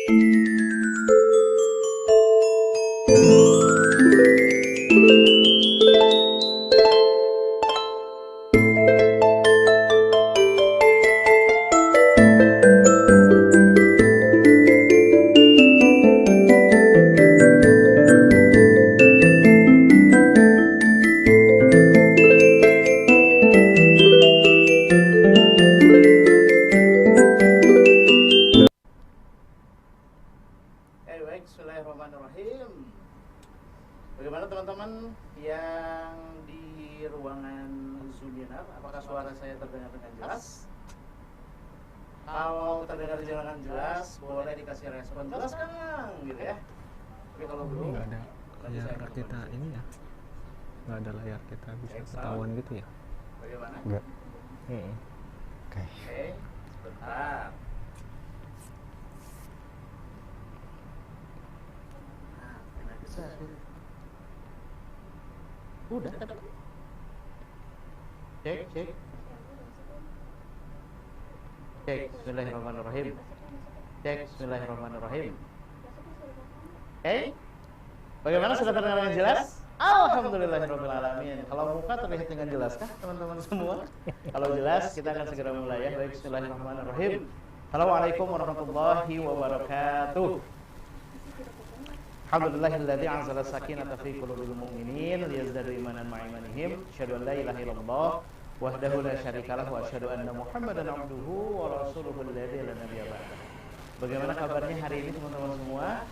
Bismillahirrahmanirrahim. Bagaimana teman-teman yang di ruangan Zuninar? Apakah suara saya terdengar dengan jelas? Kalau terdengar dengan jelas, boleh dikasih respon jelas kan, gitu ya. Tapi kalau belum, nggak ada layar kita ini ya, nggak ada layar kita bisa ketahuan gitu ya? Bagaimana? Nggak. Oke, sebentar. Udah kan? Cek. Bismillahirrahmanirrahim. Bismillahirrahmanirrahim. Bagaimana, sudah terdengar dengan jelas? Alhamdulillahirrahmanirrahim. Kalau muka terlihat dengan jelas kah teman-teman semua? Kalau jelas, kita akan segera mulai ya. Baik, bismillahirrahmanirrahim. Assalamualaikum warahmatullahi wabarakatuh. Alhamdulillahilladzi anzala sakinata fi qulubil mu'minin liyazdadu imanan ma'a imanihim. Asyhadu an la ilaha illallah wahdahu la syarikalah wa asyhadu anna Muhammadan abduhu wa rasuluhu alladzi la nabiyya ba'dahu. Bagaimana kabarnya hari ini teman-teman semua?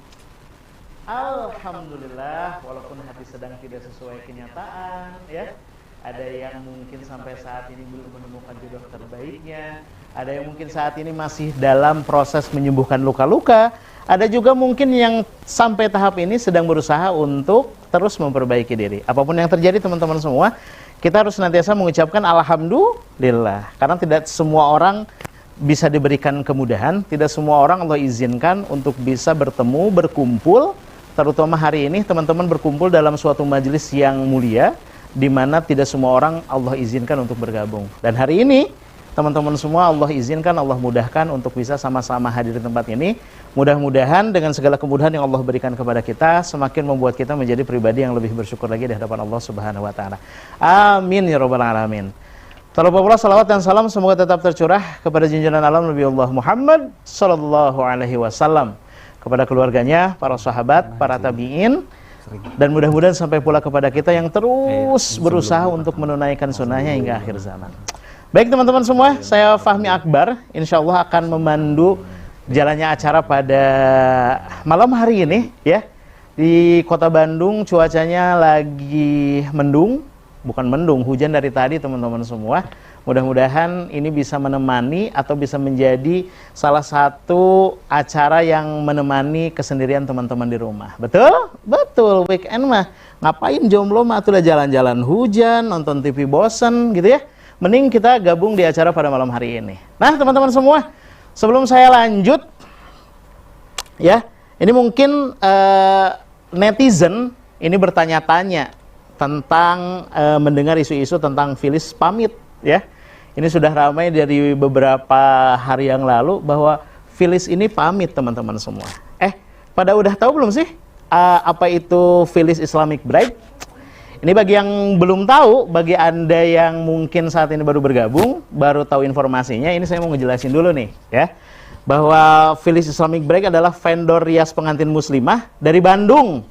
Alhamdulillah, walaupun hati sedang tidak sesuai kenyataan ya. Ada yang mungkin sampai saat ini belum menemukan jodoh terbaiknya. Ada yang mungkin saat ini masih dalam proses menyembuhkan luka-luka. Ada juga mungkin yang sampai tahap ini sedang berusaha untuk terus memperbaiki diri. Apapun yang terjadi teman-teman semua, kita harus senantiasa mengucapkan alhamdulillah. Karena tidak semua orang bisa diberikan kemudahan, tidak semua orang Allah izinkan untuk bisa bertemu, berkumpul. Terutama hari ini teman-teman berkumpul dalam suatu majelis yang mulia, di mana tidak semua orang Allah izinkan untuk bergabung. Dan hari ini teman-teman semua Allah izinkan, Allah mudahkan untuk bisa sama-sama hadir di tempat ini. Mudah-mudahan dengan segala kemudahan yang Allah berikan kepada kita, semakin membuat kita menjadi pribadi yang lebih bersyukur lagi di hadapan Allah Subhanahu wa taala. Amin ya rabbal alamin. Terlebih pula salawat dan salam semoga tetap tercurah kepada junjungan alam Nabi Allah Muhammad sallallahu alaihi wasallam, kepada keluarganya, para sahabat, para tabi'in, dan mudah-mudahan sampai pula kepada kita yang terus berusaha untuk menunaikan sunnahnya hingga akhir zaman. Baik teman-teman semua, saya Fahmi Akbar, insya Allah akan memandu jalannya acara pada malam hari ini ya. Di kota Bandung cuacanya lagi mendung, bukan mendung, hujan dari tadi teman-teman semua. Mudah-mudahan ini bisa menemani atau bisa menjadi salah satu acara yang menemani kesendirian teman-teman di rumah. Betul? Betul, weekend mah ngapain jomblo mah tuh jalan-jalan hujan, nonton TV bosen gitu ya. Mending kita gabung di acara pada malam hari ini. Nah teman-teman semua, sebelum saya lanjut ya, ini mungkin netizen ini bertanya-tanya tentang mendengar isu-isu tentang Filis pamit ya. Ini sudah ramai dari beberapa hari yang lalu bahwa Filis ini pamit teman-teman semua. Pada udah tahu belum sih apa itu Filis Islamic Bride? Ini bagi yang belum tahu, bagi Anda yang mungkin saat ini baru bergabung, baru tahu informasinya, ini saya mau ngejelasin dulu nih ya. Bahwa Filis Islamic Bride adalah vendor rias pengantin muslimah dari Bandung.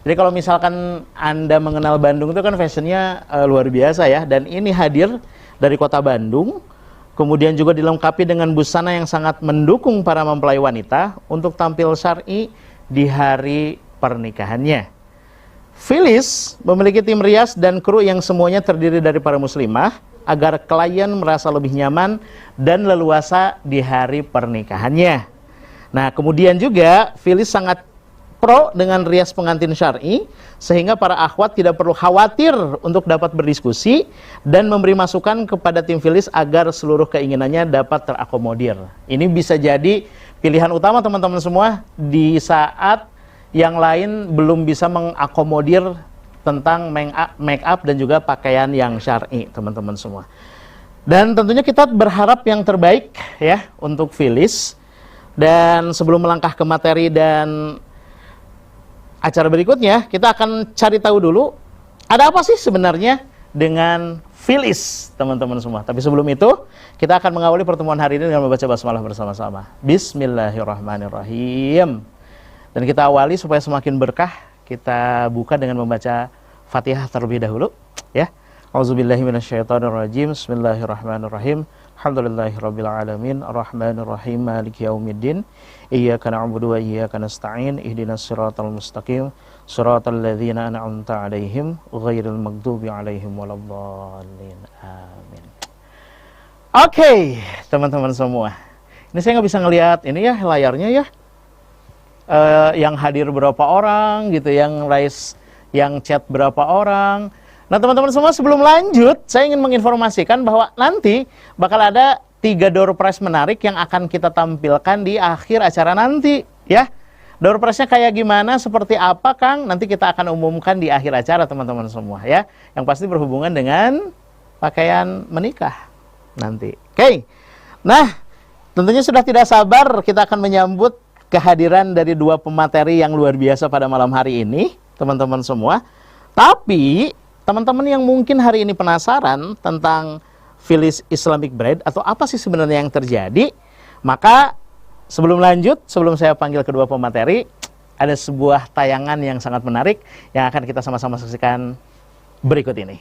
Jadi kalau misalkan Anda mengenal Bandung itu kan fashionnya luar biasa ya. Dan ini hadir dari kota Bandung. Kemudian juga dilengkapi dengan busana yang sangat mendukung para mempelai wanita untuk tampil syar'i di hari pernikahannya. Filis memiliki tim rias dan kru yang semuanya terdiri dari para muslimah agar klien merasa lebih nyaman dan leluasa di hari pernikahannya. Nah, kemudian juga Filis sangat pro dengan rias pengantin syar'i sehingga para akhwat tidak perlu khawatir untuk dapat berdiskusi dan memberi masukan kepada tim Filis agar seluruh keinginannya dapat terakomodir. Ini bisa jadi pilihan utama teman-teman semua di saat yang lain belum bisa mengakomodir tentang make up dan juga pakaian yang syar'i teman-teman semua. Dan tentunya kita berharap yang terbaik ya untuk Filis. Dan sebelum melangkah ke materi dan acara berikutnya, kita akan cari tahu dulu ada apa sih sebenarnya dengan filis, teman-teman semua. Tapi sebelum itu, kita akan mengawali pertemuan hari ini dengan membaca basmalah bersama-sama. Bismillahirrahmanirrahim. Dan kita awali supaya semakin berkah, kita buka dengan membaca Fatihah terlebih dahulu, ya. Auzubillahi minasyaitonirrajim. Bismillahirrahmanirrahim. Alhamdulillahirabbil alamin, arrahmanirrahim, maliki yaumiddin. Iyyaka na'budu wa iyyaka nasta'in. Ihdinas siratal mustaqim, siratal ladzina an'amta 'alaihim ghairil maghdubi 'alaihim waladdallin. Amin. Oke, teman-teman semua. Ini saya nggak bisa ngelihat ini ya layarnya ya. Yang hadir berapa orang gitu, yang chat berapa orang. Nah, teman-teman semua, sebelum lanjut, saya ingin menginformasikan bahwa nanti bakal ada 3 door prize menarik yang akan kita tampilkan di akhir acara nanti, ya. Door prize-nya kayak gimana, seperti apa, Kang? Nanti kita akan umumkan di akhir acara, teman-teman semua, ya. Yang pasti berhubungan dengan pakaian menikah nanti. Oke. Nah, tentunya sudah tidak sabar kita akan menyambut kehadiran dari 2 pemateri yang luar biasa pada malam hari ini, teman-teman semua. Tapi teman-teman yang mungkin hari ini penasaran tentang Filis Islamic Bride atau apa sih sebenarnya yang terjadi, maka sebelum lanjut, sebelum saya panggil kedua pemateri, ada sebuah tayangan yang sangat menarik yang akan kita sama-sama saksikan berikut ini.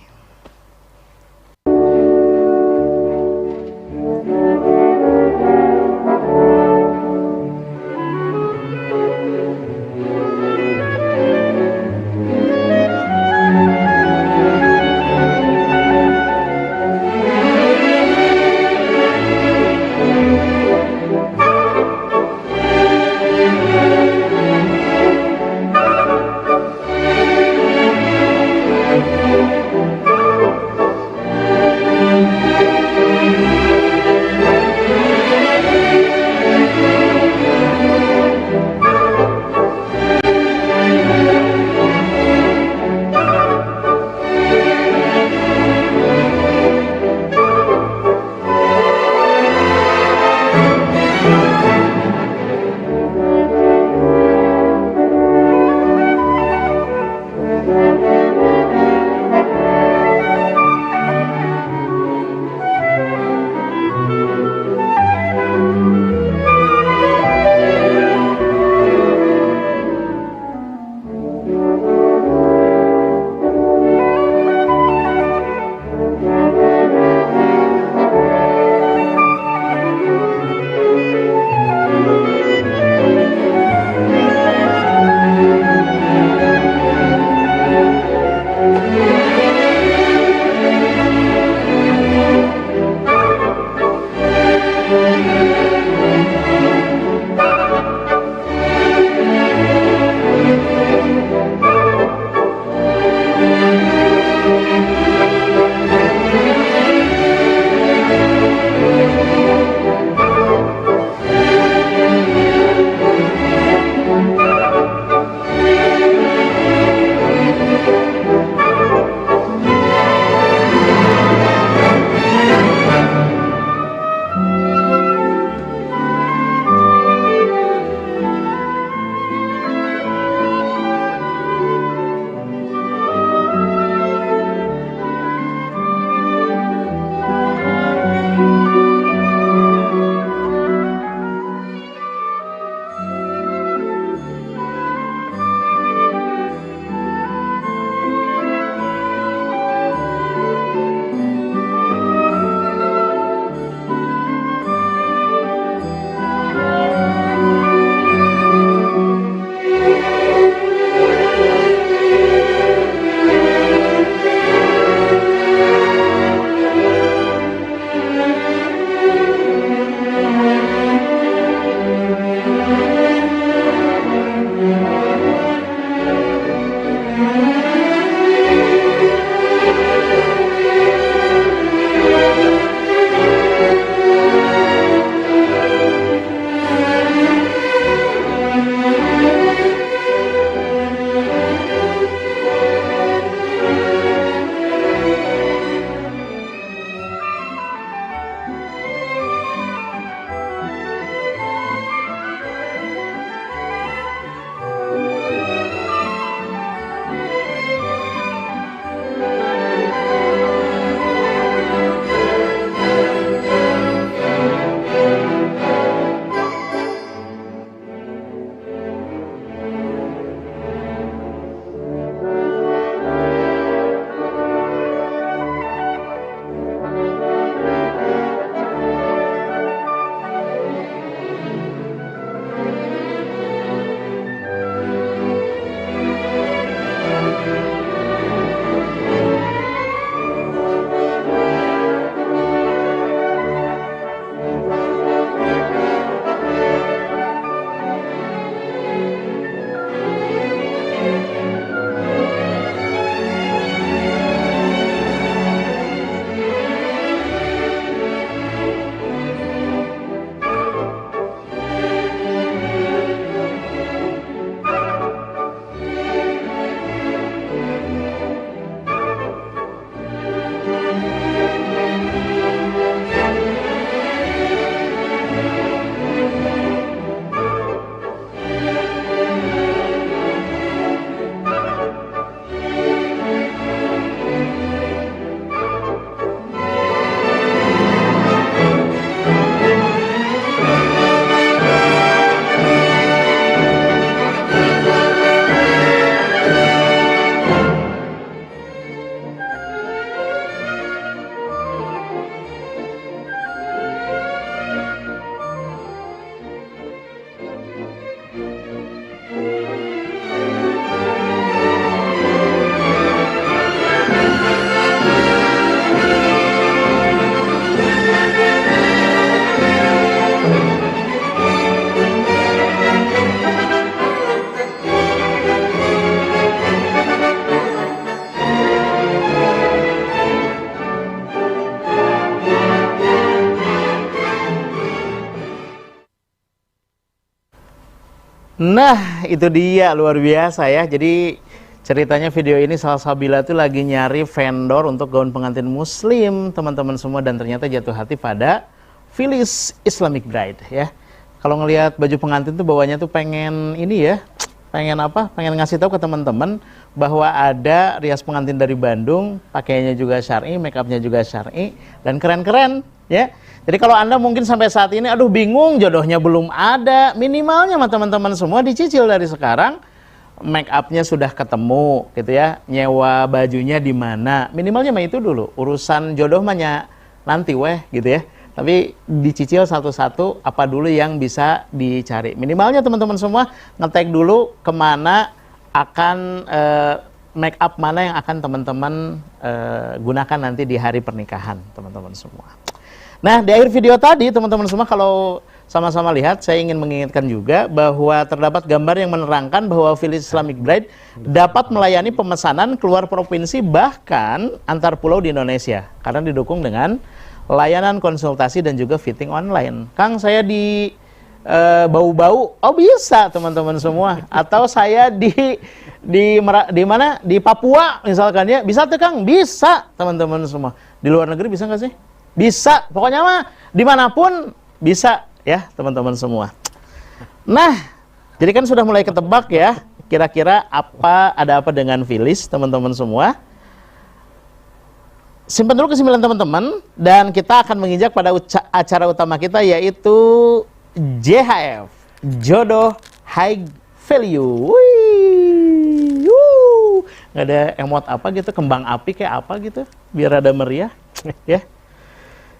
Nah, itu dia luar biasa ya. Jadi ceritanya video ini Salsabila tuh lagi nyari vendor untuk gaun pengantin muslim, teman-teman semua, dan ternyata jatuh hati pada Phyllis Islamic Bride ya. Kalau ngelihat baju pengantin tuh bawahnya tuh pengen ini ya, pengen apa? Pengen ngasih tahu ke teman-teman bahwa ada rias pengantin dari Bandung, pakaiannya juga syar'i, make upnya juga syar'i, dan keren-keren ya. Jadi kalau Anda mungkin sampai saat ini, aduh bingung, jodohnya belum ada, minimalnya sama teman-teman semua dicicil dari sekarang, make upnya sudah ketemu, gitu ya, nyewa bajunya di mana, minimalnya mah itu dulu, urusan jodoh mahnya nanti weh, gitu ya. Tapi dicicil satu-satu apa dulu yang bisa dicari. Minimalnya teman-teman semua nge-tag dulu kemana akan make up mana yang akan teman-teman gunakan nanti di hari pernikahan, teman-teman semua. Nah, di akhir video tadi, teman-teman semua, kalau sama-sama lihat, saya ingin mengingatkan juga bahwa terdapat gambar yang menerangkan bahwa Phyllis Islamic Bride dapat melayani pemesanan keluar provinsi bahkan antar pulau di Indonesia karena didukung dengan layanan konsultasi dan juga fitting online. Kang, saya di bau-bau, oh bisa teman-teman semua. Atau saya di mana? Di Papua misalkan ya, bisa tuh Kang? Bisa teman-teman semua. Di luar negeri bisa nggak sih? Bisa, pokoknya mah dimanapun bisa ya teman-teman semua. Nah, jadi kan sudah mulai ketebak ya, kira-kira ada apa dengan Phyllis teman-teman semua. Simpan dulu kesimpulan teman-teman, dan kita akan menginjak pada acara utama kita, yaitu JHF, Jodoh High Value. Wih, nggak ada emot apa gitu, kembang api kayak apa gitu, biar ada meriah ya.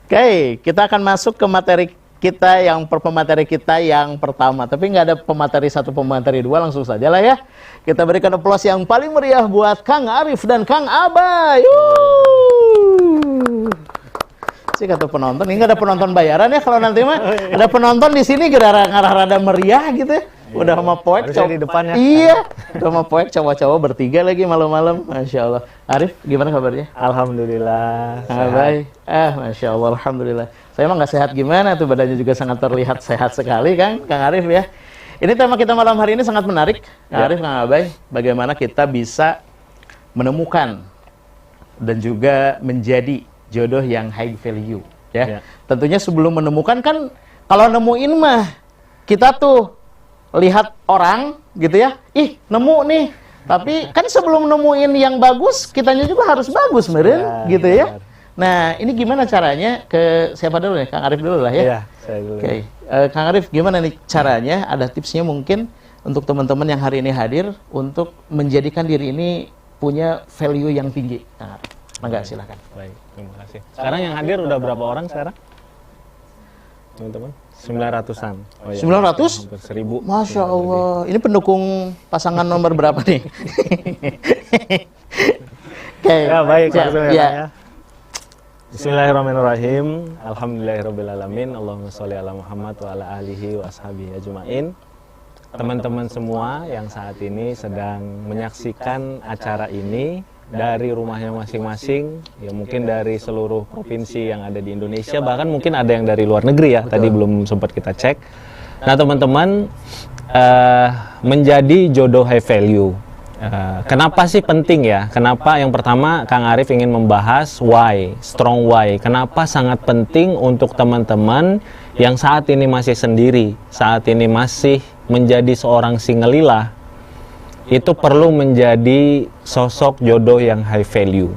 Oke, kita akan masuk ke materi kita pemateri kita yang pertama. Tapi nggak ada pemateri 1, pemateri 2, langsung saja lah ya. Kita berikan aplaus yang paling meriah buat Kang Arif dan Kang Abay. Sih kata penonton, ini nggak ada penonton bayaran ya kalau nanti mah. Ada penonton di sini ngarah rada meriah gitu ya. Udah sama poek di depannya. Iya, udah sama poek cowok-cowok bertiga lagi malam-malam. Masya Allah. Arif, gimana kabarnya? Alhamdulillah. Baik. Masya Allah, alhamdulillah. Saya emang nggak sehat gimana tuh, badannya juga sangat terlihat sehat sekali, Kang Arif ya. Ini tema kita malam hari ini sangat menarik, Kang Arif, Kang Abay. Bagaimana kita bisa menemukan dan juga menjadi jodoh yang high value, ya. Tentunya sebelum menemukan kan, kalau nemuin mah kita tuh lihat orang gitu ya, ih nemu nih, tapi kan sebelum nemuin yang bagus, kitanya juga harus bagus meren gitu ya. Nah, ini gimana caranya? Ke siapa dulu nih? Kang Arif dulu lah ya. Iya, saya dulu. Oke. Kang Arif, gimana nih caranya? Ada tipsnya mungkin untuk teman-teman yang hari ini hadir untuk menjadikan diri ini punya value yang tinggi. Kang Arif, mangga silakan. Baik, terima kasih. Sekarang yang hadir udah berapa orang sekarang? Teman-teman? 900-an. Oh, ya. 900? Hampir 1000. Masya Allah. Ini pendukung pasangan nomor berapa nih? Oke. Ya, baik. Ya. Bismillahirrahmanirrahim. Alhamdulillahirrabbilalamin. Allahumma sholli ala Muhammad wa ala alihi wa ashabihi ajma'in. Teman-teman semua yang saat ini sedang menyaksikan acara ini dari rumahnya masing-masing, ya mungkin dari seluruh provinsi yang ada di Indonesia, bahkan mungkin ada yang dari luar negeri ya. Betul. Tadi belum sempat kita cek. Nah teman-teman, menjadi jodoh high value, kenapa sih penting ya? Kenapa? Yang pertama Kang Arif ingin membahas why, strong why. Kenapa sangat penting untuk teman-teman yang saat ini masih sendiri, saat ini masih menjadi seorang singlelilah, itu perlu menjadi sosok jodoh yang high value.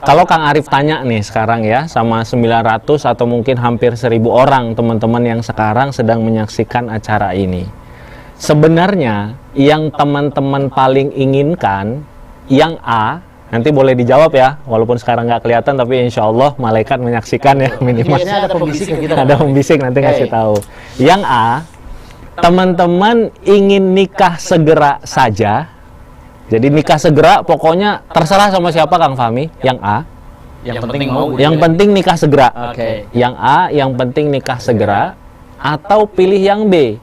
Kalau Kang Arif tanya nih sekarang ya sama 900 atau mungkin hampir 1000 orang teman-teman yang sekarang sedang menyaksikan acara ini, sebenarnya yang teman-teman paling inginkan yang A, nanti boleh dijawab ya, walaupun sekarang nggak kelihatan tapi insya Allah malaikat menyaksikan ya minimal. Ada pembisik kita. Ada pembisik nanti ngasih tahu. Yang A, teman-teman ingin nikah segera saja, jadi nikah segera pokoknya terserah sama siapa Kang Fahmi, yang A. Yang penting mau. Yang penting nikah segera. Oke. Yang A, yang penting nikah segera. Atau pilih yang B,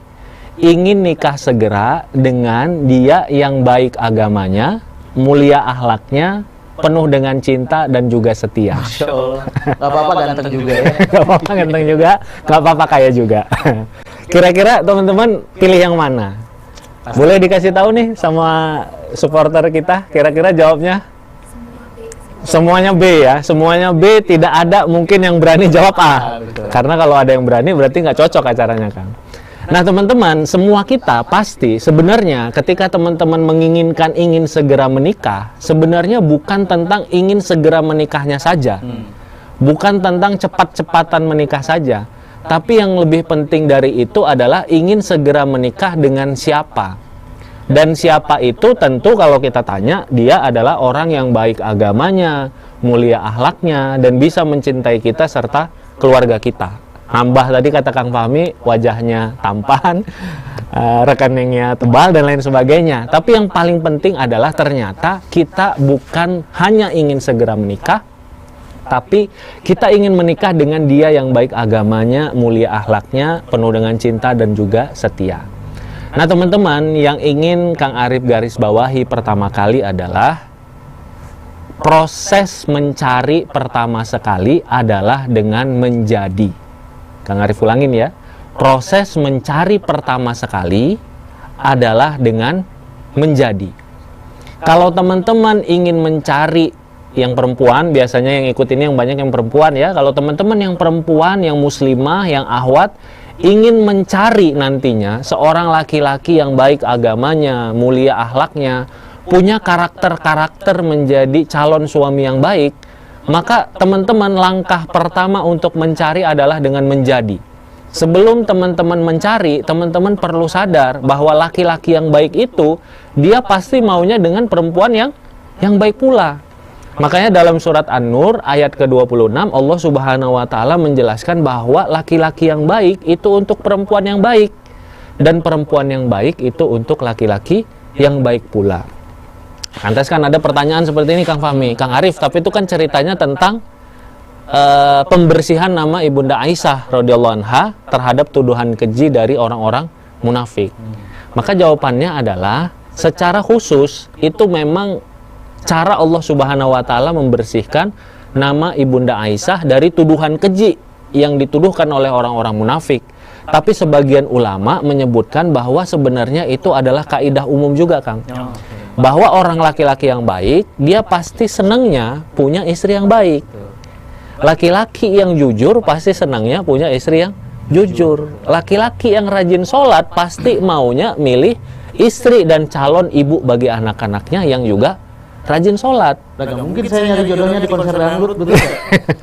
ingin nikah segera dengan dia yang baik agamanya, mulia akhlaknya, penuh dengan cinta dan juga setia. Masya Allah. Gak apa-apa ganteng juga ya. Gak apa-apa ganteng juga, gak apa-apa kaya juga. Kira-kira teman-teman pilih yang mana? Boleh dikasih tahu nih sama supporter kita, kira-kira jawabnya? Semuanya B ya, semuanya B, tidak ada mungkin yang berani jawab A. Karena kalau ada yang berani berarti nggak cocok acaranya kan. Nah teman-teman, semua kita pasti sebenarnya ketika teman-teman menginginkan ingin segera menikah, sebenarnya bukan tentang ingin segera menikahnya saja. Bukan tentang cepat-cepatan menikah saja. Tapi yang lebih penting dari itu adalah ingin segera menikah dengan siapa. Dan siapa itu tentu kalau kita tanya, dia adalah orang yang baik agamanya, mulia akhlaknya, dan bisa mencintai kita serta keluarga kita. Nambah tadi kata Kang Fahmi, wajahnya tampan, rekeningnya tebal, dan lain sebagainya. Tapi yang paling penting adalah ternyata kita bukan hanya ingin segera menikah, tapi kita ingin menikah dengan dia yang baik agamanya, mulia akhlaknya, penuh dengan cinta dan juga setia. Nah teman-teman, yang ingin Kang Arif garis bawahi pertama kali adalah proses mencari pertama sekali adalah dengan menjadi. Kang Arif ulangin ya, proses mencari pertama sekali adalah dengan menjadi. Kalau teman-teman ingin mencari yang perempuan, biasanya yang ikut ini yang banyak yang perempuan ya. Kalau teman-teman yang perempuan, yang muslimah, yang ahwat, ingin mencari nantinya seorang laki-laki yang baik agamanya, mulia akhlaknya, punya karakter-karakter menjadi calon suami yang baik, maka teman-teman langkah pertama untuk mencari adalah dengan menjadi. Sebelum teman-teman mencari, teman-teman perlu sadar bahwa laki-laki yang baik itu, dia pasti maunya dengan perempuan yang baik pula. Makanya dalam surat An-Nur ayat ke-26 Allah Subhanahu wa taala menjelaskan bahwa laki-laki yang baik itu untuk perempuan yang baik dan perempuan yang baik itu untuk laki-laki yang baik pula. Lantas kan ada pertanyaan seperti ini Kang Fahmi, Kang Arif, tapi itu kan ceritanya tentang pembersihan nama Ibunda Aisyah radhiyallahu anha terhadap tuduhan keji dari orang-orang munafik. Maka jawabannya adalah secara khusus itu memang cara Allah Subhanahu wa taala membersihkan nama Ibunda Aisyah dari tuduhan keji yang dituduhkan oleh orang-orang munafik. Tapi sebagian ulama menyebutkan bahwa sebenarnya itu adalah kaidah umum juga, Kang. Bahwa orang laki-laki yang baik, dia pasti senangnya punya istri yang baik. Laki-laki yang jujur pasti senangnya punya istri yang jujur. Laki-laki yang rajin sholat pasti maunya milih istri dan calon ibu bagi anak-anaknya yang juga rajin sholat. Gak mungkin saya nyari jodohnya di konser dangdut, betul nggak?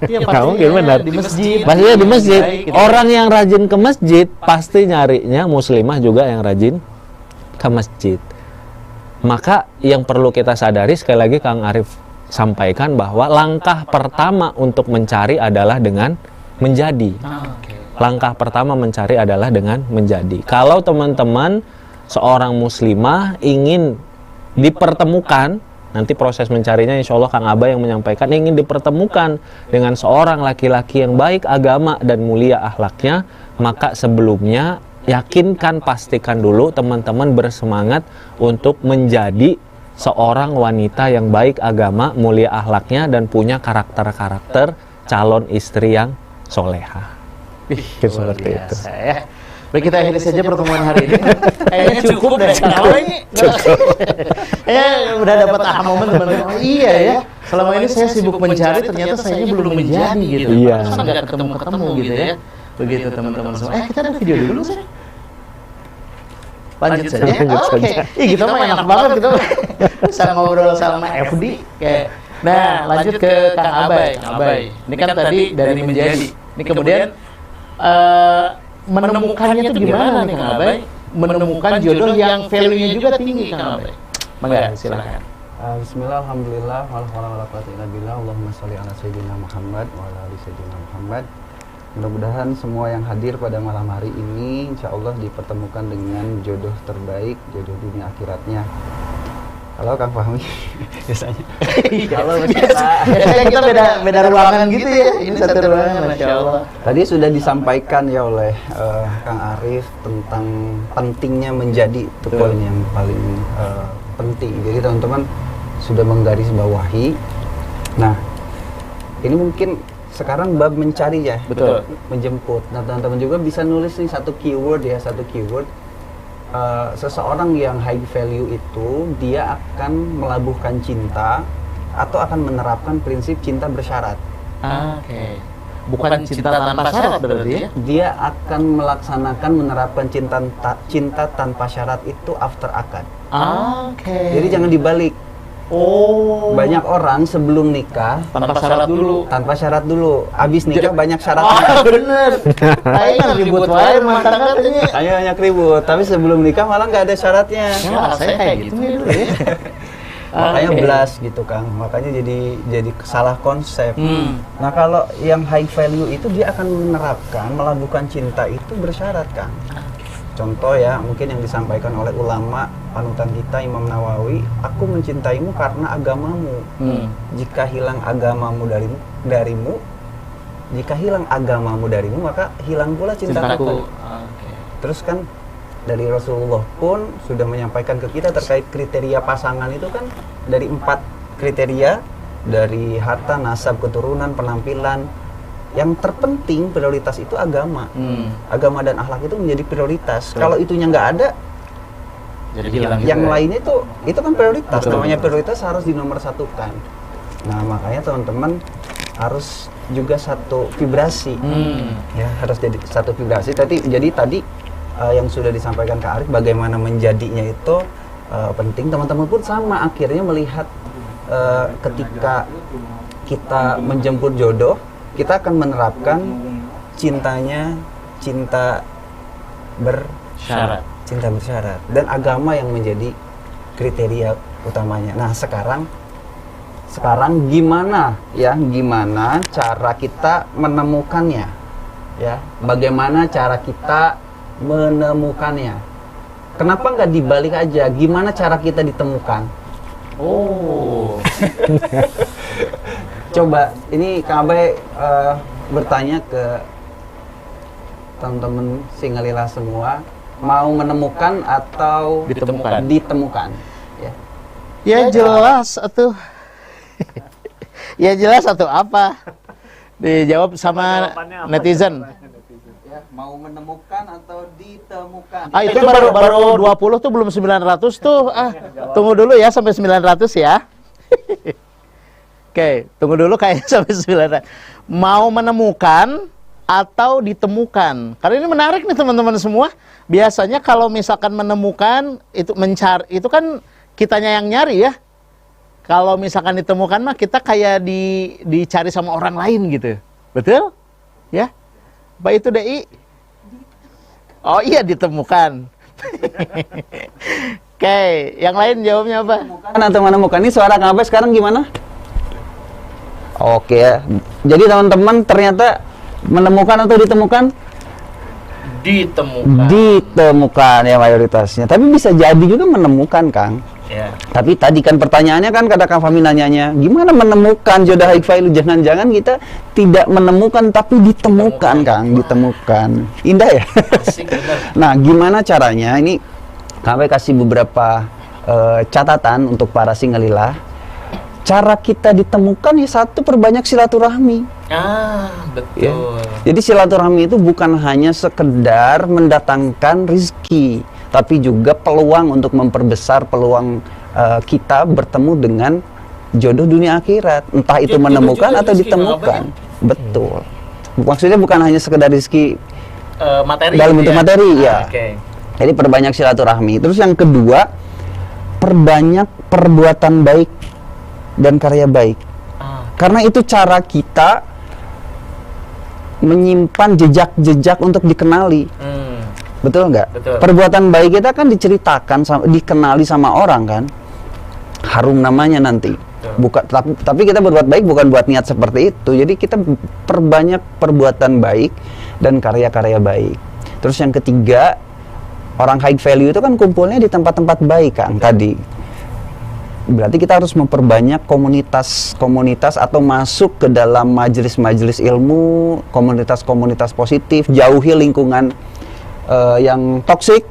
Iya, Nggak mungkin, benar. Di masjid. Pastinya di masjid. Baik, gitu. Orang yang rajin ke masjid pasti nyarinya muslimah juga yang rajin ke masjid. Maka yang perlu kita sadari, sekali lagi Kang Arif sampaikan bahwa langkah pertama untuk mencari adalah dengan menjadi. Langkah pertama mencari adalah dengan menjadi. Kalau teman-teman seorang muslimah ingin dipertemukan, nanti proses mencarinya insya Allah Kang Aba yang menyampaikan, ingin dipertemukan dengan seorang laki-laki yang baik agama dan mulia akhlaknya, maka sebelumnya yakinkan, pastikan dulu teman-teman bersemangat untuk menjadi seorang wanita yang baik agama, mulia akhlaknya, dan punya karakter-karakter calon istri yang soleha. Seperti itu. Ya. Baik, kita akhiri saja pertemuan hari ini. Kayaknya cukup deh. Cukup. Udah dapat aha momen teman-teman. Oh, iya ya. Selama ini saya sibuk mencari, ternyata saya belum menjadi gitu. Iya. Terus nggak ketemu gitu ya. Begitu teman-teman semua. Kita ada video dulu sih. Lanjut saja. Oke. Ih, kita mah enak banget gitu. Bisa ngobrol sama FD kayak. Nah, lanjut ke Kang Abai. Kang Abai. Ini kan tadi dari menjadi. Ini kemudian menemukannya itu gimana nih Kang Abai? Menemukan jodoh yang value-nya juga tinggi Kang Abai. Mangga, silakan. Bismillah, alhamdulillah, wala quwwata illa billah, Allahumma sholli ala sayyidina Muhammad wa ala ali sayyidina Muhammad. Mudah-mudahan semua yang hadir pada malam hari ini insya Allah dipertemukan dengan jodoh terbaik, jodoh dunia akhiratnya. Halo Kang Fahmi, biasanya. Halo Mas Yasa. Biasanya kita beda ruangan gitu ya. Ini satu ruangan, Masya Allah. Tadi sudah disampaikan ya oleh Kang Arif tentang pentingnya menjadi, itu poin yang paling penting. Jadi teman-teman sudah menggarisbawahi. Nah, ini mungkin sekarang bab mencari ya, Betul. menjemput. Nah, teman-teman juga bisa nulis nih satu keyword. Seseorang yang high value itu dia akan melabuhkan cinta atau akan menerapkan prinsip cinta bersyarat. Oke. Bukan cinta tanpa syarat berarti ya? Dia akan melaksanakan menerapkan cinta tanpa syarat itu after akad. Oke. Jadi jangan dibalik. Oh. Banyak orang sebelum nikah Tanpa syarat dulu. tanpa syarat dulu. Habis nikah banyak Oh, syaratnya. bener. Kayaknya kan ribut wae rumah tangga katanya. Hanya banyak ribut, tapi sebelum nikah malah nggak ada syaratnya. Ya, saya kayak gitu ya dulu ya. Makanya Oke. belas gitu Kang. Makanya jadi salah konsep. Nah, kalau yang high value itu dia akan menerapkan melabuhkan cinta itu bersyarat Kang. Contoh ya, mungkin yang disampaikan oleh ulama panutan kita Imam Nawawi, aku mencintaimu karena agamamu. Jika hilang agamamu darimu, jika hilang agamamu darimu, maka hilang pula cintaku. Oke. Terus kan dari Rasulullah pun sudah menyampaikan ke kita terkait kriteria pasangan itu kan dari 4 kriteria, dari harta, nasab, keturunan, penampilan. Yang terpenting prioritas itu agama. Agama dan akhlak itu menjadi prioritas. Kalau itunya nggak ada, Jadi hilang yang gitu ya. lainnya itu kan prioritas. Betul, Namanya betul. prioritas harus dinomorsatukan. Nah, makanya teman-teman harus juga satu vibrasi. Ya, harus jadi satu vibrasi. Jadi tadi yang sudah disampaikan Kak Arif bagaimana menjadinya itu penting. Teman-teman pun sama akhirnya melihat ketika kita menjemput jodoh, kita akan menerapkan cinta Syarat. cinta bersyarat dan agama yang menjadi kriteria utamanya. Nah, sekarang gimana cara kita menemukannya? Ya, bagaimana cara kita menemukannya? Kenapa nggak dibalik aja? Gimana cara kita ditemukan? Oh. Coba, ini Kang Abai bertanya ke teman-teman Singalila semua, mau menemukan atau ditemukan? Ya. Ya jelas atuh. Ya jelas atuh apa? Dijawab sama netizen. Ya, mau menemukan atau ditemukan? Ah, itu baru 20 tuh, belum 900 tuh. Tunggu dulu ya sampai 900 ya. Oke, tunggu dulu kayaknya sampai 900. Mau menemukan atau ditemukan? Karena ini menarik nih teman-teman semua. Biasanya kalau misalkan menemukan itu mencari, itu kan kitanya yang nyari ya. Kalau misalkan ditemukan mah kita kayak dicari sama orang lain gitu. Betul? Ya. Apa itu DI? Oh iya, ditemukan. Oke, yang lain jawabnya apa? Atau menemukan. Ini suara Kang Abai sekarang gimana? Oke ya. Jadi teman-teman ternyata menemukan atau ditemukan? Ditemukan ya mayoritasnya. Tapi bisa jadi juga menemukan, Kang. Ya. Tapi tadi kan pertanyaannya kan kata Kang Fahmi nanyanya, gimana menemukan jodoh high value? Jangan-jangan kita tidak menemukan tapi ditemukan, Kang. Ditemukan. Indah ya? Asik, bener. Nah, gimana caranya? Ini kami kasih beberapa catatan untuk para Singalila. Cara kita ditemukan ya satu, perbanyak silaturahmi. Betul. Ya. Jadi silaturahmi itu bukan hanya sekedar mendatangkan rizki, tapi juga peluang untuk memperbesar peluang kita bertemu dengan jodoh dunia akhirat. Entah itu menemukan atau ditemukan. Betul. Maksudnya bukan hanya sekedar rizki Materi dalam bentuk ya? materi ya. Oke. Jadi perbanyak silaturahmi. Terus yang kedua, perbanyak perbuatan baik dan karya baik. Karena itu cara kita menyimpan jejak-jejak untuk dikenali. Betul nggak? Betul. Perbuatan baik kita kan diceritakan, dikenali sama orang kan. Harum namanya nanti. Betul. Bukan, tapi kita berbuat baik bukan buat niat seperti itu. Jadi kita perbanyak perbuatan baik dan karya-karya baik. Terus yang ketiga, orang high value itu kan kumpulnya di tempat-tempat baik, Kang, tadi. Berarti kita harus memperbanyak komunitas atau masuk ke dalam majelis-majelis ilmu, komunitas-komunitas positif, jauhi lingkungan yang toksik,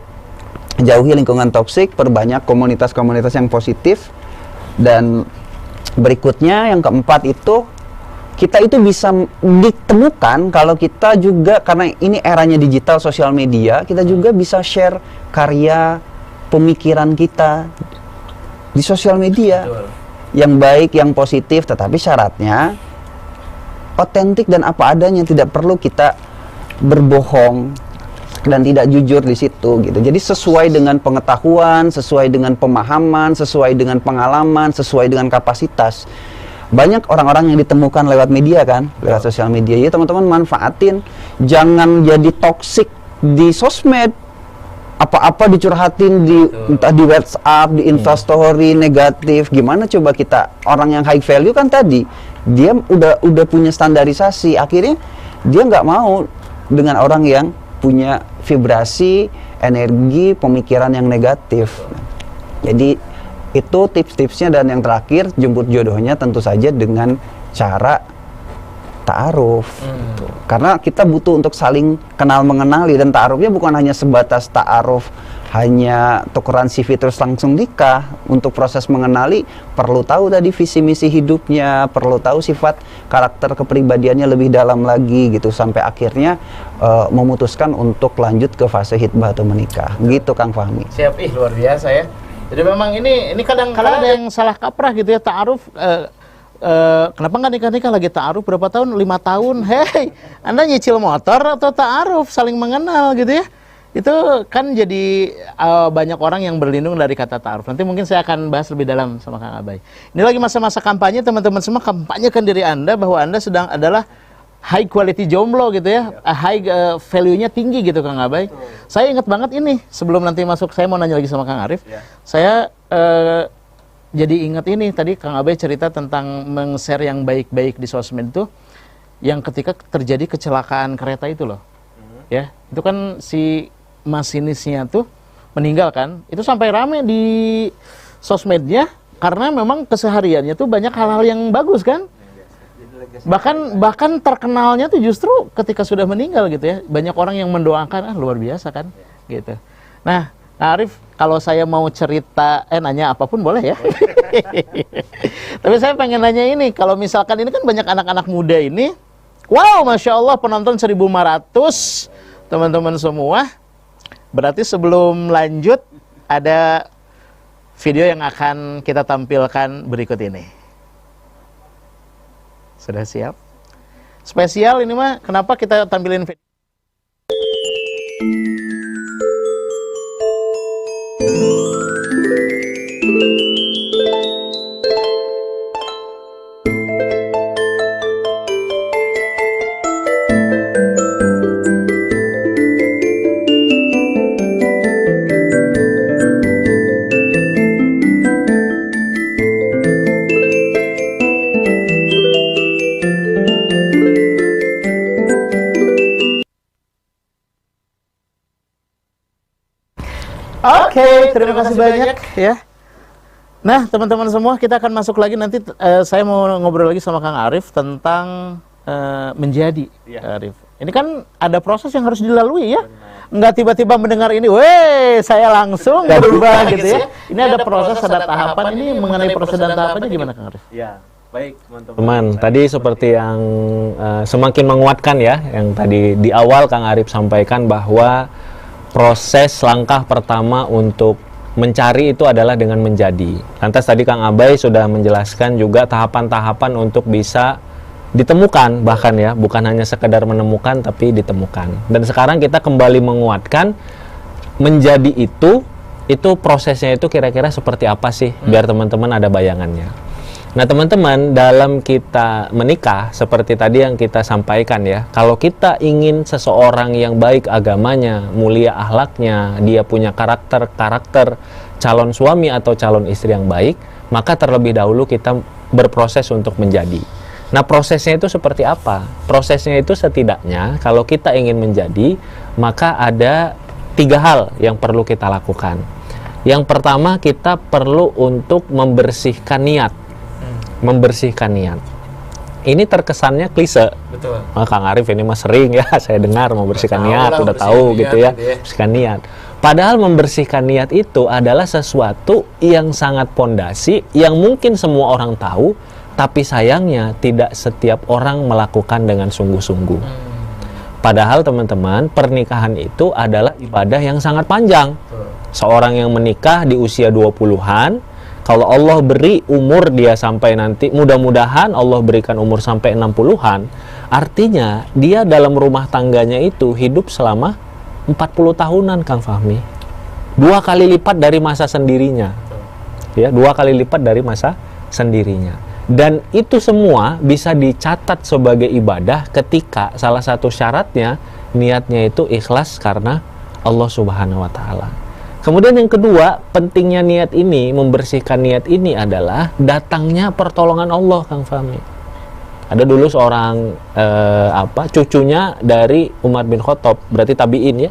perbanyak komunitas-komunitas yang positif. Dan berikutnya yang keempat itu, kita itu bisa ditemukan kalau kita juga, karena ini eranya digital, sosial media, kita juga bisa share karya pemikiran kita di sosial media. Betul. Yang baik, yang positif, tetapi syaratnya otentik dan apa adanya, tidak perlu kita berbohong dan tidak jujur di situ gitu. Jadi sesuai dengan pengetahuan, sesuai dengan pemahaman, sesuai dengan pengalaman, sesuai dengan kapasitas. Banyak orang-orang yang ditemukan lewat media kan, lewat sosial media. Ya teman-teman manfaatin, jangan jadi toksik di sosmed. Apa-apa dicurhatin entah di WhatsApp, di Instastory negatif. Gimana coba kita, orang yang high value kan tadi, dia udah punya standarisasi. Akhirnya dia nggak mau dengan orang yang punya vibrasi, energi, pemikiran yang negatif. Jadi itu tips-tipsnya. Dan yang terakhir, jemput jodohnya tentu saja dengan cara ta'aruf. Gitu. Karena kita butuh untuk saling kenal mengenali, dan ta'arufnya bukan hanya sebatas ta'aruf hanya tukeran CV terus langsung nikah. Untuk proses mengenali perlu tahu tadi visi misi hidupnya, perlu tahu sifat karakter kepribadiannya lebih dalam lagi gitu, sampai akhirnya memutuskan untuk lanjut ke fase hitbah atau menikah. Gitu Kang Fahmi. Siap, luar biasa ya. Jadi memang ini kadang-kadang ada yang salah kaprah gitu ya, ta'aruf. Kenapa nggak nikah-nikah lagi ta'aruf berapa tahun? 5 tahun. Hei, Anda nyicil motor atau ta'aruf? Saling mengenal gitu ya. Itu kan jadi banyak orang yang berlindung dari kata ta'aruf. Nanti mungkin saya akan bahas lebih dalam sama Kang Abai. Ini lagi masa-masa kampanye, teman-teman semua kampanyekan diri Anda bahwa Anda sedang adalah high quality jomblo gitu ya. High value-nya tinggi gitu Kang Abai. Saya ingat banget ini, sebelum nanti masuk saya mau nanya lagi sama Kang Arif. Saya jadi ingat ini tadi Kang Abai cerita tentang meng-share yang baik-baik di sosmed itu, yang ketika terjadi kecelakaan kereta itu loh. Ya, itu kan si masinisnya tuh meninggal kan, itu sampai rame di sosmednya karena memang kesehariannya tuh banyak hal-hal yang bagus kan, bahkan terkenalnya tuh justru ketika sudah meninggal gitu ya, banyak orang yang mendoakan, luar biasa kan gitu. Nah Arif, kalau saya mau cerita, nanya apapun boleh ya. Tapi saya pengen nanya ini, kalau misalkan ini kan banyak anak-anak muda ini, wow, Masya Allah penonton 1.500, teman-teman semua. Berarti sebelum lanjut, ada video yang akan kita tampilkan berikut ini. Sudah siap? Spesial ini mah, kenapa kita tampilin video? Oke, terima kasih banyak ya. Nah, teman-teman semua, kita akan masuk lagi nanti. Saya mau ngobrol lagi sama Kang Arif tentang menjadi Arif. Ini kan ada proses yang harus dilalui ya. Nggak tiba-tiba mendengar ini, weh, saya langsung berubah gitu ya. Ini ada proses, ada tahapan. Ini mengenai proses dan tahapannya gimana Kang Arif? Ya, baik teman-teman. Tadi seperti yang semakin menguatkan ya, yang tadi di awal Kang Arif sampaikan bahwa proses langkah pertama untuk mencari itu adalah dengan menjadi. Lantas tadi Kang Abai sudah menjelaskan juga tahapan-tahapan untuk bisa ditemukan, bahkan ya, bukan hanya sekedar menemukan tapi ditemukan. Dan sekarang kita kembali menguatkan menjadi itu prosesnya itu kira-kira seperti apa sih, biar teman-teman ada bayangannya. Nah teman-teman, dalam kita menikah seperti tadi yang kita sampaikan ya, kalau kita ingin seseorang yang baik agamanya, mulia akhlaknya, dia punya karakter calon suami atau calon istri yang baik, maka terlebih dahulu kita berproses untuk menjadi. Nah, prosesnya itu seperti apa? Prosesnya itu setidaknya kalau kita ingin menjadi, maka ada 3 hal yang perlu kita lakukan. Yang pertama, kita perlu untuk membersihkan niat. Membersihkan niat. Ini terkesannya klise. Betul. Kang Arif ini mah sering ya saya dengar membersihkan niat, udah tahu gitu ya. Bersihkan niat. Padahal membersihkan niat itu adalah sesuatu yang sangat pondasi, yang mungkin semua orang tahu, tapi sayangnya tidak setiap orang melakukan dengan sungguh-sungguh. Padahal teman-teman, pernikahan itu adalah ibadah yang sangat panjang. Seorang yang menikah di usia 20-an, kalau Allah beri umur dia sampai nanti, mudah-mudahan Allah berikan umur sampai 60-an, artinya dia dalam rumah tangganya itu hidup selama 40 tahunan, Kang Fahmi. 2 kali lipat dari masa sendirinya. Ya, 2 kali lipat dari masa sendirinya. Dan itu semua bisa dicatat sebagai ibadah ketika salah satu syaratnya niatnya itu ikhlas karena Allah Subhanahu wa taala. Kemudian yang kedua, pentingnya niat ini, membersihkan niat ini adalah datangnya pertolongan Allah, Kang Fahmi. Ada dulu seorang cucunya dari Umar bin Khattab, berarti tabi'in ya.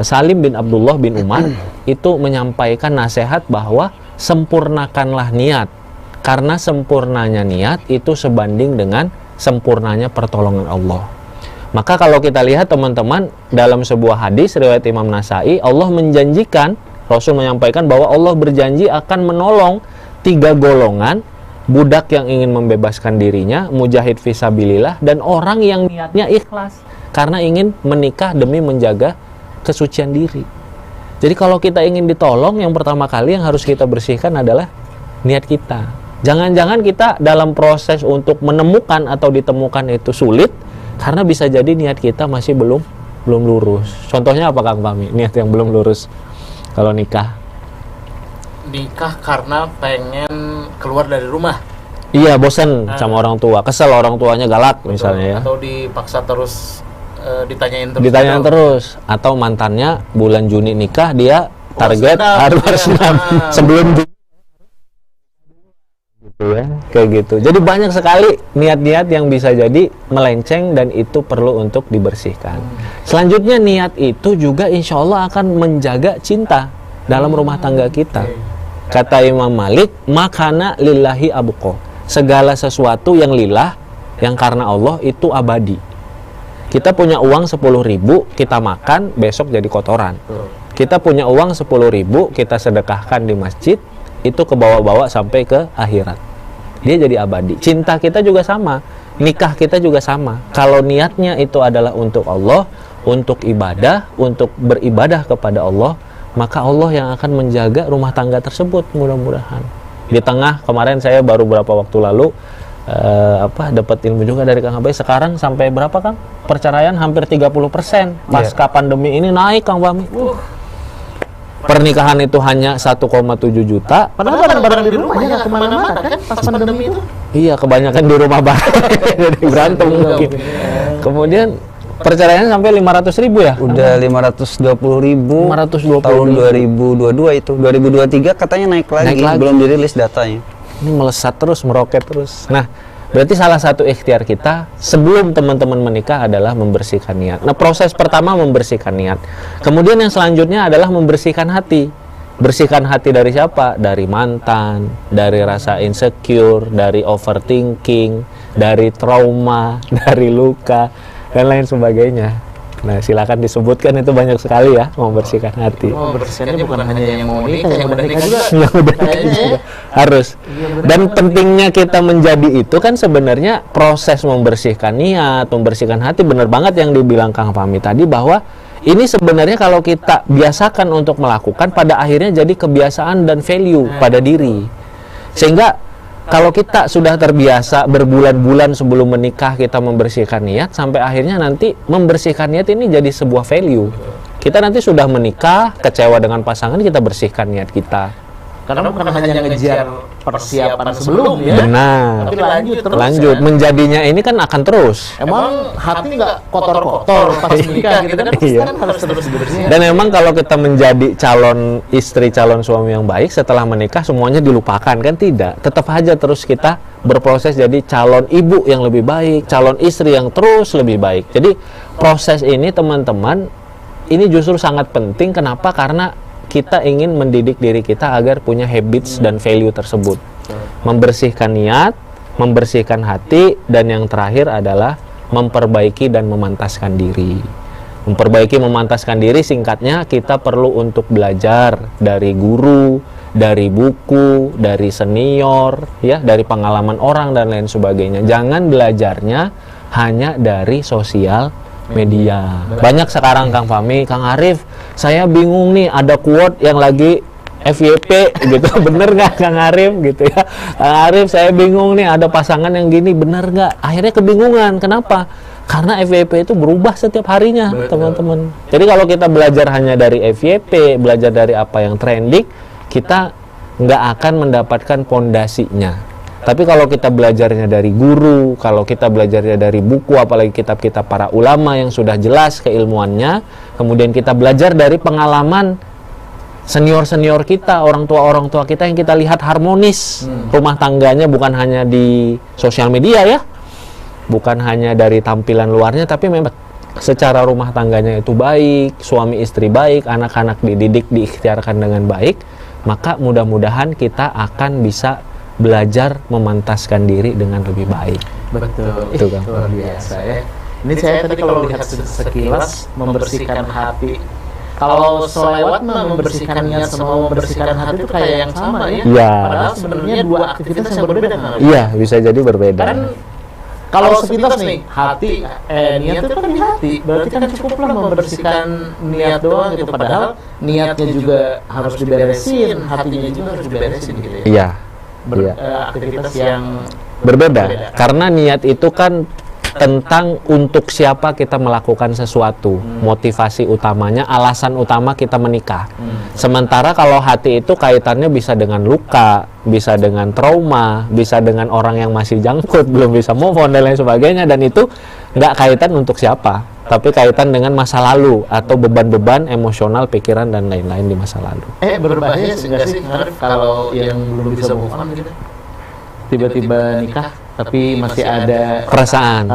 Salim bin Abdullah bin Umar itu menyampaikan nasihat bahwa sempurnakanlah niat. Karena sempurnanya niat itu sebanding dengan sempurnanya pertolongan Allah. Maka kalau kita lihat teman-teman, dalam sebuah hadis riwayat Imam Nasai, Allah menjanjikan, Rasul menyampaikan bahwa Allah berjanji akan menolong 3 golongan, budak yang ingin membebaskan dirinya, mujahid fisabilillah, dan orang yang niatnya ikhlas karena ingin menikah demi menjaga kesucian diri. Jadi kalau kita ingin ditolong, yang pertama kali yang harus kita bersihkan adalah niat kita. Jangan-jangan kita dalam proses untuk menemukan atau ditemukan itu sulit, karena bisa jadi niat kita masih belum lurus. Contohnya apa, Kang Fahmi? Niat yang belum lurus kalau nikah. Nikah karena pengen keluar dari rumah. Iya, bosan sama orang tua, kesel orang tuanya galak misalnya ya. Atau dipaksa terus ditanyain terus. Ditanyain terus. Atau mantannya bulan Juni nikah, dia target harus sebelum ya, kayak gitu. Jadi banyak sekali niat-niat yang bisa jadi melenceng dan itu perlu untuk dibersihkan. Selanjutnya, niat itu juga insya Allah akan menjaga cinta dalam rumah tangga kita. Kata Imam Malik, makana lillahi abqo. Segala sesuatu yang lillah, yang karena Allah itu abadi. Kita punya uang 10.000, kita makan, besok jadi kotoran. Kita punya uang 10.000, kita sedekahkan di masjid, itu kebawa-bawa sampai ke akhirat. Dia jadi abadi. Cinta kita juga sama, nikah kita juga sama. Kalau niatnya itu adalah untuk Allah, untuk ibadah, untuk beribadah kepada Allah, maka Allah yang akan menjaga rumah tangga tersebut, mudah-mudahan. Di tengah, kemarin saya baru beberapa waktu lalu dapat ilmu juga dari Kang Abai. Sekarang sampai berapa, Kang? Perceraian hampir 30%. Pasca pandemi ini naik, Kang Fahmi. Pernikahan itu hanya 1,7 juta. Padahal barang-barang di rumah ya kemana-mana kan pas pandemi itu. Iya, kebanyakan di rumah bareng. Jadi berantem mungkin. Kemudian perceraian sampai 500.000 ya? Udah 520.000 520.000 tahun 2022 itu. 2023 katanya naik lagi. Belum dirilis datanya. Ini melesat terus, meroket terus. Nah, berarti salah satu ikhtiar kita sebelum teman-teman menikah adalah membersihkan niat. Nah, proses pertama membersihkan niat. Kemudian yang selanjutnya adalah membersihkan hati. Bersihkan hati dari siapa? Dari mantan, dari rasa insecure, dari overthinking, dari trauma, dari luka, dan lain sebagainya. Nah, silakan disebutkan, itu banyak sekali ya, membersihkan hati. Membersihkannya bukan hanya yang mau nikah, yang udah nikah juga. Yang udah nikah juga harus. Dan pentingnya kita menjadi itu kan sebenarnya proses membersihkan niat, membersihkan hati. Benar banget yang dibilang Kang Fahmi tadi, bahwa ini sebenarnya kalau kita biasakan untuk melakukan, pada akhirnya jadi kebiasaan dan value pada diri. Sehingga kalau kita sudah terbiasa berbulan-bulan sebelum menikah kita membersihkan niat, sampai akhirnya nanti membersihkan niat ini jadi sebuah value. Kita nanti sudah menikah, kecewa dengan pasangan, kita bersihkan niat kita. Karena bukan hanya ngejar persiapan sebelum ya, Benar. tapi lanjut terus. Lanjut, ya. menjadinya ini kan akan terus. Emang hati nggak kotor-kotor pas menikah gitu kan? Iya. Kan harus terus bersih. Dan emang kalau kita menjadi calon istri, calon suami yang baik setelah menikah semuanya dilupakan kan? Tidak. Tetap aja terus kita berproses jadi calon ibu yang lebih baik, calon istri yang terus lebih baik. Jadi proses ini teman-teman, ini justru sangat penting. Kenapa? Karena kita ingin mendidik diri kita agar punya habits dan value tersebut. Membersihkan niat, membersihkan hati, dan yang terakhir adalah memperbaiki dan memantaskan diri. Memperbaiki, memantaskan diri, singkatnya kita perlu untuk belajar dari guru, dari buku, dari senior, ya, dari pengalaman orang dan lain sebagainya. Jangan belajarnya hanya dari sosial media. Banyak sekarang Kang Fahmi, Kang Arif, saya bingung nih, ada quote yang lagi FYP gitu, bener nggak Kang Arif gitu ya? Kang Arif, saya bingung nih, ada pasangan yang gini, bener nggak? Akhirnya kebingungan, kenapa? Karena FYP itu berubah setiap harinya, teman-teman. Jadi kalau kita belajar hanya dari FYP, belajar dari apa yang trending, kita nggak akan mendapatkan pondasinya. Tapi kalau kita belajarnya dari guru, kalau kita belajarnya dari buku, apalagi kitab-kitab para ulama yang sudah jelas keilmuannya, kemudian kita belajar dari pengalaman senior-senior kita, orang tua kita yang kita lihat harmonis rumah tangganya, bukan hanya di sosial media ya, bukan hanya dari tampilan luarnya, tapi memang secara rumah tangganya itu baik, suami istri baik, anak-anak dididik, diikhtiarkan dengan baik, maka mudah-mudahan kita akan bisa belajar memantaskan diri dengan lebih baik. Betul. Itu kan Luar biasa ya. Ini saya tadi kalau lihat sekilas membersihkan hati. Kalau selewat mah membersihkan niat sama membersihkan hati itu kayak yang sama ya. Iya. Padahal sebenarnya dua aktivitas yang berbeda kan. Iya, bisa jadi berbeda. Kan kalau sepintas nih, hati, niat itu kan di hati. Berarti kan cukuplah membersihkan niat doang gitu. Padahal niatnya juga harus diberesin, hatinya juga harus diberesin gitu ya. Iya. Aktivitas yang Berbeda. Karena niat itu kan tentang untuk siapa kita melakukan sesuatu, motivasi utamanya, alasan utama kita menikah. Sementara kalau hati itu kaitannya bisa dengan luka, bisa dengan trauma, bisa dengan orang yang masih jangkut, belum bisa move on dan lain sebagainya, dan itu nggak kaitan untuk siapa, tapi kaitan dengan masa lalu atau beban-beban emosional, pikiran dan lain-lain di masa lalu. berbahaya sih nggak sih Arif, kalau yang belum bisa move on gitu, tiba-tiba nikah tapi masih ada perasaan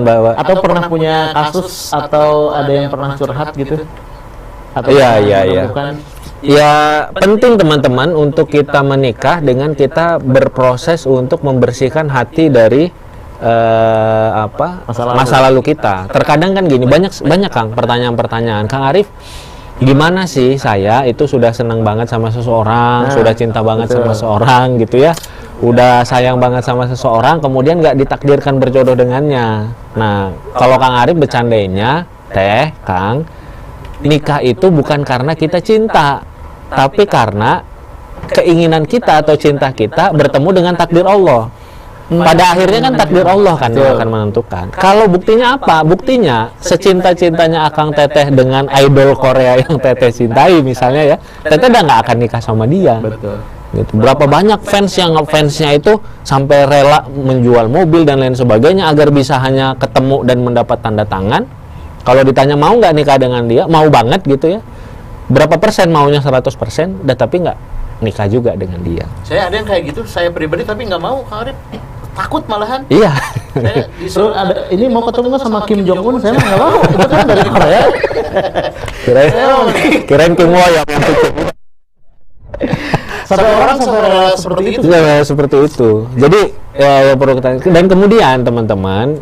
bahwa atau pernah punya kasus atau ada yang pernah curhat gitu, atau Iya. menemukan. Ya, penting teman-teman untuk kita menikah dengan kita berproses untuk membersihkan hati dari masa lalu kita. Terkadang kan gini, banyak Kang pertanyaan-pertanyaan, Kang Arif, gimana sih saya itu sudah senang banget sama seseorang, sudah cinta banget sama seseorang gitu ya, udah sayang banget sama seseorang, kemudian nggak ditakdirkan berjodoh dengannya. Nah, kalau Kang Arif bercandainya, Kang, nikah itu bukan karena kita cinta, tapi karena keinginan kita atau cinta kita bertemu dengan takdir Allah. Pada akhirnya kan takdir Allah kan yang akan menentukan. Kalau buktinya apa? Buktinya secinta-cintanya Akang Teteh dengan idol Korea yang Teteh cintai misalnya ya, Teteh udah nggak akan nikah sama dia. Betul. Gitu. Berapa banyak fans yang ngefansnya itu sampai rela menjual mobil dan lain sebagainya agar bisa hanya ketemu dan mendapat tanda tangan. Kalau ditanya mau nggak nikah dengan dia, mau banget gitu ya. Berapa persen maunya 100%, tapi nggak nikah juga dengan dia. Saya ada yang kayak gitu, saya pribadi tapi nggak mau, Kang Arif. Takut malahan. Iya. Saya Terus ada ini mau ketemu sama Kim Jong Un, saya nggak mau. Itu kan dari Korea. Kirain Kim Wo yang Sampai orang sampai rela seperti itu. ya, seperti itu. Jadi ya perlu kita, dan kemudian teman-teman,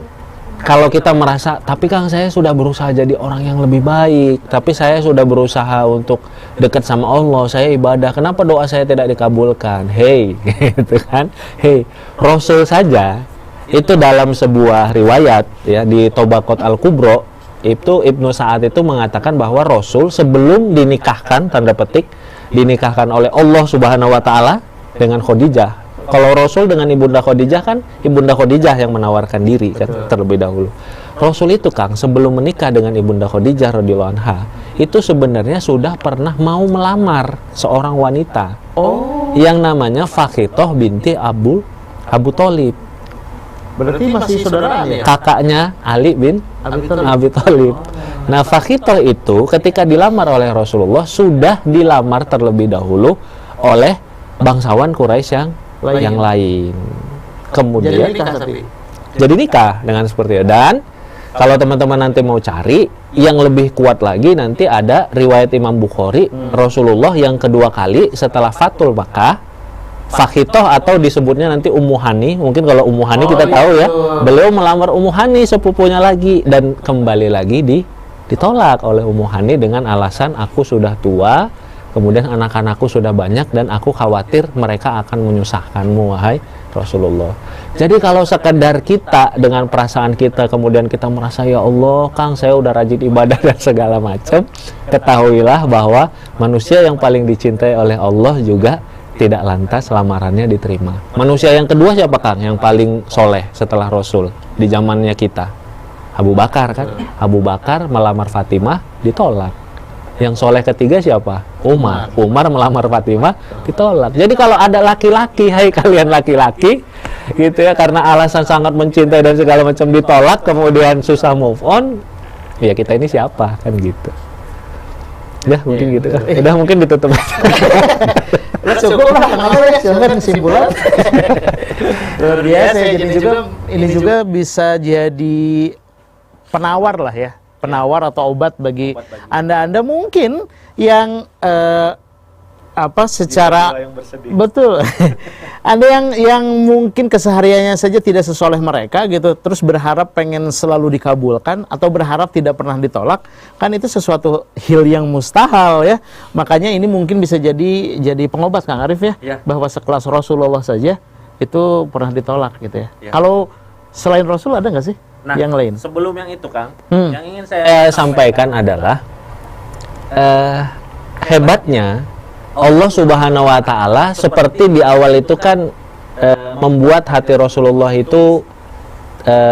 kalau kita merasa, tapi Kang saya sudah berusaha jadi orang yang lebih baik, tapi saya sudah berusaha untuk dekat sama Allah, saya ibadah, kenapa doa saya tidak dikabulkan? Hey, gitu kan? Hey, Rasul saja itu dalam sebuah riwayat ya di Tobaqat Al-Kubro itu Ibnu Sa'ad itu mengatakan bahwa Rasul sebelum dinikahkan, tanda petik, dinikahkan oleh Allah Subhanahu wa taala dengan Khadijah. Kalau Rasul dengan Ibunda Khadijah kan Ibunda Khadijah yang menawarkan diri kan terlebih dahulu. Rasul itu Kang sebelum menikah dengan Ibunda Khadijah radhiyallahu anha, itu sebenarnya sudah pernah mau melamar seorang wanita yang namanya Fakhitoh binti Abu Thalib. Berarti masih saudaraan ya? Kakaknya Ali bin Abi Thalib. Nah, Fakhitoh itu ketika dilamar oleh Rasulullah sudah dilamar terlebih dahulu oleh bangsawan Quraisy yang lain. Kemudian jadi nikah dengan seperti itu. Dan kalau teman-teman nanti mau cari yang lebih kuat lagi, nanti ada riwayat Imam Bukhari, Rasulullah yang kedua kali setelah Fathul Makkah, Fakhitoh atau disebutnya nanti Ummu Hani. Mungkin kalau Ummu Hani kita tahu ya, beliau melamar Ummu Hani sepupunya lagi, dan kembali lagi ditolak oleh Ummu Hani dengan alasan aku sudah tua, kemudian anak-anakku sudah banyak dan aku khawatir mereka akan menyusahkanmu wahai Rasulullah. Jadi kalau sekedar kita dengan perasaan kita kemudian kita merasa ya Allah Kang saya udah rajin ibadah dan segala macam, ketahuilah bahwa manusia yang paling dicintai oleh Allah juga tidak lantas lamarannya diterima. Manusia yang kedua siapa Kang yang paling soleh setelah Rasul di zamannya kita? Abu Bakar kan? Abu Bakar melamar Fatimah ditolak. Yang soleh ketiga siapa? Umar. Umar melamar Fatimah ditolak. Jadi kalau ada laki-laki, hai kalian laki-laki, gitu ya, karena alasan sangat mencintai dan segala macam ditolak, kemudian susah move on, ya kita ini siapa kan gitu. Ya mungkin gitu kan. Udah mungkin ditutup. Cukup lah, silahkan kesimpulan. Luar biasa. Jadi ini juga bisa jadi penawar lah ya. Penawar atau obat bagi Anda mungkin yang secara betul Anda yang mungkin kesehariannya saja tidak sesoleh mereka gitu, terus berharap pengen selalu dikabulkan atau berharap tidak pernah ditolak, kan itu sesuatu hal yang mustahil ya. Makanya ini mungkin bisa jadi pengobat Kang Arif ya, bahwa sekelas Rasulullah saja itu pernah ditolak gitu ya. Kalau selain Rasul ada nggak sih? Nah, yang lain. Sebelum yang itu, Kang, yang ingin saya sampaikan adalah hebatnya Allah Subhanahu wa taala seperti di awal itu kan membuat hati Rasulullah itu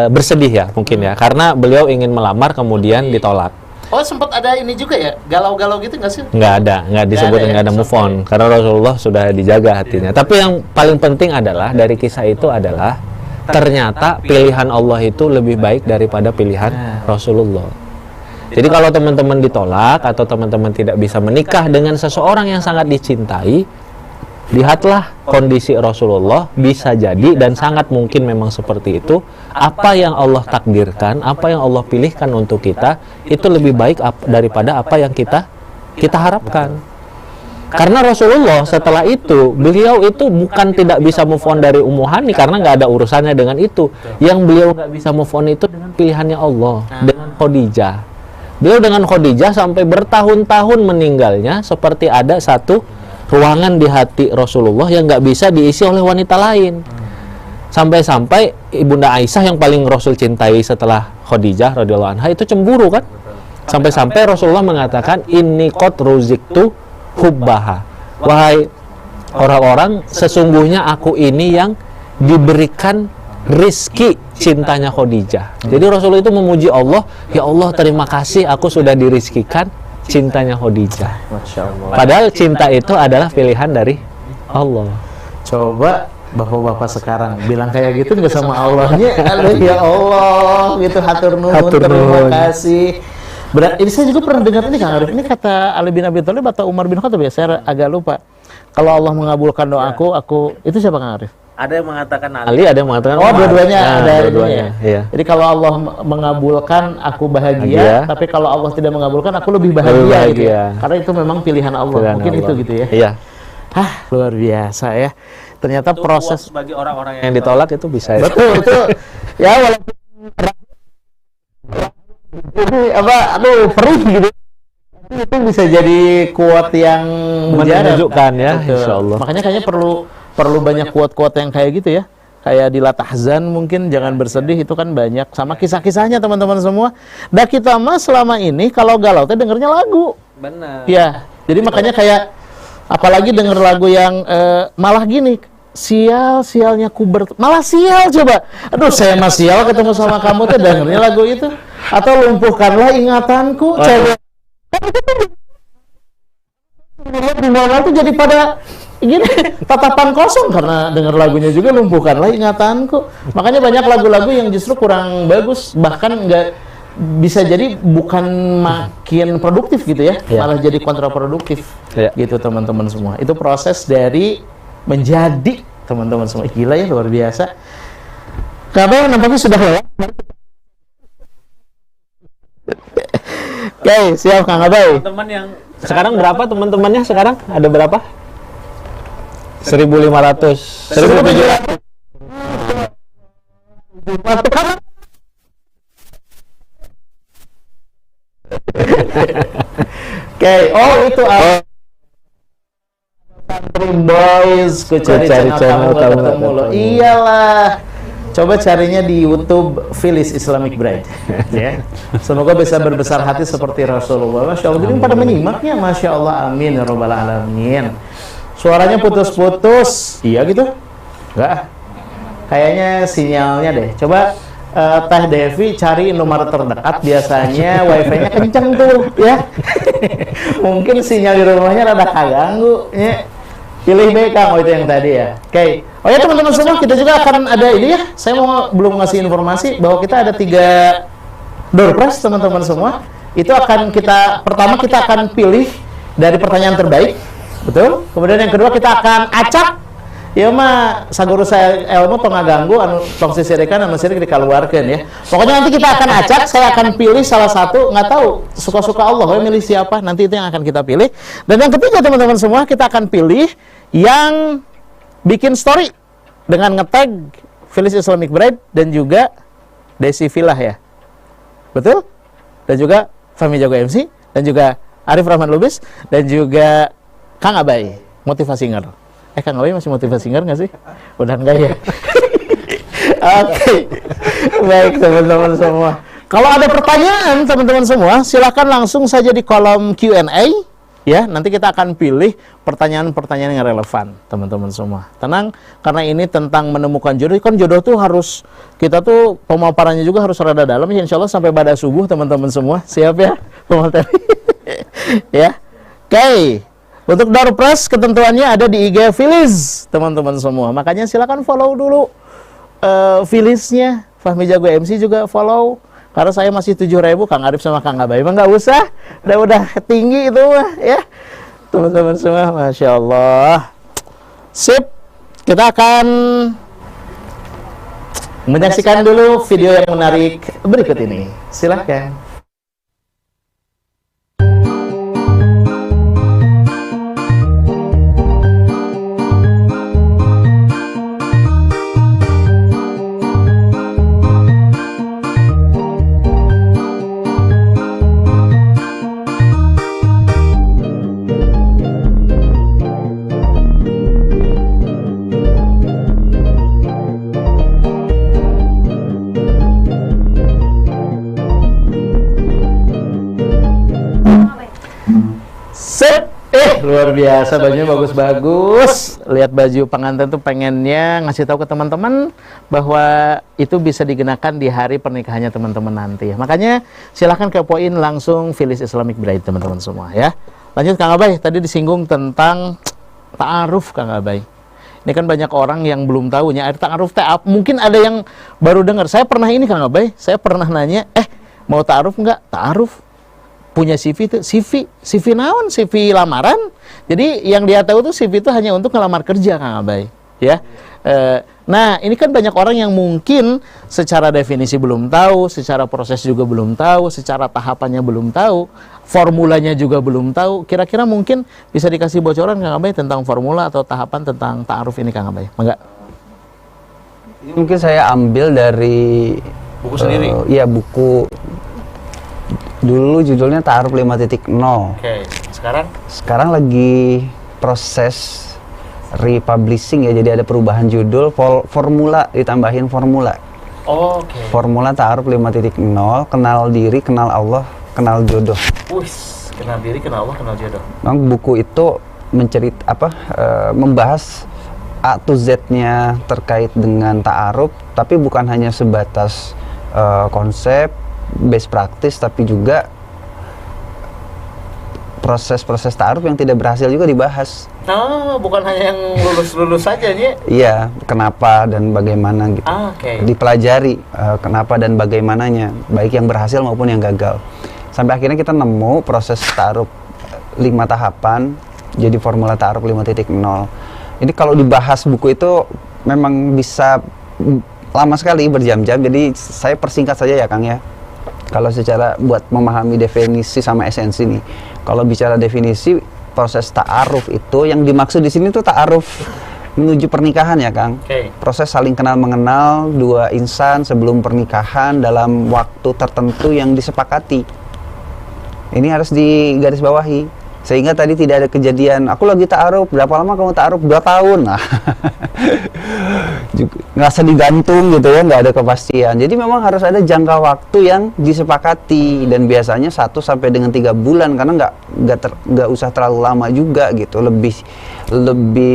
bersedih ya, mungkin ya, karena beliau ingin melamar kemudian ditolak. Oh, sempat ada ini juga ya, galau-galau gitu nggak sih? Nggak disebut nggak ada move on, karena Rasulullah sudah dijaga hatinya. Tapi yang paling penting adalah dari kisah itu adalah ternyata pilihan Allah itu lebih baik daripada pilihan Rasulullah. Jadi kalau teman-teman ditolak atau teman-teman tidak bisa menikah dengan seseorang yang sangat dicintai, lihatlah kondisi Rasulullah, bisa jadi dan sangat mungkin memang seperti itu. Apa yang Allah takdirkan, apa yang Allah pilihkan untuk kita, itu lebih baik daripada apa yang kita harapkan. Karena Rasulullah setelah itu, beliau itu bukan tidak bisa move on dari Ummu Hani karena nggak ada urusannya dengan itu. Yang beliau nggak bisa move on itu dengan pilihannya Allah, dengan Khadijah. Beliau dengan Khadijah sampai bertahun-tahun meninggalnya seperti ada satu ruangan di hati Rasulullah yang nggak bisa diisi oleh wanita lain. Sampai-sampai Ibunda Aisyah yang paling Rasul cintai setelah Khadijah radhiyallahu anha itu cemburu kan? Sampai-sampai Rasulullah mengatakan inni qad ruziktu hubbaha. Wahai orang-orang, sesungguhnya aku ini yang diberikan rizki cintanya Khadijah. Jadi Rasulullah itu memuji Allah, ya Allah terima kasih aku sudah dirizkikan cintanya Khadijah. Masya Allah. Padahal cinta itu adalah pilihan dari Allah. Coba bapak-bapak sekarang bilang kayak gitu nggak sama Allahnya, ya Allah gitu, hatur nuhun, terima kasih. Ini saya juga pernah dengar ini Kang Arif, ini kata Ali bin Abi Thalib atau Umar bin Khattab ya, saya agak lupa. Kalau Allah mengabulkan doaku, itu siapa Kang Arif? Ada yang mengatakan Ali, ada yang mengatakan dua-duanya ada dua-duanya. Ya. Jadi kalau Allah mengabulkan aku bahagia, tapi kalau Allah tidak mengabulkan aku lebih bahagia. Gitu ya. Karena itu memang pilihan Allah. Mungkin Allah. Itu gitu ya. Iya. Luar biasa ya. Ternyata itu proses bagi orang-orang yang ditolak itu bisa. Betul. Ya walaupun perih gitu. Itu bisa jadi quote yang menunjukkan ya, insyaallah. Makanya kayaknya perlu banyak quote-quote yang kayak gitu ya. Kayak di La Tahzan mungkin jangan bersedih, itu kan banyak sama kisah-kisahnya teman-teman semua. Dan kita mah selama ini kalau galau teh dengernya lagu. Benar. Ya. Jadi makanya kayak apalagi denger lagu yang malah gini, sialnya malah sial coba. Aduh, saya mah sial ketemu sama kamu teh dengernya lagu itu. Atau lumpuhkanlah ingatanku, coba. Di mall tuh jadi pada gini tatapan kosong karena denger lagunya juga lumpuhkanlah ingatanku. Makanya banyak lagu-lagu yang justru kurang bagus, bahkan nggak bisa jadi bukan makin produktif gitu ya, malah jadi kontraproduktif gitu teman-teman semua. Itu proses dari menjadi teman-teman semua. Gila ya, luar biasa. Kabar nampaknya sudah lewat. Oke, siap Kang Abai. Teman yang sekarang berapa teman-temannya sekarang? Ada berapa? 1.500, 1.700. Oke, oh itu Santri Boys, ku cari channel kamu ketemu lo. Iyalah. Coba carinya di YouTube Phyllis Islamic Bride. Ya. Semoga bisa berbesar hati seperti Rasulullah. Masya Allah. Jadi pada menyimaknya, Masya Allah, amin ya robbal alamin. Suaranya putus-putus. Iya gitu? Enggak. Kayaknya sinyalnya deh. Coba Teh Devi cari nomor terdekat, biasanya wifi-nya kenceng tuh ya. Mungkin sinyal di rumahnya rada kaganggu ya. Pilih B Kang, oh itu yang tadi ya. Oke. Oh ya teman-teman semua, kita juga akan ada ini ya. Saya belum ngasih informasi bahwa kita ada 3 door prize teman-teman semua. Itu akan pertama kita akan pilih dari pertanyaan terbaik. Betul? Kemudian yang kedua kita akan acak. Ya mah saguru saya ilmu tong ngaganggu anu tong sisirikan anu sirik dikaluarkeun ya. Pokoknya nanti kita akan acak, saya akan pilih salah satu, nggak tahu suka-suka Allah ya milih siapa, nanti itu yang akan kita pilih. Dan yang ketiga teman-teman semua, kita akan pilih yang bikin story dengan nge-tag Phyllis Islamic Bride dan juga Desi Villa ya. Betul? Dan juga Fahmi Jago MC dan juga Arif Rahman Lubis dan juga Kang Abai Motivasinger. Kang Abai masih Motivasinger nggak sih? Udah enggak ya? Oke. Baik teman-teman semua. Kalau ada pertanyaan teman-teman semua, silakan langsung saja di kolom Q&A ya. Nanti kita akan pilih pertanyaan-pertanyaan yang relevan teman-teman semua. Tenang, karena ini tentang menemukan jodoh. Kan jodoh tuh harus, kita tuh pemaparannya juga harus rada dalam ya. Insya Allah sampai pada subuh teman-teman semua. Siap ya pemateri? Ya. Oke. Untuk door prize ketentuannya ada di IG Phyllis teman-teman semua. Makanya silakan follow dulu Phyllisnya. Fahmi Jago MC juga follow. Karena saya masih 7.000, Kang Arif sama Kang Abai mah nggak usah. Udah tinggi itu mah ya. Teman-teman semua, Masya Allah. Sip. Kita akan menyaksikan dulu video yang menarik berikut ini. Silahkan. Luar biasa, bajunya bagus-bagus. Lihat baju pengantin tuh pengennya ngasih tahu ke teman-teman bahwa itu bisa digunakan di hari pernikahannya teman-teman nanti. Makanya silahkan kepoin langsung Phyllis Islamic Bride teman-teman semua ya. Lanjut Kang Abai, tadi disinggung tentang ta'aruf Kang Abai. Ini kan banyak orang yang belum tahu nya ta'aruf teh apa. Mungkin ada yang baru dengar. Saya pernah ini Kang Abai, saya pernah nanya, mau ta'aruf enggak? Ta'aruf. Punya CV itu, CV naon, CV lamaran. Jadi yang dia tahu tuh CV itu hanya untuk ngelamar kerja Kang Abai, ya. Nah, ini kan banyak orang yang mungkin secara definisi belum tahu, secara proses juga belum tahu, secara tahapannya belum tahu, formulanya juga belum tahu. Kira-kira mungkin bisa dikasih bocoran Kang Abai tentang formula atau tahapan tentang ta'aruf ini Kang Abai? Enggak? Mungkin saya ambil dari buku sendiri. Iya, buku. Dulu judulnya Ta'aruf 5.0. Oke, sekarang? Sekarang lagi proses republishing ya, jadi ada perubahan judul, formula ditambahin formula. Oke. Formula Ta'aruf 5.0, kenal diri, kenal Allah, kenal jodoh. Wis, kenal diri, kenal Allah, kenal jodoh. Memang buku itu membahas A to Z-nya terkait dengan ta'aruf, tapi bukan hanya sebatas konsep, best practice, tapi juga proses-proses ta'aruf yang tidak berhasil juga dibahas. Oh, bukan hanya yang lulus-lulus saja nih. Iya, kenapa dan bagaimana gitu. Oke. Dipelajari kenapa dan bagaimananya, baik yang berhasil maupun yang gagal. Sampai akhirnya kita nemu proses ta'aruf 5 tahapan, jadi formula ta'aruf 5.0. Ini kalau dibahas buku itu memang bisa lama sekali, berjam-jam. Jadi saya persingkat saja ya Kang ya. Kalau secara buat memahami definisi sama esensi nih. Kalau bicara definisi proses ta'aruf itu yang dimaksud di sini tuh ta'aruf menuju pernikahan ya Kang. Oke. Proses saling kenal mengenal dua insan sebelum pernikahan dalam waktu tertentu yang disepakati. Ini harus digarisbawahi. Sehingga tadi tidak ada kejadian, aku lagi ta'aruf, berapa lama kamu ta'aruf? 2 tahun. Nah, ngerasa digantung gitu ya, nggak ada kepastian. Jadi memang harus ada jangka waktu yang disepakati, dan biasanya 1 sampai dengan 3 bulan, karena nggak usah terlalu lama juga gitu.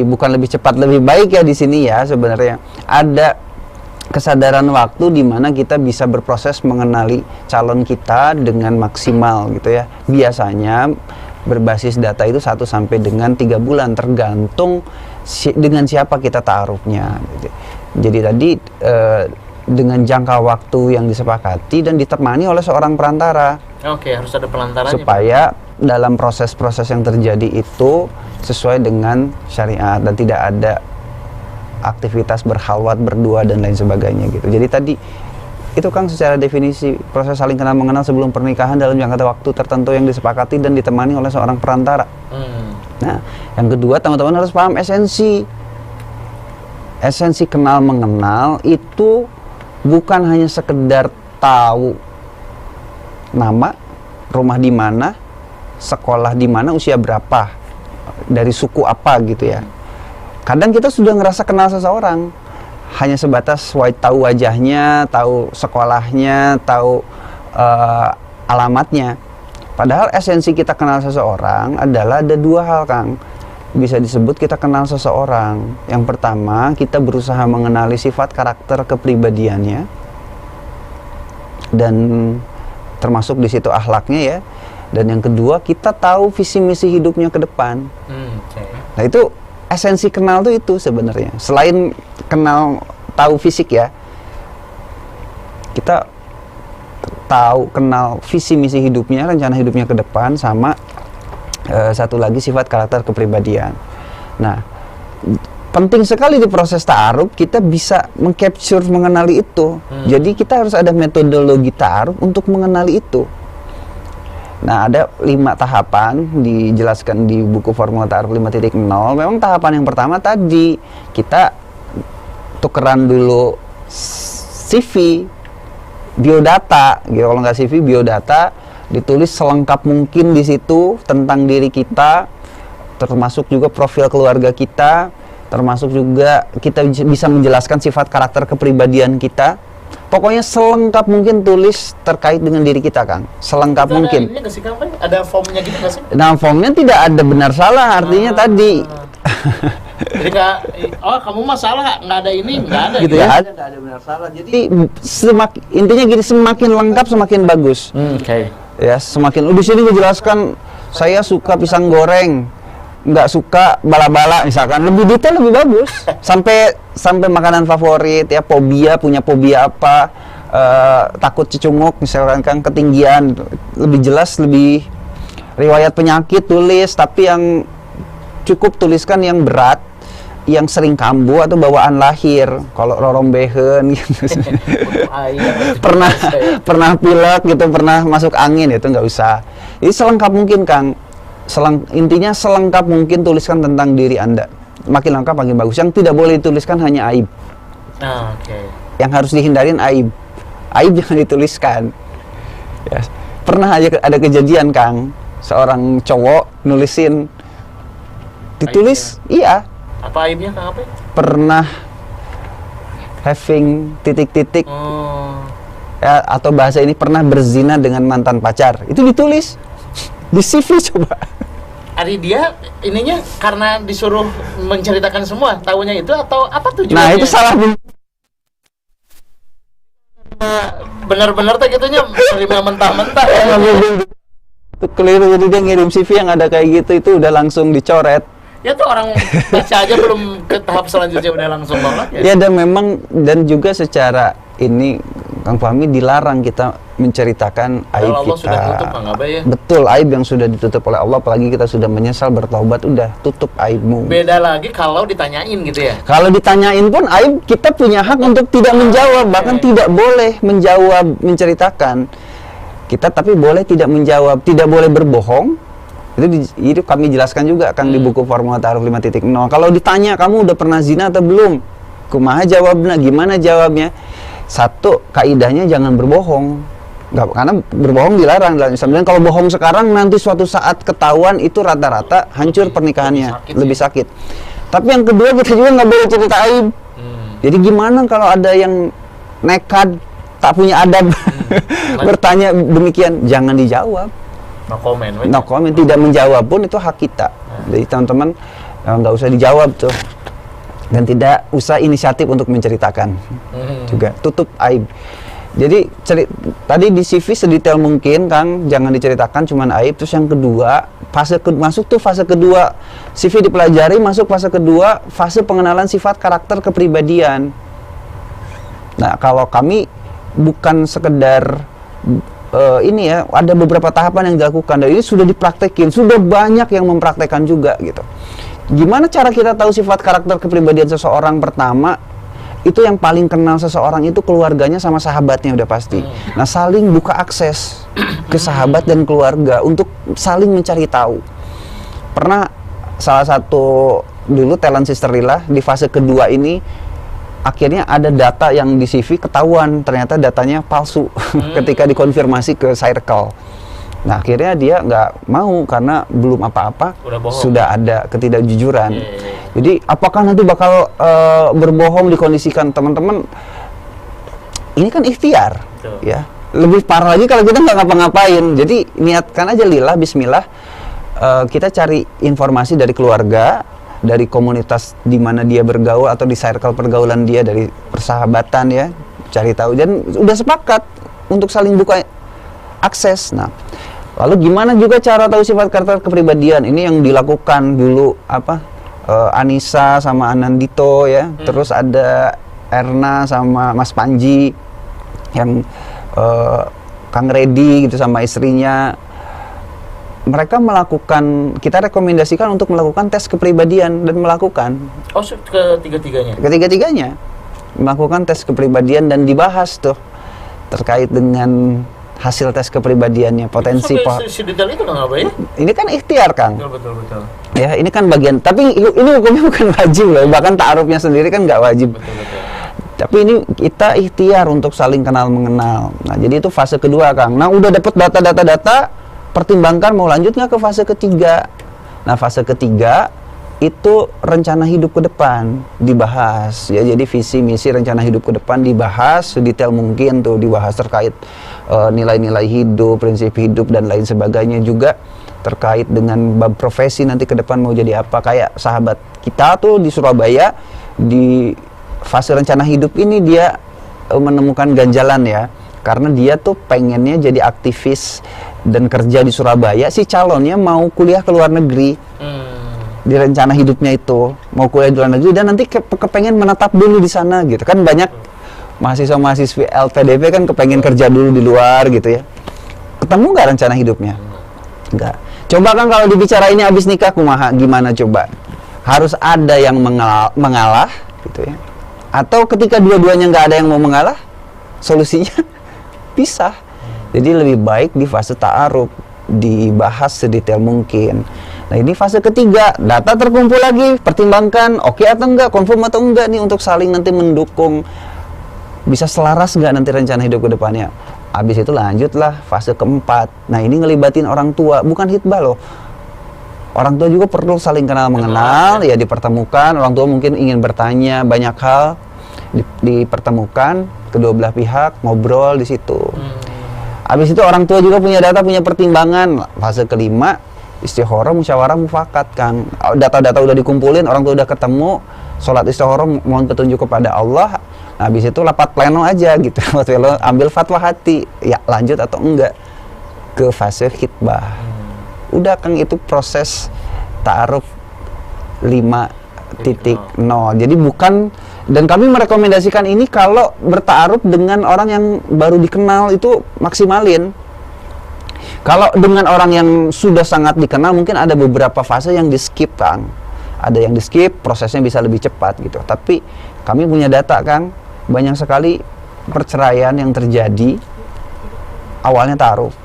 Bukan lebih cepat lebih baik ya di sini ya sebenarnya. Ada kesadaran waktu di mana kita bisa berproses mengenali calon kita dengan maksimal gitu ya. Biasanya berbasis data itu 1 sampai dengan 3 bulan tergantung dengan siapa kita ta'arufnya gitu. Jadi tadi dengan jangka waktu yang disepakati dan ditemani oleh seorang perantara. Oke, harus ada pelantarannya. Supaya dalam proses-proses yang terjadi itu sesuai dengan syariat dan tidak ada aktivitas berhalwat berdua dan lain sebagainya gitu. Jadi tadi itu Kang secara definisi proses saling kenal mengenal sebelum pernikahan dalam jangka waktu tertentu yang disepakati dan ditemani oleh seorang perantara. Nah, yang kedua teman-teman harus paham esensi kenal mengenal itu bukan hanya sekedar tahu nama, rumah di mana, sekolah di mana, usia berapa, dari suku apa gitu ya. Kadang kita sudah ngerasa kenal seseorang hanya sebatas tahu wajahnya, tahu sekolahnya, tahu alamatnya. Padahal esensi kita kenal seseorang adalah ada 2 hal Kang. Bisa disebut kita kenal seseorang. Yang pertama, kita berusaha mengenali sifat karakter kepribadiannya, dan termasuk di situ akhlaknya ya. Dan yang kedua, kita tahu visi misi hidupnya ke depan. Nah itu esensi kenal tuh itu sebenarnya. Selain kenal tahu fisik ya, kita kenal visi misi hidupnya, rencana hidupnya ke depan, sama satu lagi sifat karakter kepribadian. Nah, penting sekali di proses ta'aruf kita bisa mengcapture, mengenali itu. Jadi kita harus ada metodologi ta'aruf untuk mengenali itu. Nah, ada 5 tahapan dijelaskan di buku Formula Ta'aruf 5.0. Memang tahapan yang pertama tadi kita tukeran dulu CV, biodata, gitu. Kalau nggak CV, biodata, ditulis selengkap mungkin di situ tentang diri kita, termasuk juga profil keluarga kita, termasuk juga kita bisa menjelaskan sifat karakter kepribadian kita. Pokoknya selengkap mungkin tulis terkait dengan diri kita Kang, selengkap itu mungkin. Ada nggak sih Kang? Ada formnya gitu nggak sih? Nah, formnya tidak ada benar salah, artinya tadi. Jadi nggak, kamu mah salah, nggak ada ini, nggak ada Gitu ya. Nggak ada benar salah. Jadi intinya gini, semakin lengkap semakin bagus. Oke. Ya, semakin di sini dijelaskan saya suka pisang goreng, nggak suka bala-bala misalkan, lebih detail lebih bagus. sampai makanan favorit ya, punya fobia apa, takut cecunguk misalkan Kang, ketinggian, lebih jelas, lebih riwayat penyakit tulis, tapi yang cukup tuliskan yang berat, yang sering kambuh atau bawaan lahir. Kalau rorombehen gitu. pernah pilek gitu, pernah masuk angin, itu nggak usah. Jadi selengkap mungkin Kang. Intinya selengkap mungkin tuliskan tentang diri Anda. Makin lengkap makin bagus. Yang tidak boleh dituliskan hanya aib. Yang harus dihindarin aib. Aib jangan dituliskan. Ya. Pernah aja ada kejadian Kang, seorang cowok nulisin, ditulis, iya. Apa aibnya Kang? Apa? Pernah having titik-titik, ya, atau bahasa ini pernah berzina dengan mantan pacar. Itu ditulis di CV coba. Ari dia ininya karena disuruh menceritakan semua, tahunya itu atau apa tujuannya? Nah, itu salah. Benar-benar teh gitunya terima mentah-mentah ya. Itu keliru, jadi dia ngirim CV yang ada kayak gitu itu udah langsung dicoret. Ya tuh orang baca aja belum ke tahap selanjutnya udah langsung banget ya. Ya dan memang dan juga secara ini Kang Fahmi dilarang kita menceritakan aib Allah kita. sudah tutup Kang Abah ya. Betul, aib yang sudah ditutup oleh Allah, apalagi kita sudah menyesal bertaubat, udah tutup aibmu. Beda lagi kalau ditanyain gitu ya. Kalau ditanyain pun aib, kita punya hak untuk tidak menjawab, bahkan tidak boleh menjawab, menceritakan. Kita tapi boleh tidak menjawab, tidak boleh berbohong. Itu kami jelaskan juga kan di buku Formula Ta'aruf 5.0. Kalau ditanya kamu udah pernah zina atau belum? Kumaha jawabnya, gimana jawabnya? Satu, kaidahnya jangan berbohong. Nggak, karena berbohong dilarang dalam Islam. Dan kalau bohong sekarang nanti suatu saat ketahuan itu rata-rata hancur pernikahannya, lebih sakit. Tapi yang kedua kita juga nggak boleh cerita aib. Jadi gimana kalau ada yang nekat, tak punya adab, bertanya demikian, jangan dijawab. No comment. No comment, tidak menjawab pun itu hak kita. Jadi teman-teman nggak usah dijawab tuh. Dan tidak usah inisiatif untuk menceritakan. Juga tutup aib. Jadi tadi di CV sedetail mungkin Kang, jangan diceritakan cuman aib. Terus yang kedua, masuk tuh fase kedua. CV dipelajari, masuk fase kedua, fase pengenalan sifat karakter kepribadian. Nah, kalau kami bukan sekedar ini ya, ada beberapa tahapan yang dilakukan dan ini sudah dipraktekin, sudah banyak yang mempraktekkan juga gitu. Gimana cara kita tahu sifat karakter kepribadian seseorang? Pertama, itu yang paling kenal seseorang itu keluarganya sama sahabatnya udah pasti. Nah, saling buka akses ke sahabat dan keluarga untuk saling mencari tahu. Pernah salah satu dulu talent Sister Lila di fase kedua ini akhirnya ada data yang di CV ketahuan ternyata datanya palsu ketika dikonfirmasi ke Circle. Nah, akhirnya dia nggak mau karena belum apa-apa sudah ada ketidakjujuran. Jadi apakah nanti bakal berbohong dikondisikan? Teman-teman, ini kan ikhtiar, ya. Lebih parah lagi kalau kita nggak ngapa-ngapain. Jadi niatkan aja lillah, bismillah. Kita cari informasi dari keluarga, dari komunitas di mana dia bergaul atau di circle pergaulan dia, dari persahabatan ya, cari tahu dan udah sepakat untuk saling buka akses. Nah, lalu gimana juga cara tahu sifat karakter kepribadian? Ini yang dilakukan dulu Anissa sama Anandito ya, terus ada Erna sama Mas Panji, yang Kang Redi gitu sama istrinya. Mereka melakukan, kita rekomendasikan untuk melakukan tes kepribadian dan melakukan. Oh, ketiga-tiganya? Ketiga-tiganya melakukan tes kepribadian dan dibahas tuh terkait dengan hasil tes kepribadiannya, potensi sedetail itu nggak apa ya? Ini kan ikhtiar Kang. Betul. Ya, ini kan bagian, tapi ini hukumnya bukan wajib loh, bahkan ta'arufnya sendiri kan nggak wajib. Betul. Tapi ini kita ikhtiar untuk saling kenal mengenal. Nah, jadi itu fase kedua Kang. Nah, udah dapet data, pertimbangkan mau lanjut nggak ke fase ketiga. Nah, fase ketiga itu rencana hidup ke depan dibahas ya. Jadi visi misi rencana hidup ke depan dibahas sedetail mungkin tuh, dibahas terkait nilai-nilai hidup, prinsip hidup dan lain sebagainya, juga terkait dengan bab profesi nanti ke depan mau jadi apa. Kayak sahabat kita tuh di Surabaya di fase rencana hidup ini dia menemukan ganjalan ya, karena dia tuh pengennya jadi aktivis dan kerja di Surabaya. Si calonnya mau kuliah ke luar negeri. Di rencana hidupnya itu mau kuliah di luar negeri dan nanti kepengen menetap dulu di sana gitu kan. Banyak mahasiswa-mahasiswi LPDP kan kepengen kerja dulu di luar gitu ya. Ketemu nggak rencana hidupnya? Nggak. Coba kan kalau dibicara ini habis nikah kumaha, gimana coba? Harus ada yang mengalah gitu ya. Atau ketika dua-duanya nggak ada yang mau mengalah, solusinya pisah. Jadi lebih baik di fase ta'aruf dibahas sedetail mungkin. Nah, ini fase ketiga, data terkumpul lagi, pertimbangkan oke atau enggak, confirm atau enggak nih untuk saling nanti mendukung, bisa selaras enggak nanti rencana hidup ke depannya. Habis itu lanjutlah fase keempat. Nah, ini ngelibatin orang tua, bukan hitbah loh. Orang tua juga perlu saling kenal mengenal, ya dipertemukan. Orang tua mungkin ingin bertanya banyak hal, dipertemukan kedua belah pihak, ngobrol di situ. Habis itu orang tua juga punya data, punya pertimbangan. Fase kelima, istikharah, musyawarah, mufakat Kang. Data-data udah dikumpulin, orang tua udah ketemu, sholat istikharah, mohon petunjuk kepada Allah. Nah, habis itu rapat pleno aja gitu. Ambil fatwa hati, ya lanjut atau enggak ke fase khitbah. udah Kang, itu proses ta'aruf 5.0. Jadi bukan, dan kami merekomendasikan ini kalau berta'aruf dengan orang yang baru dikenal itu maksimalin. Kalau dengan orang yang sudah sangat dikenal mungkin ada beberapa fase yang di skip Kang. Ada yang di skip, prosesnya bisa lebih cepat gitu. Tapi kami punya data Kang, banyak sekali perceraian yang terjadi awalnya ta'aruf.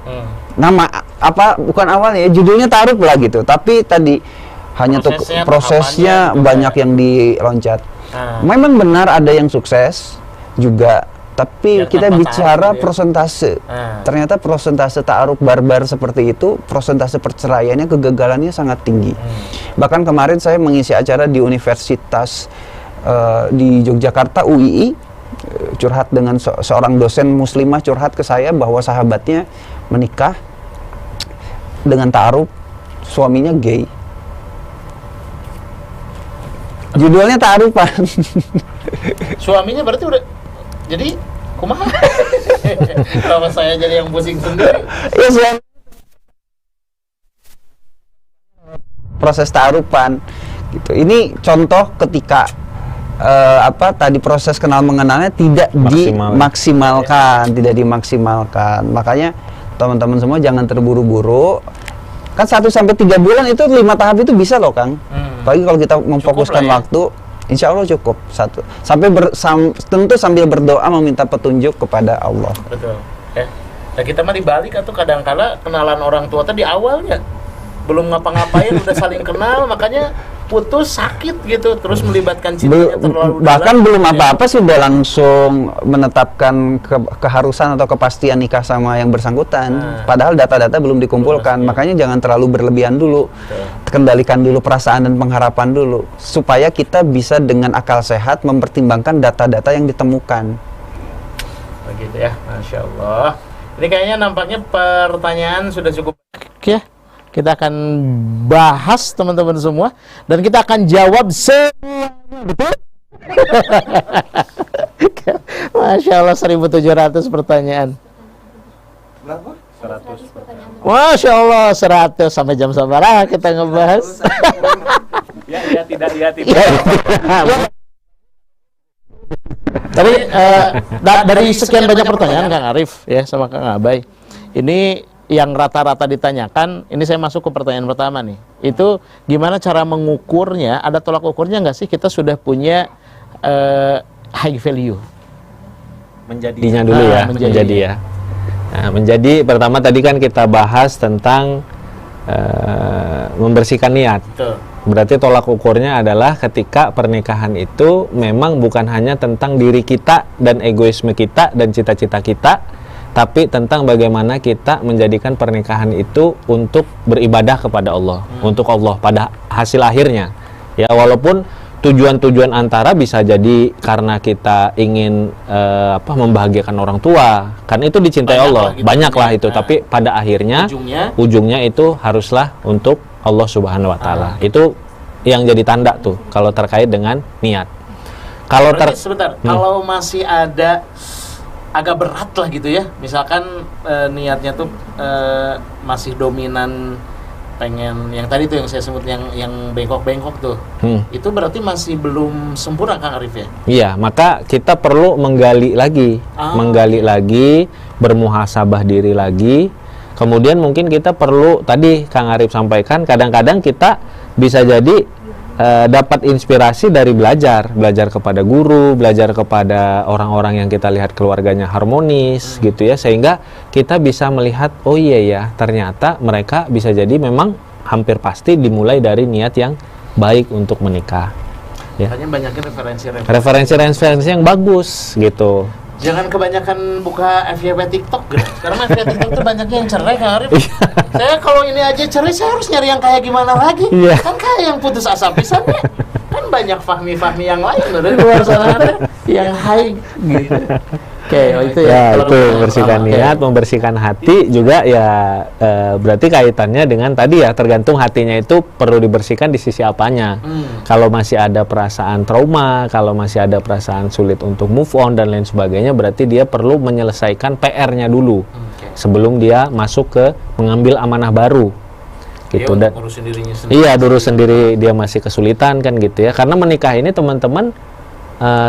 Nama apa, bukan awalnya ya, judulnya ta'aruf lah gitu. Tapi tadi hanya prosesnya banyak yang diloncat. Memang benar ada yang sukses juga, tapi Ya, kita tanpa bicara ta'aruf, prosentase. Ternyata prosentase ta'aruf barbar seperti itu, prosentase perceraiannya, kegagalannya sangat tinggi. Bahkan kemarin saya mengisi acara di Universitas di Yogyakarta, UII, curhat dengan seorang dosen muslimah, curhat ke saya bahwa sahabatnya menikah dengan ta'aruf, suaminya gay. Judulnya ta'arufan. Suaminya berarti udah jadi kumaha? Kenapa saya jadi yang pusing sendiri? Ya, suami. Proses ta'arufan gitu. Ini contoh ketika tadi proses kenal mengenalnya tidak dimaksimalkan, tidak dimaksimalkan. Makanya teman-teman semua jangan terburu-buru. Kan 1-3 bulan itu 5 tahap itu bisa loh Kang. Apalagi kalau kita memfokuskan waktu, insya Allah cukup. Tentu sambil berdoa meminta petunjuk kepada Allah. Betul. Ya. Nah, kita mah dibalik atau kadang-kala kenalan orang tua tadi awalnya belum ngapa-ngapain udah saling kenal, makanya putus sakit gitu, terus melibatkan cintanya terlalu bahkan dalam. belum apa-apa sudah langsung menetapkan keharusan atau kepastian nikah sama yang bersangkutan. Padahal data-data belum dikumpulkan. Makanya jangan terlalu berlebihan dulu. Kendalikan dulu perasaan dan pengharapan dulu, supaya kita bisa dengan akal sehat mempertimbangkan data-data yang ditemukan. Begitu ya, Masya Allah. Ini kayaknya nampaknya pertanyaan sudah cukup ya. Kita akan bahas teman-teman semua dan kita akan jawab semuanya, betul? Masya Allah, 1.700 pertanyaan. Berapa? 100 pertanyaan. Masya Allah, 100 sampai jam sabar kita ngebahas. Ya, tidak. Tapi dari sekian banyak pertanyaan Kang Arif ya sama Kang Abay, ini yang rata-rata ditanyakan, ini saya masuk ke pertanyaan pertama nih. Itu gimana cara mengukurnya? Ada tolak ukurnya nggak sih? Kita sudah punya high value. Menjadinya dulu ya, menjadi ya. Nah, menjadi pertama tadi kan kita bahas tentang membersihkan niat. Betul. Berarti tolak ukurnya adalah ketika pernikahan itu memang bukan hanya tentang diri kita dan egoisme kita dan cita-cita kita, tapi tentang bagaimana kita menjadikan pernikahan itu untuk beribadah kepada Allah, untuk Allah pada hasil akhirnya. Ya, walaupun tujuan-tujuan antara bisa jadi karena kita ingin membahagiakan orang tua, kan itu dicintai Allah, banyaklah itu. Tapi pada akhirnya ujungnya itu haruslah untuk Allah Subhanahu Wa Taala. Itu yang jadi tanda tuh kalau terkait dengan niat. Kalau sebentar, kalau masih ada agak berat lah gitu ya, misalkan niatnya tuh masih dominan pengen yang tadi tuh yang saya sebut yang bengkok-bengkok tuh, itu berarti masih belum sempurna Kang Arif ya? Iya, maka kita perlu menggali lagi, bermuhasabah diri lagi. Kemudian mungkin kita perlu, tadi Kang Arif sampaikan, kadang-kadang kita bisa jadi dapat inspirasi dari belajar kepada guru, belajar kepada orang-orang yang kita lihat keluarganya harmonis gitu ya, sehingga kita bisa melihat, oh iya ya, ternyata mereka bisa jadi memang hampir pasti dimulai dari niat yang baik untuk menikah ya. Makanya banyakin referensi yang bagus gitu. Jangan kebanyakan buka FYP TikTok gitu. Karena FYP TikTok tuh banyaknya yang cerai Kang Arif. Saya kalau ini aja cerai, saya harus nyari yang kayak gimana lagi? Kan kayak yang putus asa pisan ya. Kan banyak fahmi-fahmi yang lain loh dari luar sana yang high gitu. Itu ya. Itu membersihkan niat, membersihkan hati juga ya, berarti kaitannya dengan tadi ya, tergantung hatinya itu perlu dibersihkan di sisi apanya. Kalau masih ada perasaan trauma, kalau masih ada perasaan sulit untuk move on dan lain sebagainya, berarti dia perlu menyelesaikan PR-nya dulu sebelum dia masuk ke mengambil amanah baru. gitu. Iya, Dan ngurusin dirinya sendiri. iya, dulu sendiri dia masih kesulitan kan gitu ya. Karena menikah ini teman-teman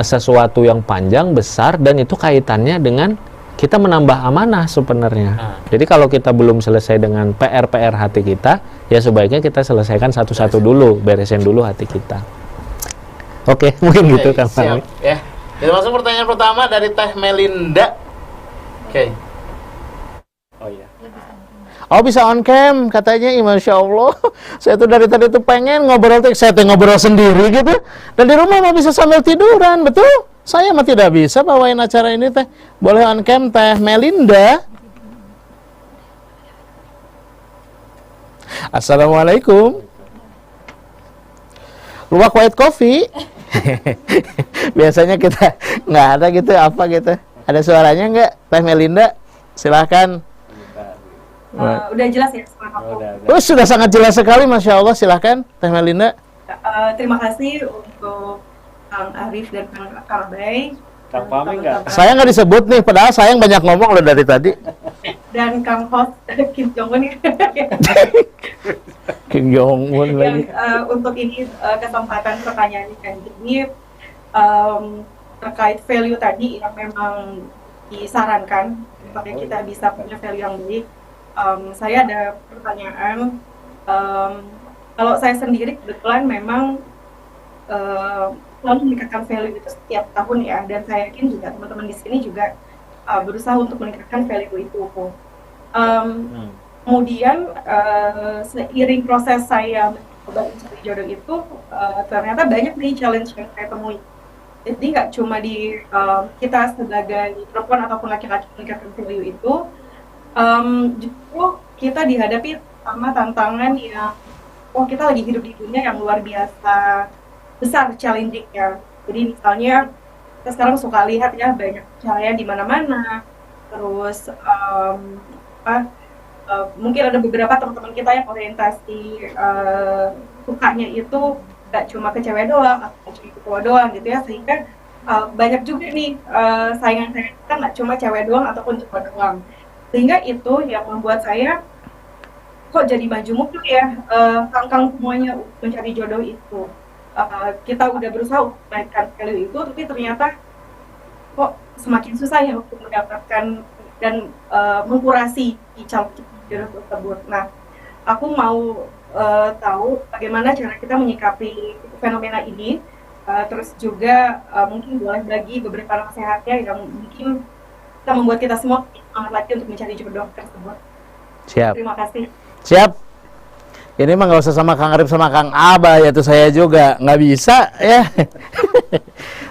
sesuatu yang panjang, besar, dan itu kaitannya dengan kita menambah amanah sebenarnya. Jadi kalau kita belum selesai dengan PR-PR hati kita, ya sebaiknya kita selesaikan satu-satu dulu, beresin dulu hati kita. Oke, mungkin gitu kan. Siap, ya. Kita masuk pertanyaan pertama dari Teh Melinda. Oke. Oh iya. Oh bisa on cam katanya, Masya Allah. Saya tuh dari tadi tuh pengen ngobrol, saya tuh ngobrol sendiri gitu. Dan di rumah mau bisa sambil tiduran, betul? Saya mah tidak bisa bawain acara ini teh. Boleh on cam Teh Melinda. Assalamualaikum. Luwak white coffee. Biasanya kita nggak ada gitu, apa gitu. Ada suaranya nggak Teh Melinda? Silahkan. Udah jelas ya suara aku. Oh, sudah sangat jelas sekali, Masya Allah. Silahkan, Teh Melinda. Terima kasih untuk Kang Arif dan Kang Abay. Kang Fahmi nggak? Saya nggak disebut nih, padahal saya yang banyak ngomong loh dari tadi. Dan Kang host Kim Jong Un Kim Jong Un yang lagi. untuk ini kesempatan pertanyaan ini terkait value tadi yang memang disarankan supaya kita bisa punya value yang baik. Saya ada pertanyaan. Kalau saya sendiri kebetulan memang selalu meningkatkan value itu setiap tahun ya, dan saya yakin juga teman-teman di sini juga berusaha untuk meningkatkan value itu. Kemudian seiring proses saya mencoba mencari jodoh itu, ternyata banyak nih challenge yang saya temui. Jadi nggak cuma di kita sebagai perempuan ataupun laki-laki meningkatkan value itu, justru kita dihadapi sama tantangan yang kita lagi hidup di dunia yang luar biasa besar challenging-nya. Jadi misalnya kita sekarang suka lihat ya banyak cahaya di mana-mana, terus mungkin ada beberapa teman-teman kita yang orientasi sukanya itu nggak cuma ke cewek doang atau cuma ke cowok doang gitu ya, sehingga banyak juga nih saingan-saingan kita nggak cuma cewek doang ataupun cowok doang, sehingga itu yang membuat saya kok jadi maju mundur ya, kangkang semuanya mencari jodoh itu. Kita udah berusaha untuk menaikkan value itu, tapi ternyata kok semakin susah ya untuk mendapatkan dan mengkurasi calon jodoh tersebut. Nah, aku mau tahu bagaimana cara kita menyikapi fenomena ini, terus juga mungkin boleh bagi beberapa nasihatnya yang mungkin bisa membuat kita semua semangat lagi untuk mencari jodoh tersebut. Siap. Terima kasih. Siap. Ini mah nggak usah sama Kang Arif sama Kang Aba, yaitu saya juga nggak bisa ya.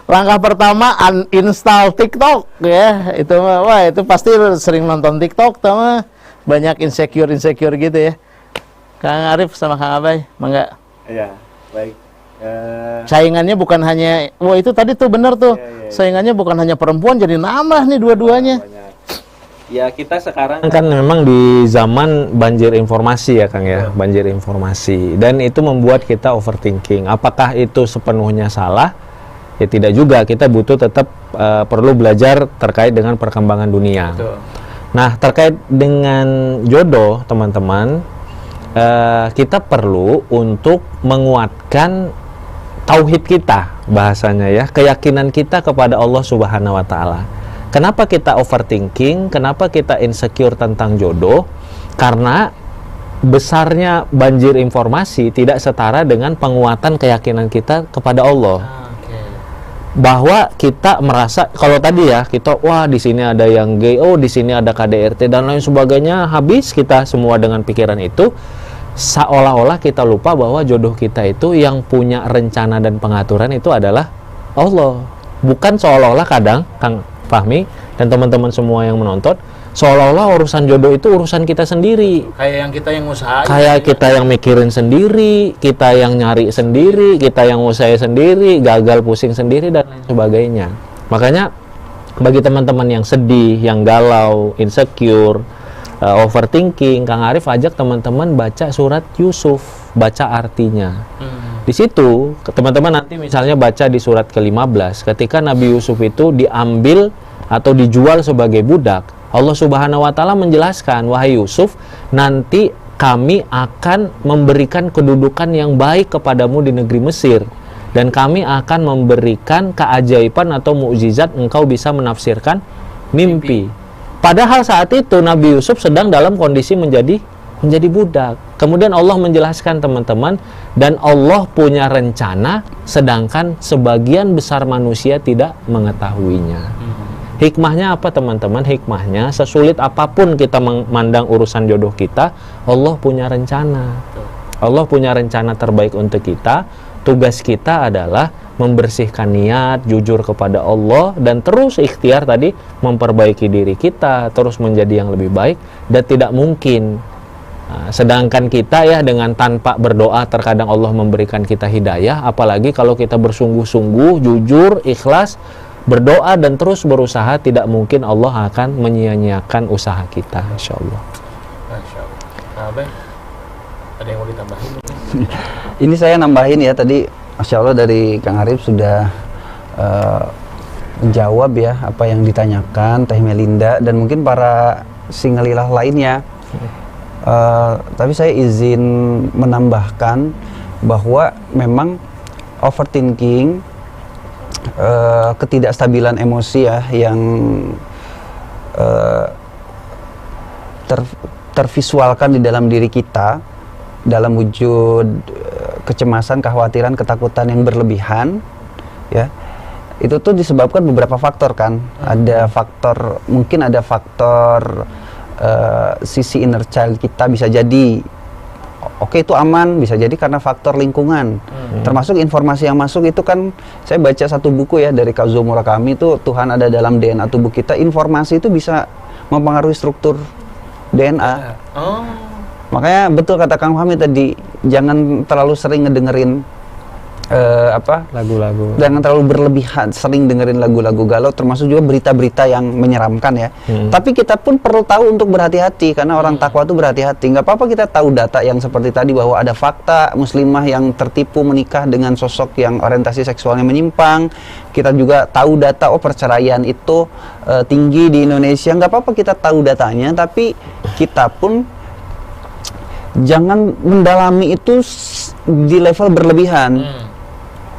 Langkah pertama uninstall TikTok ya. Itu mah, wah itu pasti sering nonton TikTok, tuh mah banyak insecure gitu ya. Kang Arif sama Kang Abay, mangga. Iya, baik. Saingannya bukan hanya, wah itu tadi tuh bener tuh. Saingannya bukan hanya perempuan, jadi nambah nih dua-duanya. Ya kita sekarang kan memang di zaman banjir informasi ya Kang ya, banjir informasi, dan itu membuat kita overthinking. Apakah itu sepenuhnya salah? Ya tidak juga, kita butuh tetap perlu belajar terkait dengan perkembangan dunia. Betul. Nah terkait dengan jodoh teman-teman, kita perlu untuk menguatkan tauhid kita, bahasanya ya, keyakinan kita kepada Allah Subhanahu wa Ta'ala. Kenapa kita overthinking? Kenapa kita insecure tentang jodoh? Karena besarnya banjir informasi tidak setara dengan penguatan keyakinan kita kepada Allah. Bahwa kita merasa kalau tadi ya kita wah di sini ada yang gay, oh di sini ada KDRT dan lain sebagainya, habis kita semua dengan pikiran itu, seolah-olah kita lupa bahwa jodoh kita itu yang punya rencana dan pengaturan itu adalah Allah. Bukan seolah-olah kadang Kang Fahmi dan teman-teman semua yang menonton, seolah-olah urusan jodoh itu urusan kita sendiri. Kayak yang usahain. Kayak kita yang mikirin sendiri, kita yang nyari sendiri, kita yang usahain sendiri, gagal pusing sendiri dan lain sebagainya. Makanya bagi teman-teman yang sedih, yang galau, insecure, overthinking, Kang Arif ajak teman-teman baca surat Yusuf, baca artinya. Di situ teman-teman nanti misalnya baca di surat ke-15 ketika Nabi Yusuf itu diambil atau dijual sebagai budak, Allah Subhanahu wa Ta'ala menjelaskan, wahai Yusuf, nanti kami akan memberikan kedudukan yang baik kepadamu di negeri Mesir, dan kami akan memberikan keajaiban atau mukjizat engkau bisa menafsirkan mimpi. Padahal saat itu Nabi Yusuf sedang dalam kondisi menjadi budak. Kemudian Allah menjelaskan teman-teman, dan Allah punya rencana sedangkan sebagian besar manusia tidak mengetahuinya. Hikmahnya apa teman-teman? Hikmahnya sesulit apapun kita memandang urusan jodoh kita, Allah punya rencana. Allah punya rencana terbaik untuk kita. Tugas kita adalah membersihkan niat, jujur kepada Allah, dan terus ikhtiar tadi memperbaiki diri kita, terus menjadi yang lebih baik. Dan tidak mungkin sedangkan kita ya dengan tanpa berdoa terkadang Allah memberikan kita hidayah, apalagi kalau kita bersungguh-sungguh, jujur, ikhlas berdoa dan terus berusaha, tidak mungkin Allah akan menyia-nyiakan usaha kita, insya Allah. Masya Allah. Nah, Abah, ada yang mau ditambahin? Ini saya nambahin ya, tadi Masya Allah dari Kang Arif sudah menjawab ya apa yang ditanyakan Teh Melinda dan mungkin para singelilah lainnya. Tapi saya izin menambahkan bahwa memang overthinking, ketidakstabilan emosi ya yang tervisualkan di dalam diri kita dalam wujud kecemasan, kekhawatiran, ketakutan yang berlebihan ya, itu tuh disebabkan beberapa faktor kan. Ada faktor, mungkin ada faktor sisi inner child kita, bisa jadi oke itu aman, bisa jadi karena faktor lingkungan. Termasuk informasi yang masuk itu kan, saya baca satu buku ya dari Kazuo Murakami itu, Tuhan ada dalam DNA tubuh kita. Informasi itu bisa mempengaruhi struktur DNA. Makanya betul kata Kang Fahmi tadi, jangan terlalu sering ngedengerin lagu-lagu, jangan terlalu berlebihan sering dengerin lagu-lagu galau, termasuk juga berita-berita yang menyeramkan ya. Tapi kita pun perlu tahu untuk berhati-hati, karena orang takwa itu berhati-hati. Nggak apa-apa kita tahu data yang seperti tadi, bahwa ada fakta muslimah yang tertipu menikah dengan sosok yang orientasi seksualnya menyimpang. Kita juga tahu data, perceraian itu tinggi di Indonesia. Nggak apa-apa kita tahu datanya, tapi kita pun jangan mendalami itu di level berlebihan.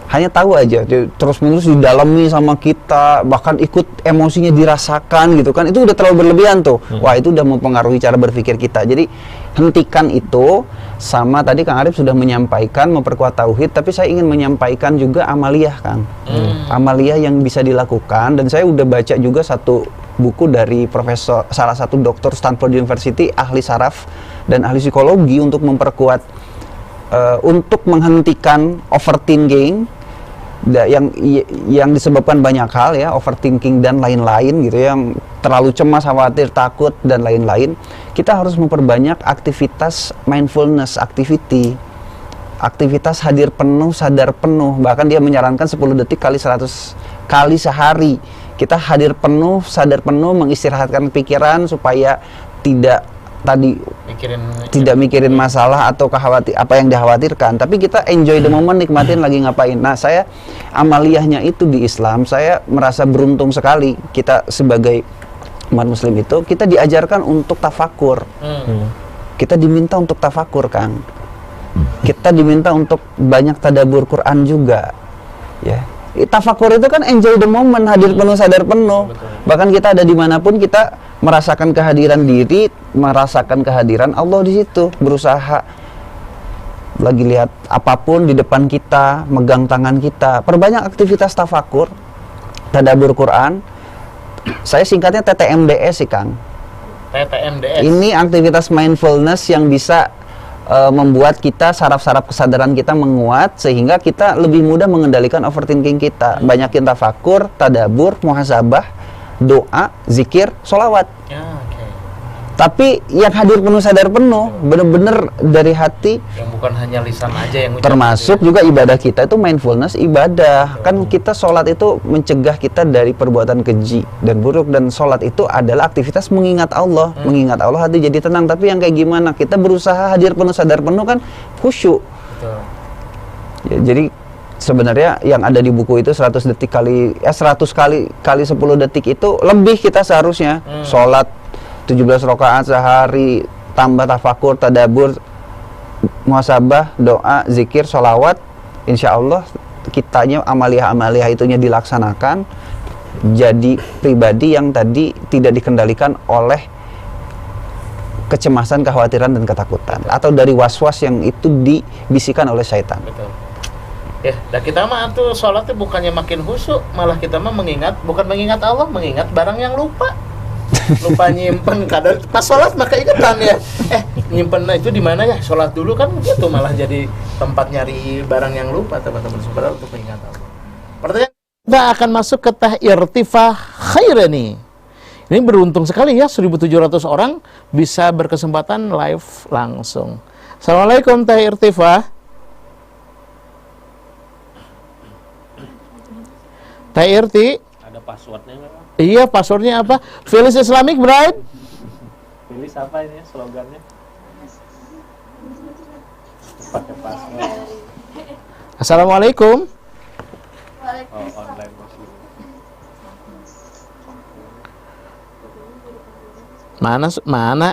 Hanya tahu aja, terus-menerus didalami sama kita, bahkan ikut emosinya dirasakan gitu kan, itu udah terlalu berlebihan tuh. Wah, itu udah mempengaruhi cara berpikir kita. Jadi hentikan itu. Sama tadi Kang Arif sudah menyampaikan memperkuat tauhid, tapi saya ingin menyampaikan juga amaliyah Kang. Amaliyah yang bisa dilakukan, dan saya udah baca juga satu buku dari profesor, salah satu dokter Stanford University, ahli saraf dan ahli psikologi, untuk memperkuat untuk menghentikan overthinking yang disebabkan banyak hal ya, overthinking dan lain-lain gitu, yang terlalu cemas, khawatir, takut dan lain-lain. Kita harus memperbanyak aktivitas mindfulness activity, aktivitas hadir penuh, sadar penuh. Bahkan dia menyarankan 10 detik kali 100 kali sehari. Kita hadir penuh, sadar penuh, mengistirahatkan pikiran supaya tidak mikirin masalah atau apa yang dikhawatirkan, tapi kita enjoy the moment, nikmatin lagi ngapain. Nah, saya amaliyahnya itu di Islam, saya merasa beruntung sekali. Kita sebagai umat muslim itu kita diajarkan untuk tafakur. Kita diminta untuk tafakur, Kang. Kita diminta untuk banyak tadabbur Quran juga. Ya. Tafakur itu kan enjoy the moment, hadir penuh, sadar penuh. Bahkan kita ada dimanapun, kita merasakan kehadiran diri, merasakan kehadiran Allah di situ. Berusaha lagi lihat apapun di depan kita, megang tangan kita, perbanyak aktivitas tafakur, tadabbur Quran. Saya singkatnya TTMDS sih, Kang. TTMDS. Ini aktivitas mindfulness yang bisa membuat kita saraf-saraf kesadaran kita menguat, sehingga kita lebih mudah mengendalikan overthinking kita. Banyakin tafakur, tadabbur, muhasabah, doa, zikir, sholawat. Tapi yang hadir penuh, sadar penuh, bener-bener dari hati, yang bukan hanya lisan aja yang termasuk juga ibadah kita itu mindfulness ibadah. Kan kita sholat itu mencegah kita dari perbuatan keji dan buruk, dan sholat itu adalah aktivitas mengingat Allah. Mengingat Allah hati jadi tenang. Tapi yang kayak gimana? Kita berusaha hadir penuh, sadar penuh kan khusyuk. Ya, jadi sebenarnya yang ada di buku itu 100 detik kali 100 kali 10 detik itu lebih kita seharusnya sholat 17 rakaat sehari, tambah tafakur, tadabur, muhasabah, doa, zikir, sholawat, insya Allah kitanya amaliyah-amaliyah itunya dilaksanakan, jadi pribadi yang tadi tidak dikendalikan oleh kecemasan, kekhawatiran, dan ketakutan, atau dari was-was yang itu dibisikkan oleh syaitan. Betul. Ya, dan kita mah tuh sholatnya bukannya makin khusyuk, malah kita mah bukan mengingat Allah, mengingat barang yang lupa. Lupa nyimpen, kadang pas sholat maka ingetan ya. Nyimpen itu di mana ya? Sholat dulu kan gitu, malah jadi tempat nyari barang yang lupa, teman-teman. Sebenarnya untuk mengingat Allah. Pertanyaan, kita akan masuk ke Teh Irtifah Khairani. Ini beruntung sekali ya, 1.700 orang bisa berkesempatan live langsung. Assalamualaikum Teh Irtifah. Teh Irti. Ada passwordnya nggak? Iya, passwordnya apa? Phyllis Islamic Bride. Phyllis apa ini slogannya? Pakai password. Assalamualaikum. Online muslim. Mana?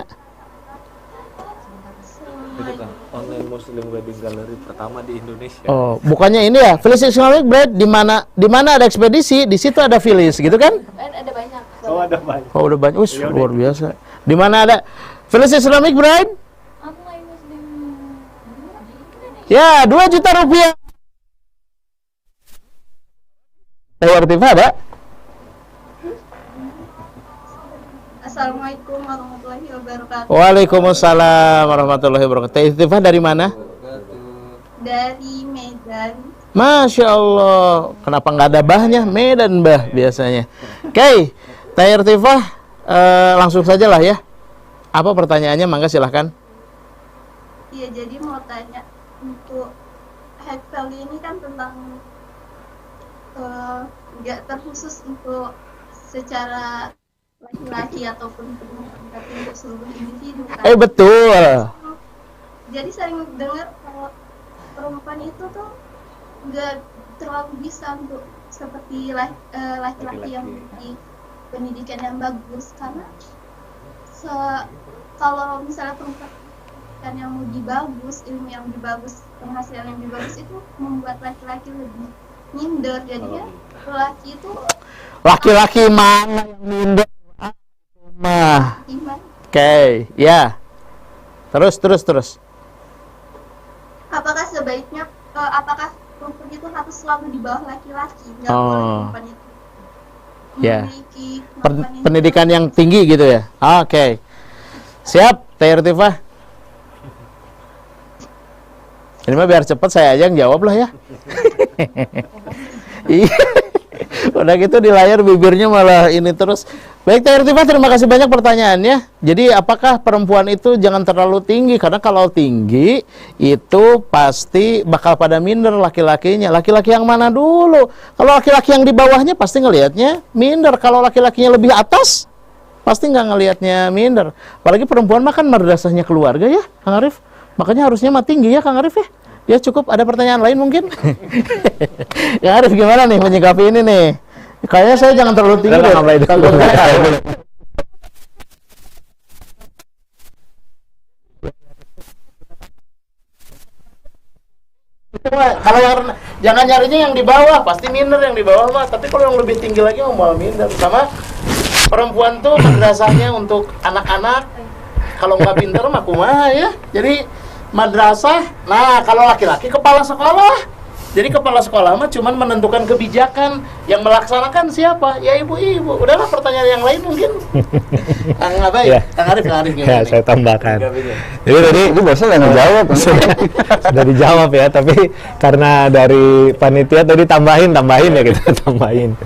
Itu kan online muslim wedding gallery pertama di Indonesia. Oh, bukannya ini ya? Phyllis Islamic Bride di mana ada ekspedisi, di situ ada Phyllis gitu kan? Ada banyak. Oh, ada banyak. Oh, udah banyak. Luar biasa. Di mana ada Phyllis Islamic Bride? Online muslim. Ya, 2 juta rupiah. Irtifah ada? Assalamualaikum warahmatullahi wabarakatuh. Waalaikumsalam warahmatullahi wabarakatuh. Irtifah dari mana? Dari Medan. Masya Allah. Kenapa nggak ada bahnya? Medan bah biasanya. Oke, Teh Irtifah, langsung saja lah ya. Apa pertanyaannya? Mangga silahkan. Iya, jadi mau tanya untuk head value ini kan tentang nggak terkhusus untuk secara laki-laki ataupun perempuan, tapi untuk seluruh individu kan. Betul. Jadi sering dengar kalau perempuan itu tuh nggak terlalu bisa untuk seperti laki-laki yang memiliki pendidikan yang bagus, karena kalau misalnya perempuan yang lebih bagus, ilmu yang lebih bagus, penghasilan yang lebih bagus, itu membuat laki-laki lebih minder. Jadinya laki itu Laki-laki mana yang minder? gimana? Oke, ya. Terus. Apakah sebaiknya apakah perempuan itu harus selalu di bawah laki-laki? Nggak boleh perempuan itu Ya. memiliki kemampuan yang Pendidikan yang tinggi gitu ya. Oke. Siap, Teh Irtifah. Ini mah biar cepat saya aja yang jawab lah ya. Iya. Udah gitu di layar bibirnya malah ini terus. Baik Teh Irtifah, terima kasih banyak pertanyaannya. Jadi apakah perempuan itu jangan terlalu tinggi? Karena kalau tinggi itu pasti bakal pada minder laki-lakinya. Laki-laki yang mana dulu? Kalau laki-laki yang di bawahnya pasti ngelihatnya minder. Kalau laki-lakinya lebih atas pasti nggak ngelihatnya minder. Apalagi perempuan mah kan madrasahnya keluarga ya, Kang Arif. Makanya harusnya mah tinggi ya Kang Arif ya. Ya cukup, ada pertanyaan lain mungkin? Kang Arif gimana nih menyikapi ini nih? Kayaknya saya jangan terlalu tinggi deh. Kalau yang jangan nyarinya yang di bawah, pasti minder yang di bawah mah. Tapi kalau yang lebih tinggi lagi mau minder. Sama perempuan tuh madrasahnya untuk anak-anak. Kalau nggak pinter mah kumaha ya. Jadi madrasah. Nah, kalau laki-laki kepala sekolah. Jadi kepala sekolah mah cuman menentukan kebijakan, yang melaksanakan siapa? Ya ibu-ibu. Udahlah, pertanyaan yang lain mungkin. Kang Abay, Ya. Kang Arif Ya, saya tambahkan. Jadi tadi Itu barusan yang ngejawab. sudah dijawab ya, tapi karena dari panitia tadi tambahin ya kita tambahin.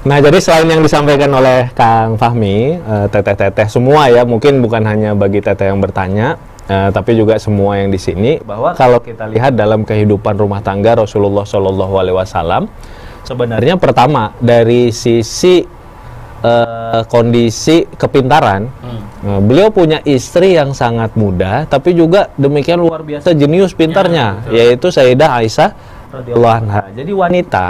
Nah, jadi selain yang disampaikan oleh Kang Fahmi, teteh-teteh semua ya, mungkin bukan hanya bagi teteh yang bertanya, tapi juga semua yang di sini, bahwa kalau kita lihat dalam kehidupan rumah tangga Rasulullah Shallallahu Alaihi Wasallam, sebenarnya pertama dari sisi kondisi kepintaran, beliau punya istri yang sangat muda, tapi juga demikian luar biasa jenius pintarnya, yaitu Sayyidah Aisyah radhiyallahu anha. Jadi wanita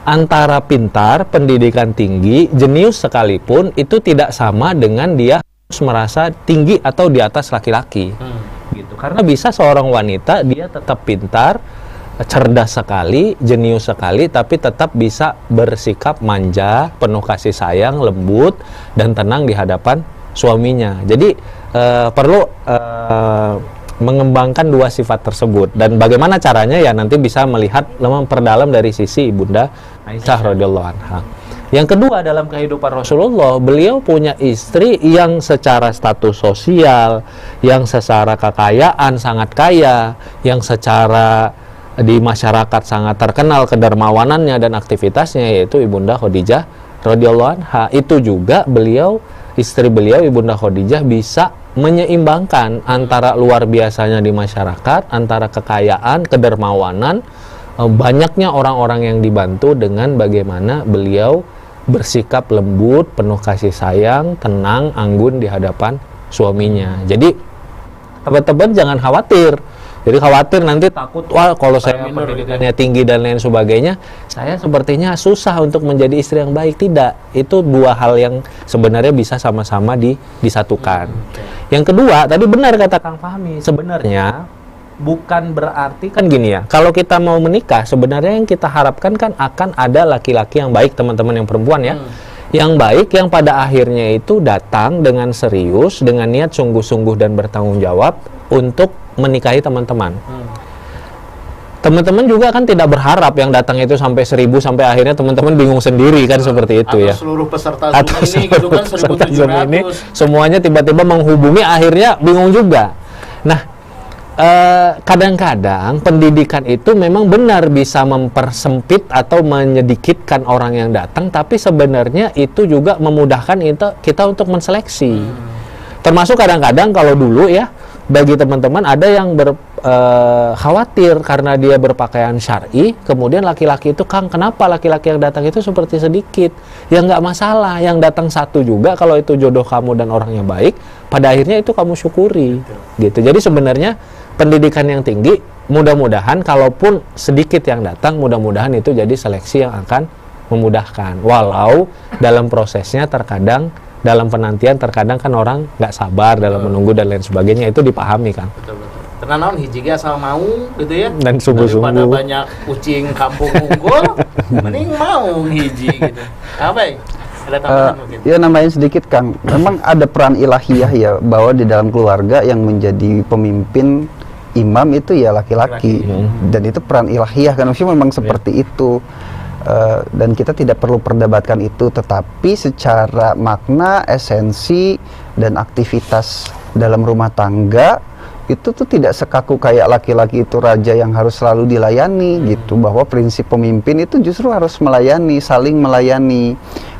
antara pintar, pendidikan tinggi, jenius sekalipun itu tidak sama dengan dia merasa tinggi atau di atas laki-laki. Gitu. Karena bisa seorang wanita dia tetap pintar, cerdas sekali, jenius sekali, tapi tetap bisa bersikap manja, penuh kasih sayang, lembut, dan tenang di hadapan suaminya. Jadi perlu mengembangkan dua sifat tersebut. Dan bagaimana caranya ya nanti bisa melihat, memperdalam dari sisi Ibunda Aisyah radhiyallahu anha. Yang kedua, dalam kehidupan Rasulullah, beliau punya istri yang secara status sosial, yang secara kekayaan sangat kaya, yang secara di masyarakat sangat terkenal kedermawanannya dan aktivitasnya, yaitu Ibunda Khadijah radhiyallahu anha. Itu juga beliau, istri beliau Ibunda Khadijah, bisa menyeimbangkan antara luar biasanya di masyarakat, antara kekayaan, kedermawanan, banyaknya orang-orang yang dibantu, dengan bagaimana beliau bersikap lembut, penuh kasih sayang, tenang, anggun di hadapan suaminya. Jadi teman-teman jangan khawatir. Jadi khawatir nanti takut, wah kalau saya pendidikannya tinggi dan lain sebagainya, saya sepertinya susah untuk menjadi istri yang baik. Tidak, itu dua hal yang sebenarnya bisa sama-sama disatukan. Yang kedua, tadi benar kata Kang Fahmi, sebenarnya bukan berarti kan gini ya, kalau kita mau menikah sebenarnya yang kita harapkan kan akan ada laki-laki yang baik, teman-teman yang perempuan ya, yang baik, yang pada akhirnya itu datang dengan serius, dengan niat sungguh-sungguh dan bertanggung jawab untuk menikahi teman-teman. Teman-teman juga kan tidak berharap yang datang itu sampai 1000, sampai akhirnya teman-teman bingung sendiri kan, seperti itu atau ya. Seluruh peserta Atau Zoom ini gitu kan peserta Zoom ini 1700. semuanya tiba-tiba menghubungi, akhirnya bingung juga. Nah, kadang-kadang pendidikan itu memang benar bisa mempersempit atau menyedikitkan orang yang datang, tapi sebenarnya itu juga memudahkan kita untuk menseleksi. Termasuk kadang-kadang kalau dulu ya, bagi teman-teman ada yang khawatir karena dia berpakaian syar'i, kemudian laki-laki itu, Kang, kenapa laki-laki yang datang itu seperti sedikit? Ya nggak masalah, yang datang satu juga, kalau itu jodoh kamu dan orangnya baik, pada akhirnya itu kamu syukuri. Gitu. Jadi sebenarnya pendidikan yang tinggi, mudah-mudahan kalaupun sedikit yang datang, mudah-mudahan itu jadi seleksi yang akan memudahkan. Walau dalam prosesnya terkadang, dalam penantian terkadang kan orang nggak sabar dalam menunggu dan lain sebagainya, itu dipahami kan. Betul. Karena naon hiji asal mau gitu ya. Dan sungguh-sungguh. Daripada banyak kucing kampung unggul, mending mau hiji gitu. Apa ya? Ada tambahan mungkin? Ya nambahin sedikit Kang, memang ada peran ilahiyah ya, bahwa di dalam keluarga yang menjadi pemimpin imam itu ya laki-laki, dan itu peran ilahiyah kan, maksudnya memang seperti itu. Dan kita tidak perlu perdebatkan itu, tetapi secara makna, esensi, dan aktivitas dalam rumah tangga itu tuh tidak sekaku kayak laki-laki itu raja yang harus selalu dilayani gitu, bahwa prinsip pemimpin itu justru harus melayani, saling melayani,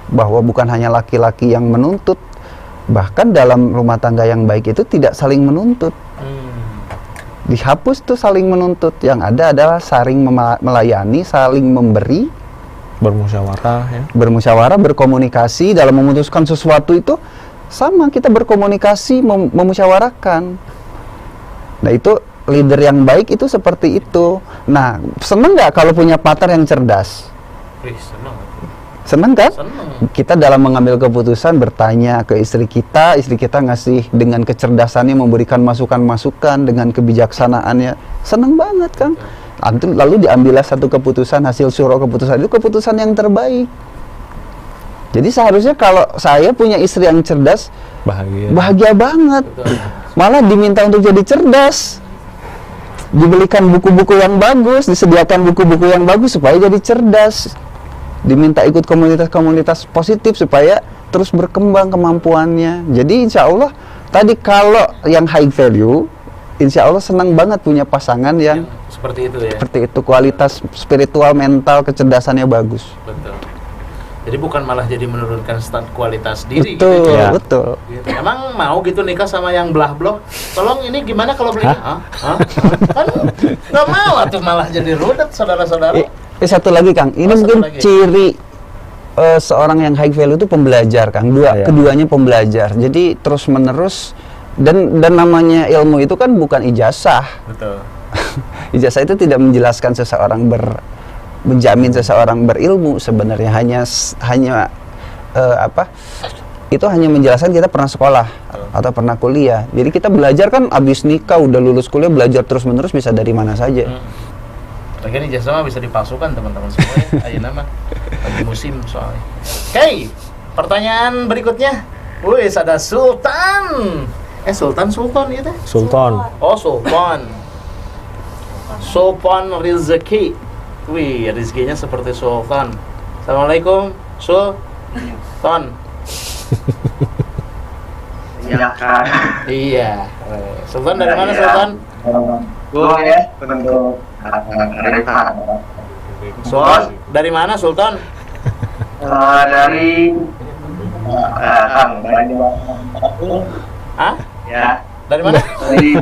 bahwa bukan hanya laki-laki yang menuntut, bahkan dalam rumah tangga yang baik itu tidak saling menuntut. Dihapus tuh saling menuntut, yang ada adalah saling melayani, saling memberi, bermusyawarah, berkomunikasi dalam memutuskan sesuatu. Itu sama, kita berkomunikasi, memusyawarahkan. Nah itu leader yang baik itu seperti itu. Nah, seneng nggak kalau punya partner yang cerdas? Seneng kan? Seneng. Kita dalam mengambil keputusan bertanya ke istri kita ngasih dengan kecerdasannya, memberikan masukan-masukan dengan kebijaksanaannya, seneng banget kan? Lalu diambillah satu keputusan, hasil syura keputusan itu keputusan yang terbaik. Jadi seharusnya kalau saya punya istri yang cerdas, bahagia banget. Malah diminta untuk jadi cerdas, dibelikan buku-buku yang bagus, disediakan buku-buku yang bagus supaya jadi cerdas, diminta ikut komunitas-komunitas positif supaya terus berkembang kemampuannya. Jadi insya Allah tadi kalau yang high value, insya Allah senang banget punya pasangan yang seperti itu ya. Seperti itu, kualitas spiritual, mental, kecerdasannya bagus. Betul. Jadi bukan malah jadi menurunkan kualitas diri. Betul, gitu ya. Betul. Gitu. Emang mau gitu nikah sama yang belah blok? Tolong ini gimana kalau beli? Kan nggak mau tuh, malah jadi rudet saudara-saudara. Satu lagi Kang, ini mungkin ciri seorang yang high value itu pembelajar Kang. Keduanya pembelajar. Jadi terus menerus, dan namanya ilmu itu kan bukan ijazah. Betul. Ijazah itu tidak menjelaskan seseorang menjamin seseorang berilmu. Sebenarnya hanya itu hanya menjelaskan kita pernah sekolah atau pernah kuliah. Jadi kita belajar kan abis nikah udah lulus kuliah belajar terus menerus bisa dari mana saja. Lagian ijazah mah bisa dipalsukan teman-teman semua ya. Ayeuna mah lagi musim soalnya. Oke, pertanyaan berikutnya. Wih, ada Sultan. Sultan ya teh? Sultan. Oh, Sultan. Sultan Rizki. Wih, rezekinya seperti Sultan. Assalamualaikum, Sultan. Iya kan. Iya. Sultan dari mana, Sultan? Gue ya untuk Arifan. Sultan dari mana, Sultan? Dari Kang Banjarmasin. Hah? Ya. Dari mana? Dari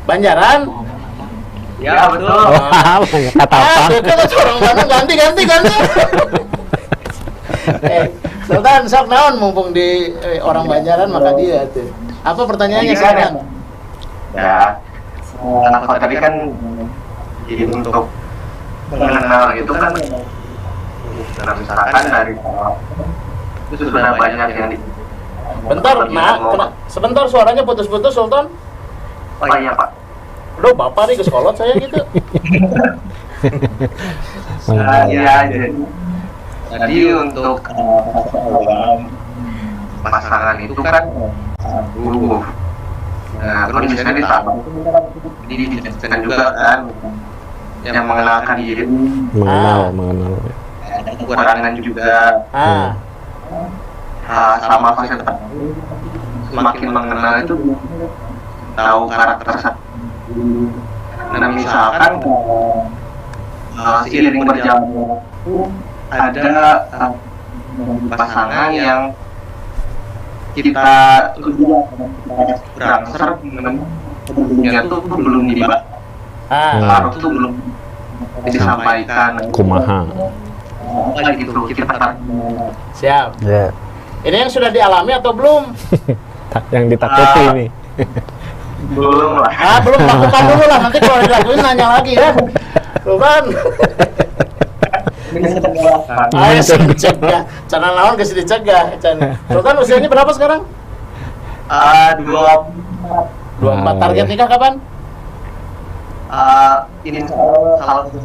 Banjaran? Ya betul. Banyak kata apa? Kalau orang mana ganti. Sultan, sok naon mumpung di orang Banjaran maka dia tuh. Apa pertanyaannya, Sultan? Ya. Kalau tadi kan jadi untuk mengenal itu kan misalkan dari itu sudah banyak yang Bentar, sebentar suaranya putus-putus, Sultan. Oh iya Pak. Aduh, Bapak nih ke sekolah saya gitu. Ya, jadi untuk pasangan itu kan buruh. Nah, kalau misalnya di sana jadi dijelaskan juga kan yang mengenalkan diri, Mengenal. ada kekurangan juga. Sama fase semakin mengenal itu tahu karakter satu. Nah, misalkan seiring berjalan ada pasangan yang kita kurang serap menemunya tuh belum dibahas, harus tuh belum disampaikan. Kumaha. Gitu kita Siap. Ya. Ini yang sudah dialami atau belum? Yang ditakuti nih. belum lah. Belum, lakukan dulu lah. Nanti kalau dilakuin nanya lagi ya. Sultan. Ayo dicegah. Cana lawan kasih dicegah. Sultan usianya berapa sekarang? 24. Target nikah kapan? Ini salah satu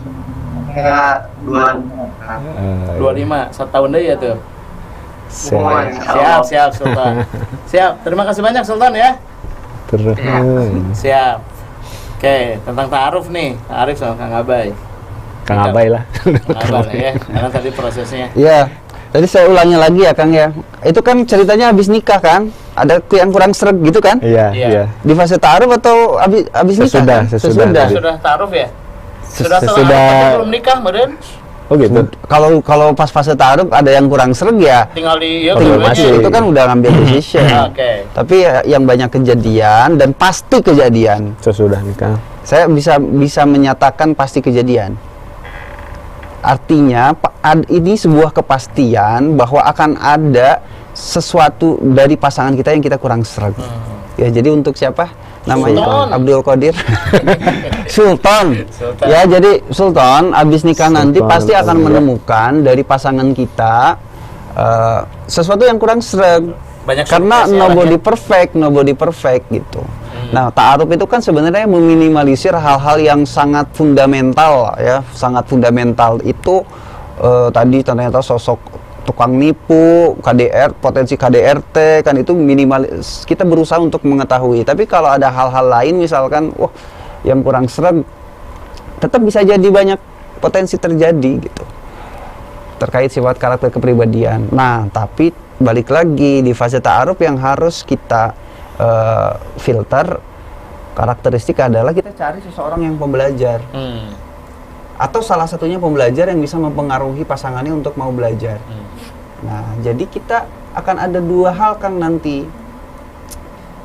25. 1 tahun deh ya tuh. Siap. Siap Sultan. Siap. Terima kasih banyak Sultan ya. Terus. Siap. Oke, tentang ta'aruf nih. Arif sama Kang Abay. Kang Abay lah. Kang Abay ya. Karena tadi prosesnya. Iya. Tadi saya ulangi lagi ya Kang ya. Itu kan ceritanya habis nikah kan? Ada yang kurang sreg gitu kan? Iya. Di fase ta'aruf atau habis nikah? Sesudah. Sudah ta'aruf ya? Sudah Sesudah. tapi belum nikah, Meren? Oh gitu. Kalau pas fase ta'aruf ada yang kurang sreg ya Tinggal di Konfirmasi. itu kan udah ngambil decision. Oke. Tapi yang banyak kejadian dan pasti kejadian. Sesudah nikah. Saya bisa menyatakan pasti kejadian. Artinya ini sebuah kepastian bahwa akan ada sesuatu dari pasangan kita yang kita kurang sreg. Ya, jadi untuk siapa? Namanya Sultan. Abdul Qadir. Sultan. Ya, jadi Sultan abis nikah nanti pasti akan menemukan dari pasangan kita sesuatu yang kurang sreg. Karena nobody perfect gitu. Nah, ta'aruf itu kan sebenarnya meminimalisir hal-hal yang sangat fundamental ya, sangat fundamental itu tadi ternyata sosok tukang nipu, KDR, potensi KDRT kan itu minimalis. Kita berusaha untuk mengetahui. Tapi kalau ada hal-hal lain misalkan yang kurang sreg, tetap bisa jadi banyak potensi terjadi gitu. Terkait sifat karakter kepribadian. Nah, tapi balik lagi di fase ta'aruf yang harus kita filter karakteristik adalah kita cari seseorang yang pembelajar. Atau salah satunya pembelajar yang bisa mempengaruhi pasangannya untuk mau belajar. Nah, jadi kita akan ada dua hal Kang nanti.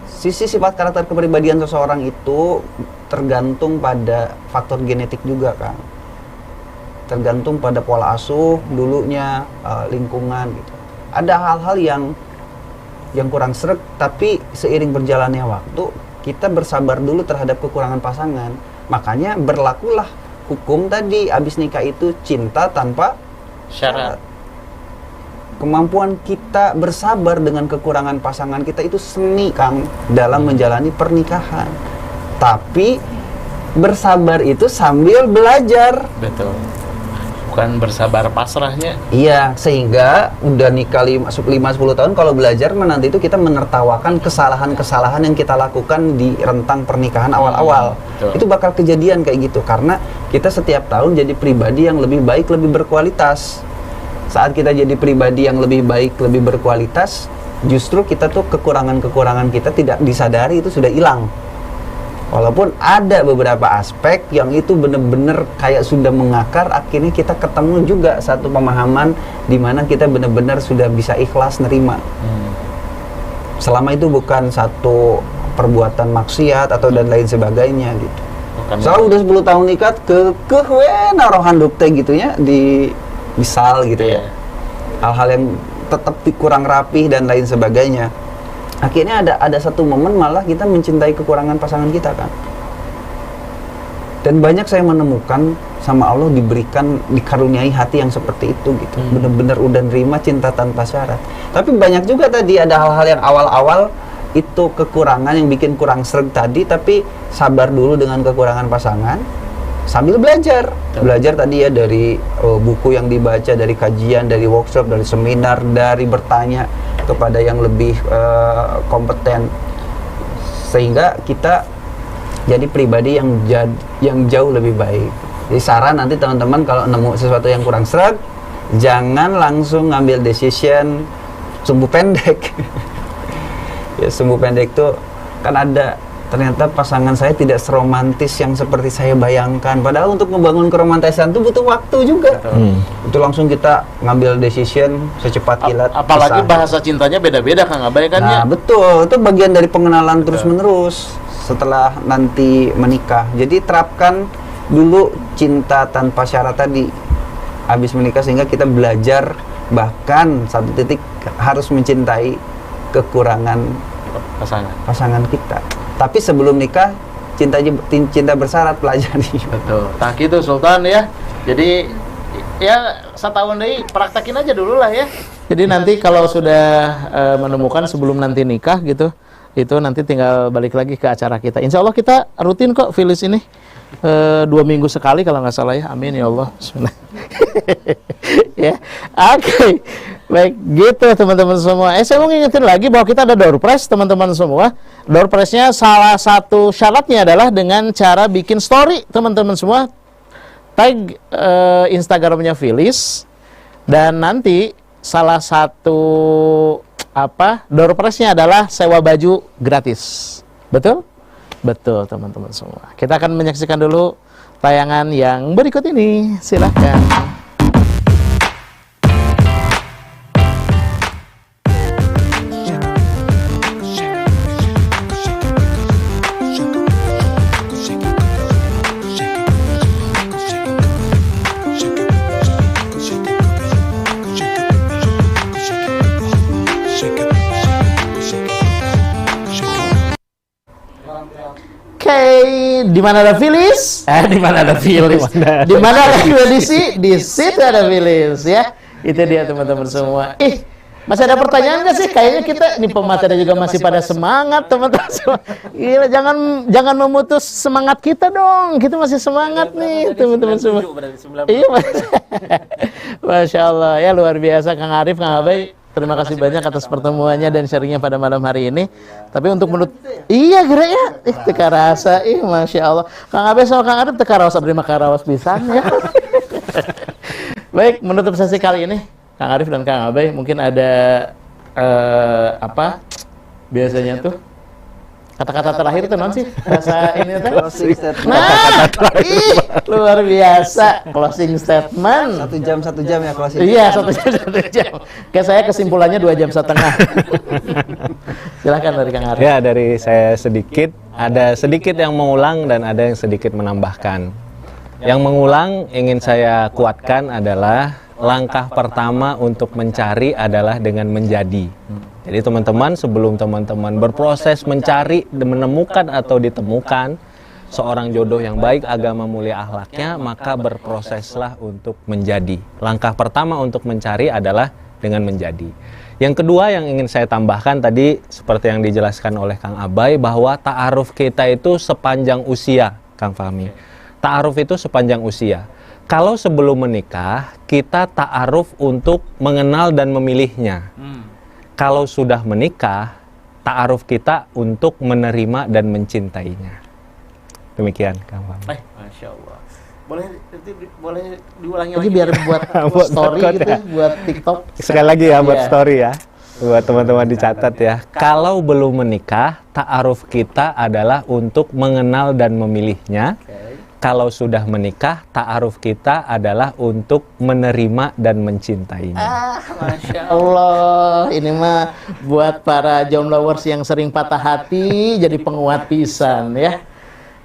Sisi sifat karakter kepribadian seseorang itu tergantung pada faktor genetik juga Kang. Tergantung pada pola asuh dulunya, lingkungan gitu. Ada hal-hal yang kurang sreg, tapi seiring berjalannya waktu kita bersabar dulu terhadap kekurangan pasangan. Makanya berlakulah hukum tadi, abis nikah itu cinta tanpa syarat. kemampuan kita bersabar dengan kekurangan pasangan kita itu seni, Kang, dalam menjalani pernikahan. Tapi bersabar itu sambil belajar. Betul. Bukan bersabar pasrahnya. Iya, sehingga udah nikah 5-10 tahun, kalau belajar nanti itu kita menertawakan kesalahan-kesalahan yang kita lakukan di rentang pernikahan awal-awal. Betul. Itu bakal kejadian kayak gitu, karena kita setiap tahun jadi pribadi yang lebih baik, lebih berkualitas. Saat kita jadi pribadi yang lebih baik, lebih berkualitas, justru kita tuh kekurangan-kekurangan kita tidak disadari itu sudah hilang. Walaupun ada beberapa aspek yang itu benar-benar kayak sudah mengakar, akhirnya kita ketemu juga satu pemahaman di mana kita benar-benar sudah bisa ikhlas nerima. Selama itu bukan satu perbuatan maksiat atau dan lain sebagainya gitu. Soalnya udah 10 tahun nikah naruh handuk teh gitu ya di misal gitu ya. Hal-hal yang tetap kurang rapih dan lain sebagainya. Akhirnya ada satu momen malah kita mencintai kekurangan pasangan kita, kan. Dan banyak saya menemukan sama Allah dikaruniai hati yang seperti itu gitu. Bener-bener udah nerima cinta tanpa syarat. Tapi banyak juga tadi ada hal-hal yang awal-awal itu kekurangan yang bikin kurang sreg tadi, tapi sabar dulu dengan kekurangan pasangan sambil belajar. Belajar tadi ya dari buku yang dibaca, dari kajian, dari workshop, dari seminar, dari bertanya kepada yang lebih kompeten, sehingga kita jadi pribadi yang jauh lebih baik. Jadi saran nanti teman-teman kalau nemu sesuatu yang kurang sreg, jangan langsung ngambil decision sumbu pendek. Ya, sumbu pendek tuh kan ada, ternyata pasangan saya tidak seromantis yang seperti saya bayangkan. Padahal untuk membangun keromantisan itu butuh waktu juga. Itu langsung kita ngambil decision secepat kilat. Apalagi bahasa cintanya beda-beda, Kang Abay kan ya. Nah, betul. Itu bagian dari pengenalan terus-menerus setelah nanti menikah. Jadi terapkan dulu cinta tanpa syarat tadi habis menikah, sehingga kita belajar bahkan satu titik harus mencintai kekurangan pasangan kita. Tapi sebelum nikah cinta bersyarat pelajari. Betul. Tak gitu Sultan ya. Jadi ya setahun deh praktekin aja dulu lah ya. Jadi nanti kalau sudah menemukan sebelum nanti nikah gitu, itu nanti tinggal balik lagi ke acara kita. Insya Allah kita rutin kok Filis ini 2 minggu sekali kalau nggak salah ya. Amin ya Allah. Ya, oke. Baik, gitu teman-teman semua. Saya mau ngingetin lagi bahwa kita ada door prize teman-teman semua. Door prize-nya salah satu syaratnya adalah dengan cara bikin story teman-teman semua. Tag Instagramnya Filis, dan nanti salah satu door prize-nya adalah sewa baju gratis. Betul? Betul teman-teman semua. Kita akan menyaksikan dulu tayangan yang berikut ini. Silahkan. Di mana ada Filis? Di mana ada Filis? Di mana ada Filis? Di situ ada Filis ya. Itu dia teman-teman semua. Masih ada pertanyaan nggak sih? Kayaknya kita ini pemateri juga masih pada semangat teman-teman semua. Gila, jangan memutus semangat kita dong. Kita masih semangat nih teman-teman semua. Iya, Masya Allah ya, luar biasa Kang Arif, Kang Abay. Terima kasih banyak atas pertemuannya dan sharingnya pada malam hari ini. Tapi untuk menurut gerak ya, teka rasa, Masya Allah. Kang Abay sama Kang Arif teka rasa beri makarawas pisan ya. Baik, menutup sesi kali ini, Kang Arif dan Kang Abay mungkin ada biasanya tuh kata-kata terakhir itu non sih bahasa ini tuh. Luar biasa closing statement. 1 jam ya closing. Iya, 1 jam. Kayak saya kesimpulannya 2,5 jam. Silahkan dari Kang Arif. Ya, dari saya sedikit, ada sedikit yang mengulang dan ada yang sedikit menambahkan. Yang mengulang ingin saya kuatkan adalah langkah pertama untuk mencari adalah dengan menjadi. Jadi teman-teman, sebelum teman-teman berproses mencari, menemukan atau ditemukan seorang jodoh yang baik, agama mulia, akhlaknya, maka berproseslah untuk menjadi. Langkah pertama untuk mencari adalah dengan menjadi. Yang kedua yang ingin saya tambahkan tadi seperti yang dijelaskan oleh Kang Abai, bahwa ta'aruf kita itu sepanjang usia, Kang Fahmi. Ta'aruf itu sepanjang usia. Kalau sebelum menikah, kita ta'aruf untuk mengenal dan memilihnya. Kalau sudah menikah, ta'aruf kita untuk menerima dan mencintainya. Demikian, Kang Fahmi. Masya Allah. Boleh diulangi lagi biar buat story gitu ya, buat TikTok. Sekali lagi ya buat Iya. story ya, buat teman-teman dicatat ya. Kalau belum menikah, ta'aruf kita adalah untuk mengenal dan memilihnya. Kalau sudah menikah, ta'aruf kita adalah untuk menerima dan mencintainya. Masya Allah, ini mah buat para jombloers yang sering patah hati jadi penguat pisan ya.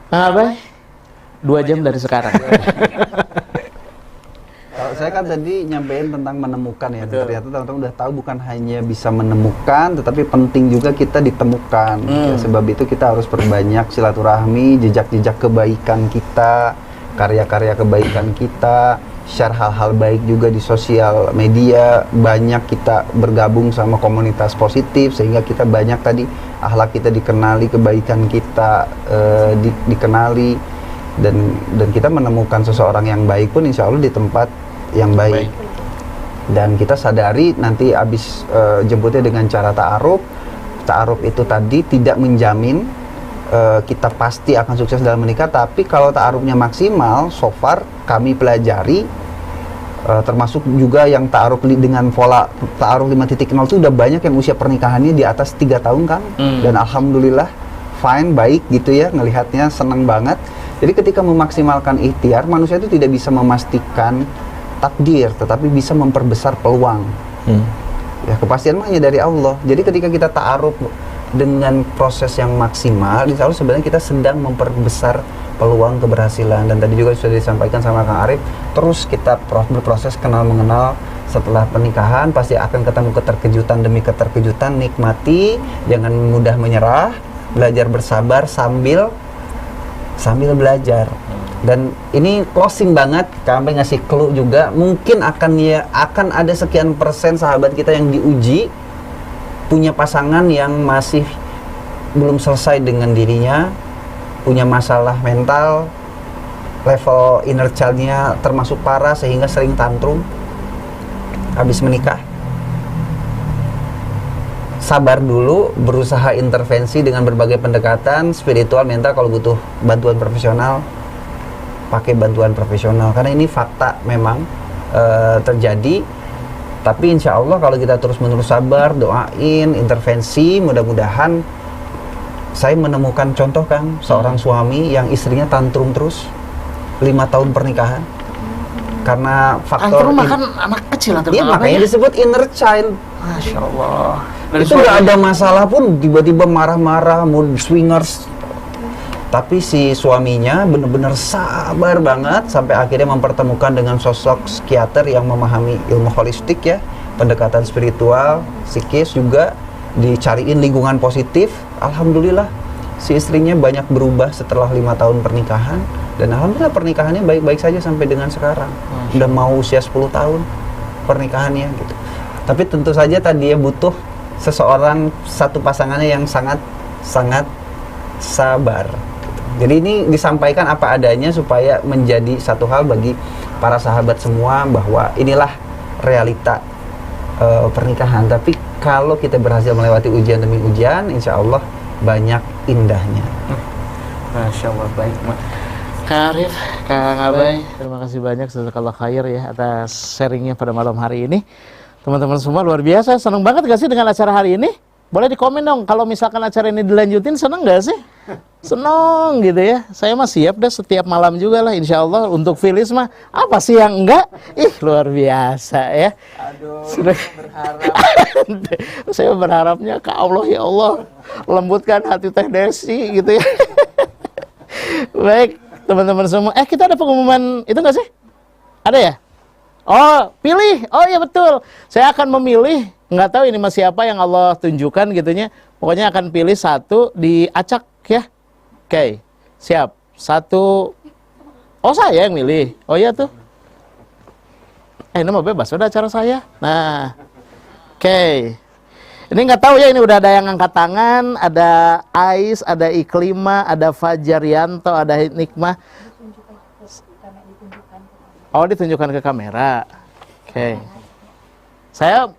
Kang Abai, 2 jam dari sekarang. Kalau saya kan tadi nyampein tentang menemukan ya. Ternyata teman-teman udah tahu bukan hanya bisa menemukan, tetapi penting juga kita ditemukan. Ya, sebab itu kita harus perbanyak silaturahmi, jejak-jejak kebaikan kita, karya-karya kebaikan kita, share hal-hal baik juga di sosial media. Banyak kita bergabung sama komunitas positif sehingga kita banyak tadi akhlak kita dikenali, kebaikan kita dikenali. Dan kita menemukan seseorang yang baik pun insya Allah di tempat yang baik. Dan kita sadari nanti habis jemputnya dengan cara ta'aruf. Ta'aruf itu tadi tidak menjamin kita pasti akan sukses dalam menikah, tapi kalau ta'arufnya maksimal, so far kami pelajari, termasuk juga yang ta'aruf dengan pola ta'aruf 5.0 itu udah banyak yang usia pernikahannya di atas 3 tahun kan. Dan alhamdulillah fine, baik gitu ya, ngelihatnya senang banget. Jadi ketika memaksimalkan ikhtiar, manusia itu tidak bisa memastikan takdir, tetapi bisa memperbesar peluang. Ya, kepastian mah hanya dari Allah. Jadi ketika kita ta'aruf dengan proses yang maksimal, insya Allah sebenarnya kita sedang memperbesar peluang keberhasilan. Dan tadi juga sudah disampaikan sama Kang Arif, terus kita berproses kenal mengenal. Setelah pernikahan pasti akan ketemu keterkejutan demi keterkejutan. Nikmati, jangan mudah menyerah, belajar bersabar sambil belajar. Dan ini closing banget, kami ngasih clue juga, mungkin akan ada sekian persen sahabat kita yang diuji punya pasangan yang masih belum selesai dengan dirinya, punya masalah mental, level inner child-nya termasuk parah sehingga sering tantrum habis menikah. Sabar dulu, berusaha intervensi dengan berbagai pendekatan spiritual, mental. Kalau butuh bantuan profesional, pakai bantuan profesional, karena ini fakta memang terjadi. Tapi insya Allah kalau kita terus-menerus sabar, doain, intervensi, mudah-mudahan. Saya menemukan contoh kan, seorang suami yang istrinya tantrum terus 5 tahun pernikahan karena faktor makan anak kecil. Iya, makanya disebut inner child. Masya Allah. Itu nggak ada masalah pun, tiba-tiba marah-marah, mood swingers. Tapi si suaminya benar-benar sabar banget sampai akhirnya mempertemukan dengan sosok psikiater yang memahami ilmu holistik ya, pendekatan spiritual, psikis juga, dicariin lingkungan positif. Alhamdulillah si istrinya banyak berubah setelah 5 tahun pernikahan, dan alhamdulillah pernikahannya baik-baik saja sampai dengan sekarang. Udah mau usia 10 tahun pernikahannya gitu. Tapi tentu saja tadi ya butuh seseorang, satu pasangannya yang sangat sabar. Jadi ini disampaikan apa adanya supaya menjadi satu hal bagi para sahabat semua bahwa inilah realita pernikahan. Tapi kalau kita berhasil melewati ujian demi ujian, insya Allah banyak indahnya. Masya Allah, baik. Kang Arif, Kang Abai, terima kasih banyak jazakallah khair ya atas sharingnya pada malam hari ini. Teman-teman semua luar biasa, senang banget gak sih dengan acara hari ini? Boleh di komen dong, kalau misalkan acara ini dilanjutin seneng gak sih? Seneng gitu ya. Saya mah siap dah setiap malam juga lah insya Allah. Untuk Filis mah apa sih yang enggak? Ih luar biasa ya. Aduh, berharap. Saya berharapnya ke Allah, ya Allah lembutkan hati Teh Desi gitu ya. Baik teman-teman semua, kita ada pengumuman itu nggak sih? Ada ya? Oh, pilih. Oh iya betul. Saya akan memilih, nggak tahu ini masih siapa yang Allah tunjukkan gitunya. Pokoknya akan pilih satu diacak ya. Oke, siap. Satu. Oh saya yang milih. Oh iya tuh. Ini mah bebas, udah acara saya. Nah, Oke. Ini nggak tahu ya, ini udah ada yang angkat tangan, ada Ais, ada Iklima, ada Fajaryanto, ada Nikmah. Oh, ditunjukkan ke kamera. Oke. Saya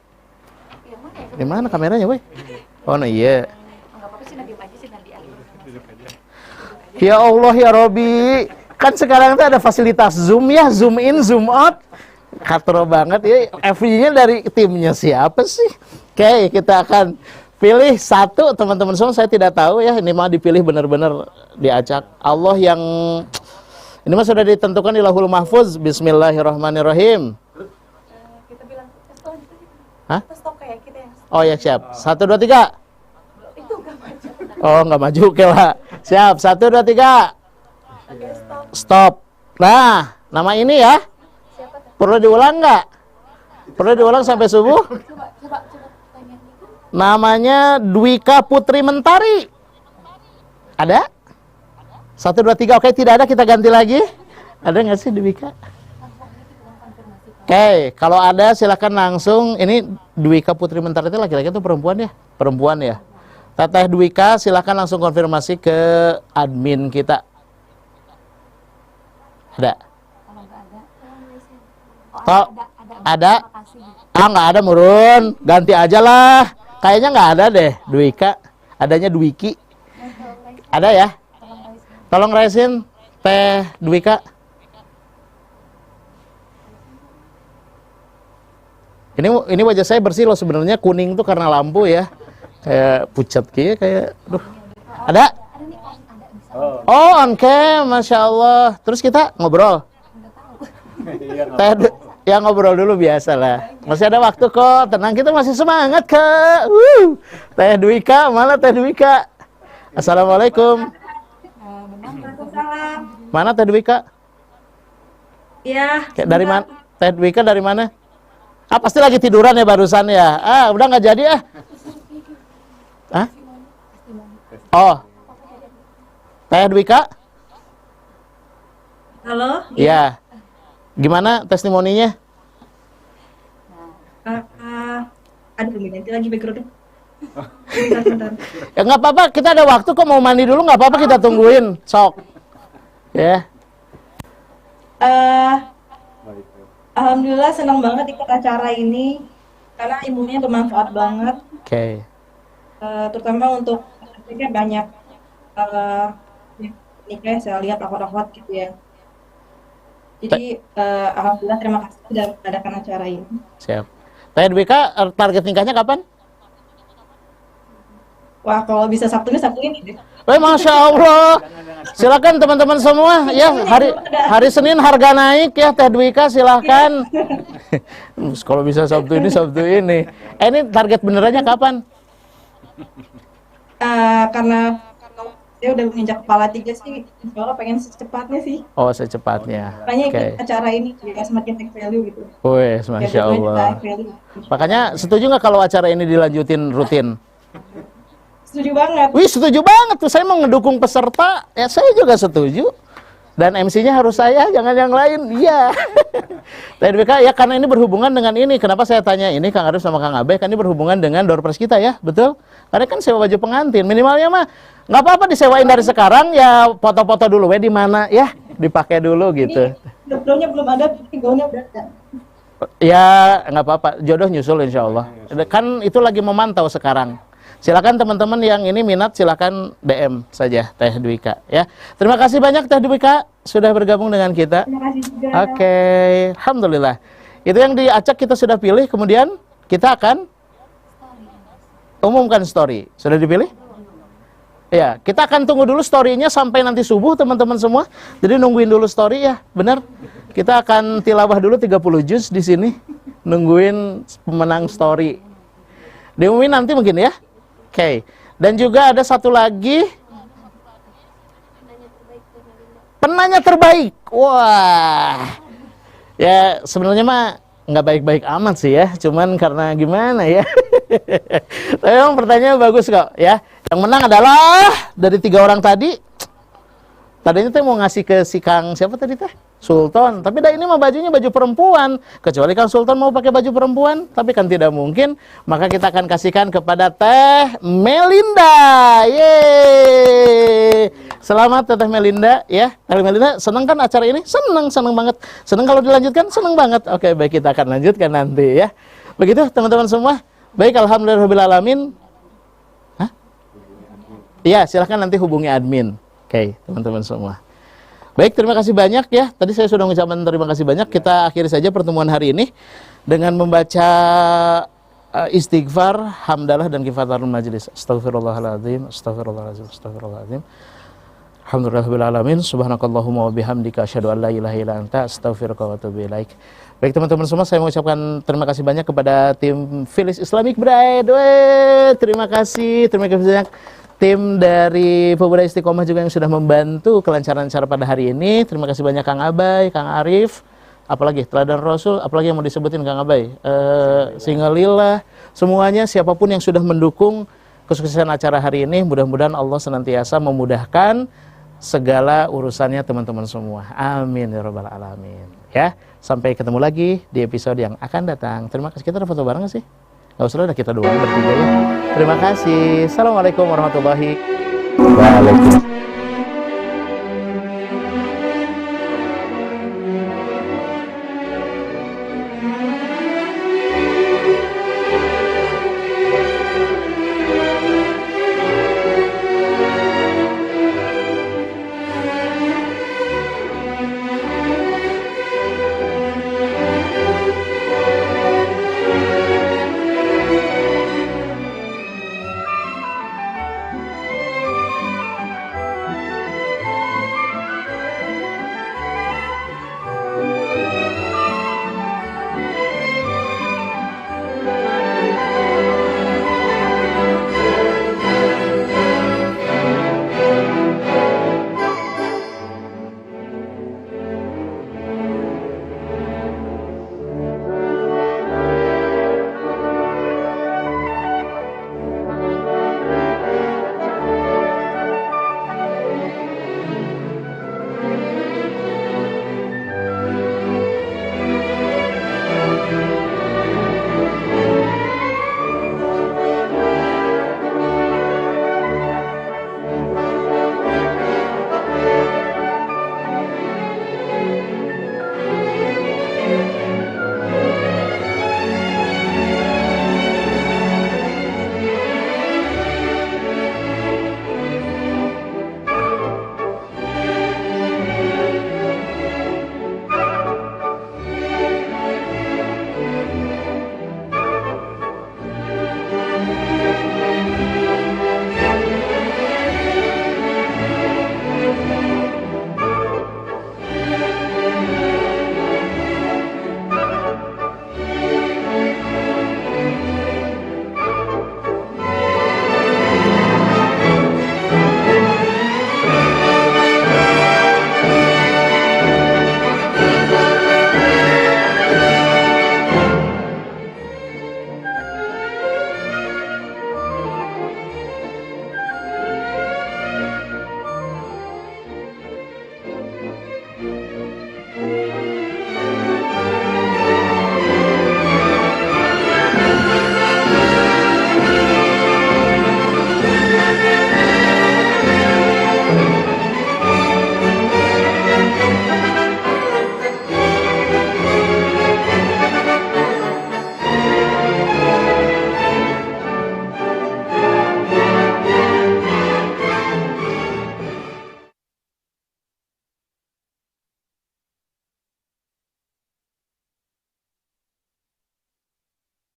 di mana kameranya, woi? Oh, nah iya. Ya Allah ya Robi, kan sekarang tuh ada fasilitas Zoom ya, zoom in, zoom out. Katro banget ya, FV-nya dari timnya siapa sih? Oke, kita akan pilih satu, teman-teman semua. Saya tidak tahu ya, ini mah dipilih benar-benar diacak. Allah yang ini mah sudah ditentukan di Lauhul Mahfuz. Bismillahirrahmanirrahim. Kita bilang stop gitu. Hah? Stop kayak kita yang Oh ya, siap. 1, 2, 3. itu nggak maju. Oh, nggak maju, oke lah. Siap, 1, 2, 3. Oke, stop. Stop. Nah, nama ini ya. Siapa tuh? Perlu diulang nggak? Perlu diulang sampai subuh? Coba tanya itu. Namanya Dwika Putri Mentari. Ada? 1, 2, 3. Oke, tidak ada, kita ganti lagi. Ada nggak sih Dwika? Oke, kalau ada silakan langsung. Ini Dwika Putri Mentari itu laki-laki atau perempuan ya? Perempuan ya. Teteh Dwika silakan langsung konfirmasi ke admin kita. Ada? Ada? Ah, nggak ada, Murun. Ganti aja lah. Kayaknya nggak ada deh, Dwika. Adanya Dwiki. Ada ya? Tolong raisin Teh Dwika. Ini wajah saya bersih loh sebenarnya, kuning tuh karena lampu ya. Kayak pucat kayak aduh. Ada? Oh, on cam, Masya Allah. Terus kita ngobrol. Teh, ya ngobrol dulu biasa lah. Masih ada waktu kok, tenang, kita masih semangat Kak. Teh Dwika, mana Teh Dwika? Assalamualaikum. Mana Teh Dwika? Iya. Dari mana? Teh Dwika dari mana? Ah, pasti lagi tiduran ya barusan ya. Ah, udah nggak jadi ah. Hah? Oh. Teh Dwika? Halo. Iya. Gimana testimoninya? Aduh, nanti lagi background. Bentar. Ya nggak apa-apa, kita ada waktu kok, mau mandi dulu nggak apa-apa, kita tungguin. Sok. Ya. Alhamdulillah senang banget ikut acara ini karena ilmunya bermanfaat banget. Oke. Terutama untuk banyak nikah saya lihat akhwat-akhwat gitu ya. Jadi alhamdulillah terima kasih sudah mengadakan acara ini. Siap. Teh Dwika, target nikahnya kapan? Wah, kalau bisa Sabtu ini deh. Wah, Masya Allah. Silakan teman-teman semua ya, hari Senin harga naik ya, Teh Dwika silakan. Kalau bisa Sabtu ini. Ini target benerannya kapan? Karena dia udah menginjak kepala 3 sih, insya Allah pengen secepatnya sih. Oh, secepatnya. Makanya ikut Oke. acara ini ya semakin take value gitu. Wih, Masya Allah. Makanya setuju nggak kalau acara ini dilanjutin rutin? Setuju banget. Wih, setuju banget tuh. Saya mau ngedukung peserta, ya saya juga setuju. Dan MC-nya harus saya, jangan yang lain. Iya. Teh Dwika, ya karena ini berhubungan dengan ini. Kenapa saya tanya ini, Kang Arif sama Kang Abe, kan ini berhubungan dengan door prize kita ya, betul? Karena kan sewa baju pengantin, minimalnya mah nggak apa-apa disewain dari sekarang, ya foto-foto dulu, di mana ya, dipakai dulu gitu. Ini gaunnya belum ada, tapi gaunnya udah ada. Ya nggak apa-apa, jodoh nyusul insya Allah. Kan itu lagi memantau sekarang. Silakan teman-teman yang ini minat, silakan DM saja Teh Dwika ya. Terima kasih banyak Teh Dwika sudah bergabung dengan kita. Terima kasih juga. Oke, alhamdulillah. Itu yang diacak kita sudah pilih, kemudian kita akan umumkan story. Sudah dipilih? Ya, kita akan tunggu dulu story-nya sampai nanti subuh teman-teman semua. Jadi nungguin dulu story ya, benar. Kita akan tilawah dulu 30 juz di sini, nungguin pemenang story. Diumumin nanti mungkin ya. Oke. Dan juga ada satu lagi penanya terbaik. Wah. Ya, sebenarnya mah nggak baik-baik amat sih ya, cuman karena gimana ya. Tapi emang pertanyaannya bagus kok ya. Yang menang adalah dari 3 orang tadi. Tadinya teh mau ngasih ke si Kang siapa tadi teh? Sultan. Tapi dah ini mah bajunya baju perempuan. Kecuali kalau Sultan mau pakai baju perempuan, tapi kan tidak mungkin. Maka kita akan kasihkan kepada Teh Melinda. Yeay. Selamat Teh Melinda ya. Teh Melinda senang kan acara ini? Senang banget. Senang kalau dilanjutkan? Senang banget. Oke, baik, kita akan lanjutkan nanti ya. Begitu teman-teman semua. Baik, alhamdulillahirabbil alamin. Hah? Iya, silahkan nanti hubungi admin. Oke, teman-teman semua. Baik, terima kasih banyak ya. Tadi saya sudah mengucapkan terima kasih banyak. Kita akhiri saja pertemuan hari ini dengan membaca istighfar, hamdalah dan kifatul majlis. Astaghfirullahaladzim, astaghfirullahaladzim, astaghfirullahaladzim. Alhamdulillahirabbil alamin. Subhanakallahumma wa bihamdika asyhadu an la ilaha illa anta astaghfiruka wa atubu ilaik. Baik teman-teman semua, saya mengucapkan terima kasih banyak kepada tim Phyllis Islamic Bride. Terima kasih banyak. Tim dari Pemuda Istiqomah juga yang sudah membantu kelancaran acara pada hari ini. Terima kasih banyak Kang Abai, Kang Arif, apalagi Teladan Rasul, apalagi yang mau disebutin Kang Abai, Singalillah, semuanya siapapun yang sudah mendukung kesuksesan acara hari ini. Mudah-mudahan Allah senantiasa memudahkan segala urusannya teman-teman semua. Amin ya rabbal alamin. Ya, sampai ketemu lagi di episode yang akan datang. Terima kasih. Kita ada foto bareng gak sih? Gak usah, udah kita doang bertiga ya. Terima kasih. Assalamualaikum warahmatullahi wabarakatuh.